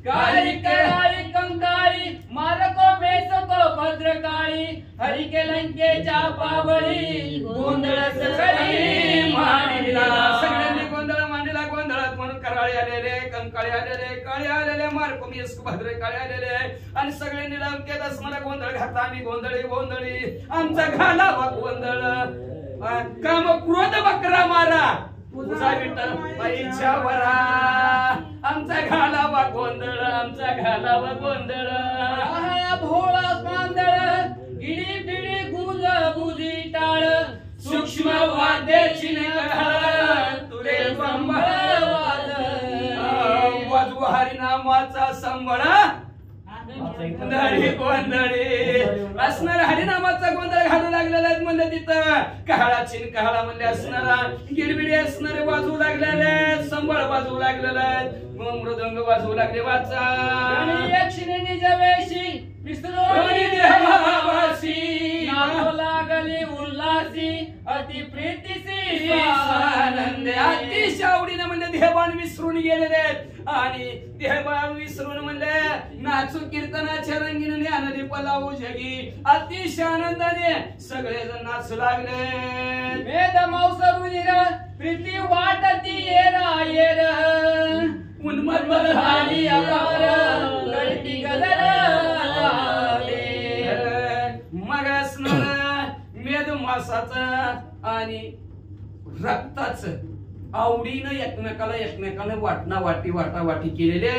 काळी कराळी कंकाळी मारको मेसको भद्रकाळी हरिके लंकेच्या पावळी गोंधळ सगळी मांडला. सगळ्यांनी गोंधळ मांडला. गोंधळात म्हणून कराळी आलेले, कंकाळी आलेले, काळी आलेले, मारको मेसको भद्रकाळी आलेले आणि सगळ्यांनी लंकेत असणारा गोंधळ घातला. आम्ही गोंधळी गोंधळी, आमचा घालावा गोंधळ. काम क्रोध बकरा मारा तुझा विठ्ठल बाईच्या वरा, आमचा घालावा गोंधळ, आमचा घालावा गोंधळ. भोळा पांदळ गिडी बिडी गुज गुजी टाळ सूक्ष्म वाद्याची तुरे वाजू हरिनामाचा संबळा गोंधळी गोंधळी असणारा हरिनामाचा गोंधळ घालू लागलेला आहे. म्हणलं तिथं कहाळा चिन कहाळा म्हणले असणारा गिडबिडी असणारे वाजवू लागलेले, संबळ वाजवू लागलेला मग मृदंग वाजवू लागले. वाचा यक्षिणी जवेशी विसरोणी देवासी लागली उल्हासी अति प्रीतीसी आनंद अतिशय आवडीने म्हणले देहभान विसरून गेलेले आहेत आणि देहभान विसरून म्हणले नाचू कीर्तनाच्या रंगीने ज्ञानदी पलाऊ जगी. अतिशय आनंदाने सगळेजण नाचू लागले. वेद मौसरुनिर प्रीती वाटती येरा येर उन्मत्त झाली अपार गळती गजर मग असणार मेद मासाचं आणि रक्ताचं आवडीनं एकमेकाला वाटणा वाटी वाटावाटी केलेले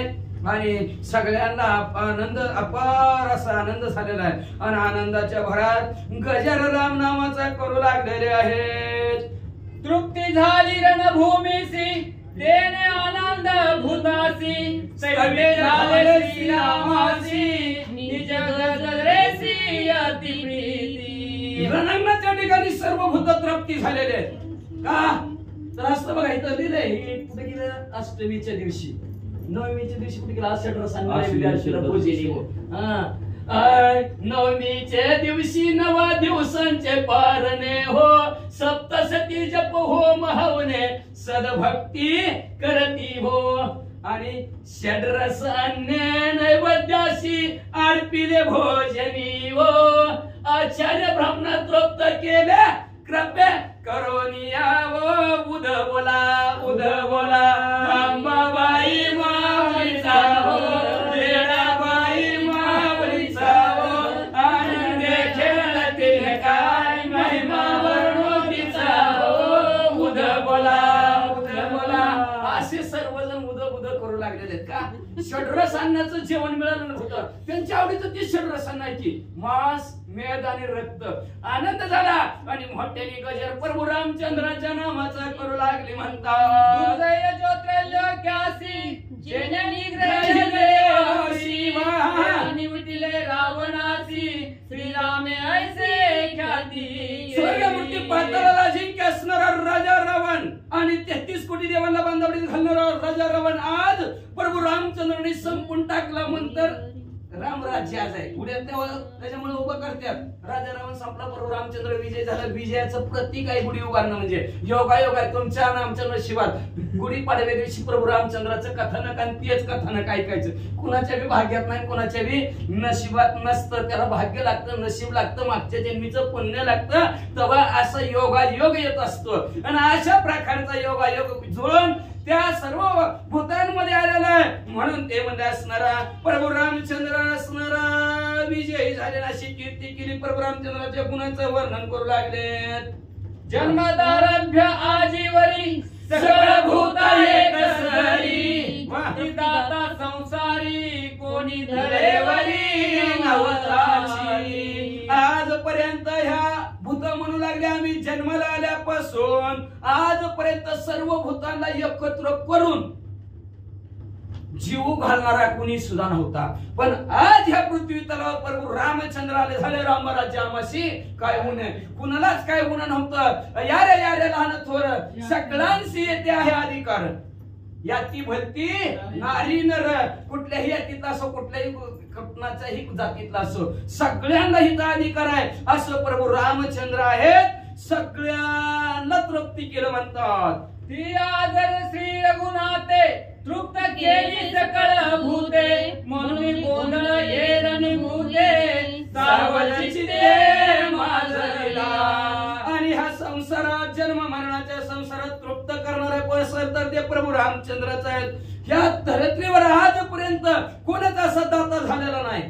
आणि सगळ्यांना आनंद अपार असा आनंद झालेला आहे आणि आनंदाच्या भरात गजर राम नामाचा करू लागलेले आहेत. तृप्ती झाली रणभूमीसी तेने आनंद भूतासी सगळे झाले श्रीरामासी निज गजरेसी अति प्रीती. रणांगणाच्या ठिकाणी सर्व भूत तृप्ती झालेले आहेत. का तर असं बघा इथं लिहिलंय कुठे गेलं अष्टमीच्या दिवशी, नवमीच्या दिवशी कुठे गेला नवमीच्या दिवशी 9 दिवसांचे पारणे हो सप्तशती जप हो महावने सदभक्ती करती हो आणि षड्रस अन्य नैवेद्याशी अर्पिले भोजनी हो. आचार्य ब्राह्मण तृप्त केले कृपे करोनिया वो उद बोला अंबाबाई माऊलीचा हो, वेळाबाई माऊली असे सर्वजण उद करू लागलेले आहेत का? षड्रसांनाचं जेवण मिळालं होतं, त्यांच्या आवडीचं ते षड्रसांनाची मांस, मेद आणि रक्त. आनंद झाला आणि मोठ्याने गजर प्रभू रामचंद्राच्या नामाचा करू लागले म्हणतात. दुर्जय ज्योतिर्य क्यासी जेने निग्रह निवटिले रावणासी श्रीरामे ऐसे ख्याती. स्वर्गमूर्ती पाताळाला अजिंक्य असणारा राजा रावण आणि 33 कोटी देवांना बांधावडीत घालणारा राजा रावण आज प्रभू रामचंद्राने संपून टाकला. म्हणतर रामराज्य आज आहे पुढे त्याच्यामुळे उभं करतात. राजा रावण संपला, प्रभू रामचंद्र विजय झाला. विजयाचं प्रतीक आहे गुढी उभारणं. म्हणजे योगायोग आहे तुमच्या आणि आमच्या नशिबात. गुढी पाडव्या दिवशी प्रभू रामचंद्राचं कथानक आणि तेच कथानक ऐकायचं. कुणाच्या बी भाग्यात नाही, कुणाच्या बी नशिबात नसतं. त्याला भाग्य लागतं, नशीब लागतं, मागच्या जन्मीचं पुण्य लागतं, तेव्हा असं योगायोग येत असतो. आणि अशा प्रकारचा योगायोग जुळून त्या सर्व भूतांमध्ये आलेला आहे. म्हणून ते म्हणजे असणारा प्रभू रामचंद्र असणारा विजयी झालेला अशी कीर्ती केली. प्रभू रामचंद्राच्या गुणांचं वर्णन करू लागले. जन्मदारभ्य आजीवरी सगळं भूत आहे कसरी, दाता संसारी कोणी धरेवरी नवताची. आजपर्यंत ह्या भूत म्हणू लागले आम्ही जन्माला आल्यापासून आजपर्यंत सर्व भूतांना एकत्र करून जीव घालणारा कुणी सुद्धा नव्हता. पण आज ह्या पृथ्वी तलावर प्रभू रामचंद्र आले झाले. रामराज्यामाशी काय होणे, कुणालाच काय होणं नव्हतं. यारे यारे लहान थोर सगळ्यांशी येते आहे अधिकार. याती भलती नारी नर कुठल्याही यातीत असो, कुठल्याही कुणाच्याही जातीतला असो, सगळ्यांना हिचा अधिकार आहे. असं प्रभू रामचंद्र आहेत. सगळ्यांना तृप्ती केलं म्हणतात. ती आदर श्री रघुनाथे तृप्त केली सकळ भूते, म्हणून गोंधळ येरण भूते सावचिते माझला. आणि हा संसारात जन्म मरणाच्या संसारात तृप्त करणारा कोण असेल तर ते प्रभू रामचंद्रच आहेत. या धरतीवर आजपर्यंत कोणच असा दाता झालेला नाही.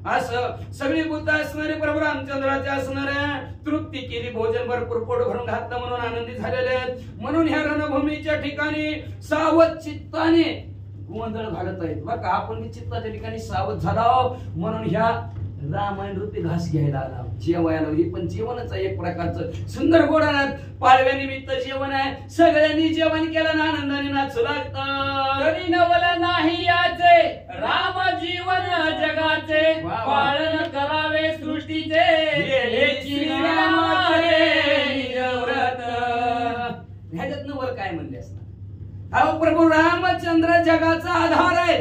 असं सगळी भूत असणारे प्रभू रामचंद्राचे असणाऱ्या तृप्ती केली. भोजन भरपूर पोट भरून घातलं म्हणून आनंदी झालेले आहेत. म्हणून ह्या रणभूमीच्या ठिकाणी सावध चित्ताने गोंधळ घालत आहेत. बघा आपण चित्ताच्या ठिकाणी सावध झाला म्हणून ह्या रामायण रूपी घास घ्यायला आला, जेवायला. हे पण जेवणच आहे एक प्रकारचं सुंदर गोडानात. पाडव्या निमित्त जेवण आहे. सगळ्यांनी जेवण केलं ना आनंदाने नाचू लागतात. तरी नवल नाही याचे राम जीवन जगाचे, पालन करावे सृष्टीचे ह्याच्यात नवल काय म्हणले असणार. अहो प्रभू रामचंद्र जगाचा आधार आहे.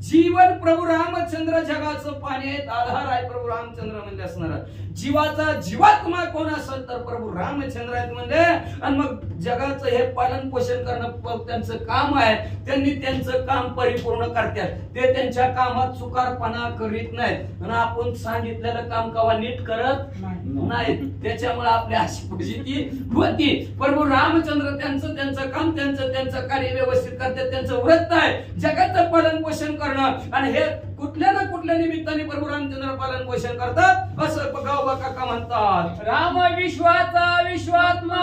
जीवन प्रभू रामचंद्र जगाचं पाणी आहेत, आधार आहे प्रभू रामचंद्र म्हणजे असणार. जीवाचा जीवात्मा कोण असेल तर प्रभू रामचंद्र आहेत म्हणजे. आणि मग जगाचं हे पालन पोषण करणं त्यांचं काम आहे. त्यांनी त्यांचं काम परिपूर्ण करतात. ते त्यांच्या कामात चुकारपणा करीत नाहीत आणि आपण सांगितलेलं काम कवा नीट करत नाहीत. त्याच्यामुळे आपली अशी फजिती होती. प्रभू रामचंद्र त्यांचं काम त्यांचं कार्य व्यवस्थित करतात. त्यांचं व्रत आहे जगाचं पालन पोषण करणं. आणि हे कुठल्या ना कुठल्या निमित्ताने प्रभू रामचंद्र पालन पोषण करतात. असं गावबा काका म्हणतात. राम विश्वाचा विश्वात्मा,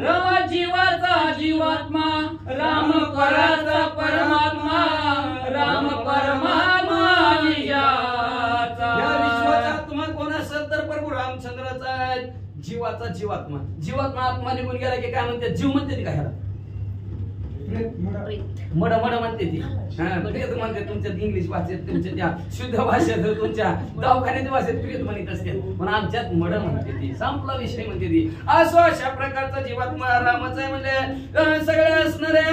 राम जीवाचा जीवात्मा, राम पराचा परमात्मा, राम परमात्मा निजाचा. या विश्वाचा आत्मा कोण असेल तर प्रभू रामचंद्राचा आहे. जीवाचा जीवात्मा, जीवात्मा आत्मा निघून गेला की काय म्हणते, जीव म्हणते काय ह्याला मड मड म्हणते ती. प्रियत म्हणते तुमच्या इंग्लिश भाषेत, तुमच्या त्या शुद्ध भाषेत, तुमच्या दवाखान्याच्या भाषेत प्रियत म्हणत असते. पण आमच्यात मड म्हणते ती. संपला विषय म्हणते ती. असो अशा प्रकारचा जीवात्मा रामाचा आहे. म्हणजे सगळ्या असणाऱ्या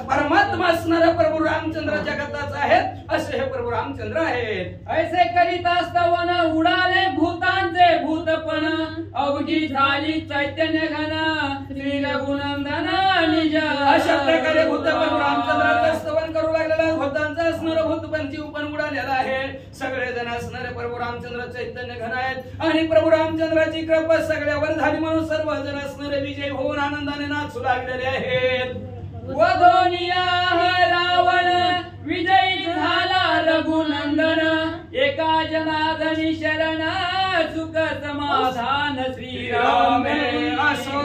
परमात्मा असणाऱ्या प्रभू रामचंद्र जगताच आहेत. असे हे प्रभू रामचंद्र आहेत. ऐसे करीत असतावन उडाले भूतांचे भूतपण, अवघी झाली चैतन्य घन श्री रघुनंदन निज. अशा प्रकारे भूत प्रभू रामचंद्राचं स्तवन करू लागलेला. भूतांचं असणारं भूतपण जीव पण उडालेला आहे. सगळे जण असणारे प्रभू रामचंद्र चैतन्य घन आहेत. आणि प्रभू रामचंद्राची कृपा सगळ्यावर झाली म्हणून सर्वजण असणारे विजय होऊन आनंदाने नाचू लागलेले आहेत. वधोनिया रावण विजयी झाला रघुनंदन, एका जनार्दनी शरण सुख समाधान श्रीरामे. असो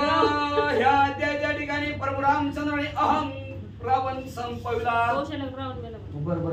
ह्या त्या ठिकाणी प्रभू रामचंद्राने अहंकार रावण संपविला. कौशल्य रावण मेला. बरोबर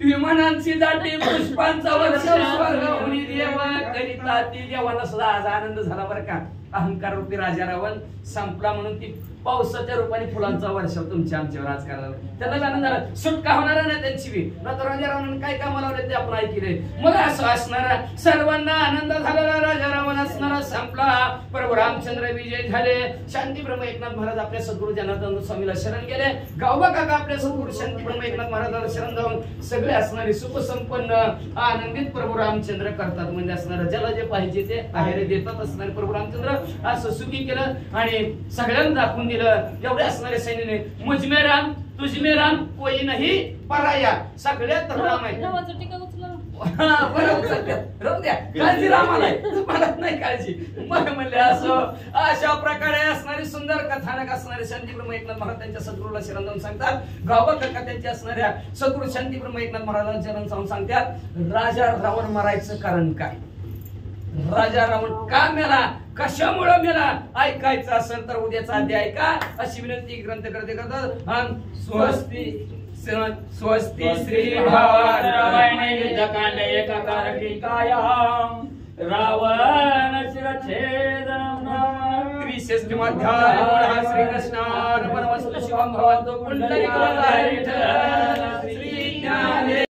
विमानांची दाटी पुष्पांचा वर्ष स्वर्गवनी देव करिता ती देवाला सुद्धा आज आनंद झाला बरं का. अहंकार रूपी राजा रावण संपला म्हणून ती पावसाच्या रूपाने फुलांचा वर्षाव तुमच्या आमच्यावर आज करायला त्यांना आनंद झाला. सुटका होणार नाही त्यांची बी. नंतर राजा रावणाने काय कामाला लावले ते आपण ऐकले. मग असं असणारा सर्वांना आनंद झालेला राजा रावण असणारा संपला. प्रभू रामचंद्र विजय झाले. शांती ब्रह्म एकनाथ महाराज आपल्या सद्गुरू जनार्दन स्वामीला शरण गेले. गावबा काका आपल्या सद्गुरू शांती ब्रह्म एकनाथ महाराजांना शरण जाऊन सगळे असणारे सुख संपन्न आनंदित प्रभू रामचंद्र करतात. म्हणजे असणारा ज्याला जे पाहिजे ते आहेर देतात असणारे प्रभू रामचंद्र असं सुखी केलं आणि सगळ्यांना दाखवून दिलं. एवढे असणारे सैन्याने मुझमे राम तुझमे राम कोई नाही पराया. सगळ्यात राम आहे. रावाचं टीका उचला. राहू द्या काळजी रामाला मला नाही काळजी. मग म्हणले असं अशा प्रकारे असणारी सुंदर कथानक असणारे शांतीब्रह्म एकनाथ महाराज त्यांच्या सद्गुरूला शरण जाऊन सांगतात. गावा काका त्यांच्या असणाऱ्या सद्गुरू शांतीब्रह्म एकनाथ महाराजांना शरण जाऊन सांगतात राजा रावण मरायचं कारण काय. राजा रावण का मेला कशामुळे मेला ऐकायचं असेल तर उद्याचा अध्याय ऐका अशी विनंती ग्रंथकर्ते करतात. स्वस्ती स्वस्ती श्री रामायणे युद्धकांड एकाकार टीकायाम रावण शिरच्छेदनम त्रिशेष्टमाध्याय श्रीकृष्णार्पणमस्तु. शिवं भवन्तु पुण्डरीकाय विठ्ठल श्री ज्ञाने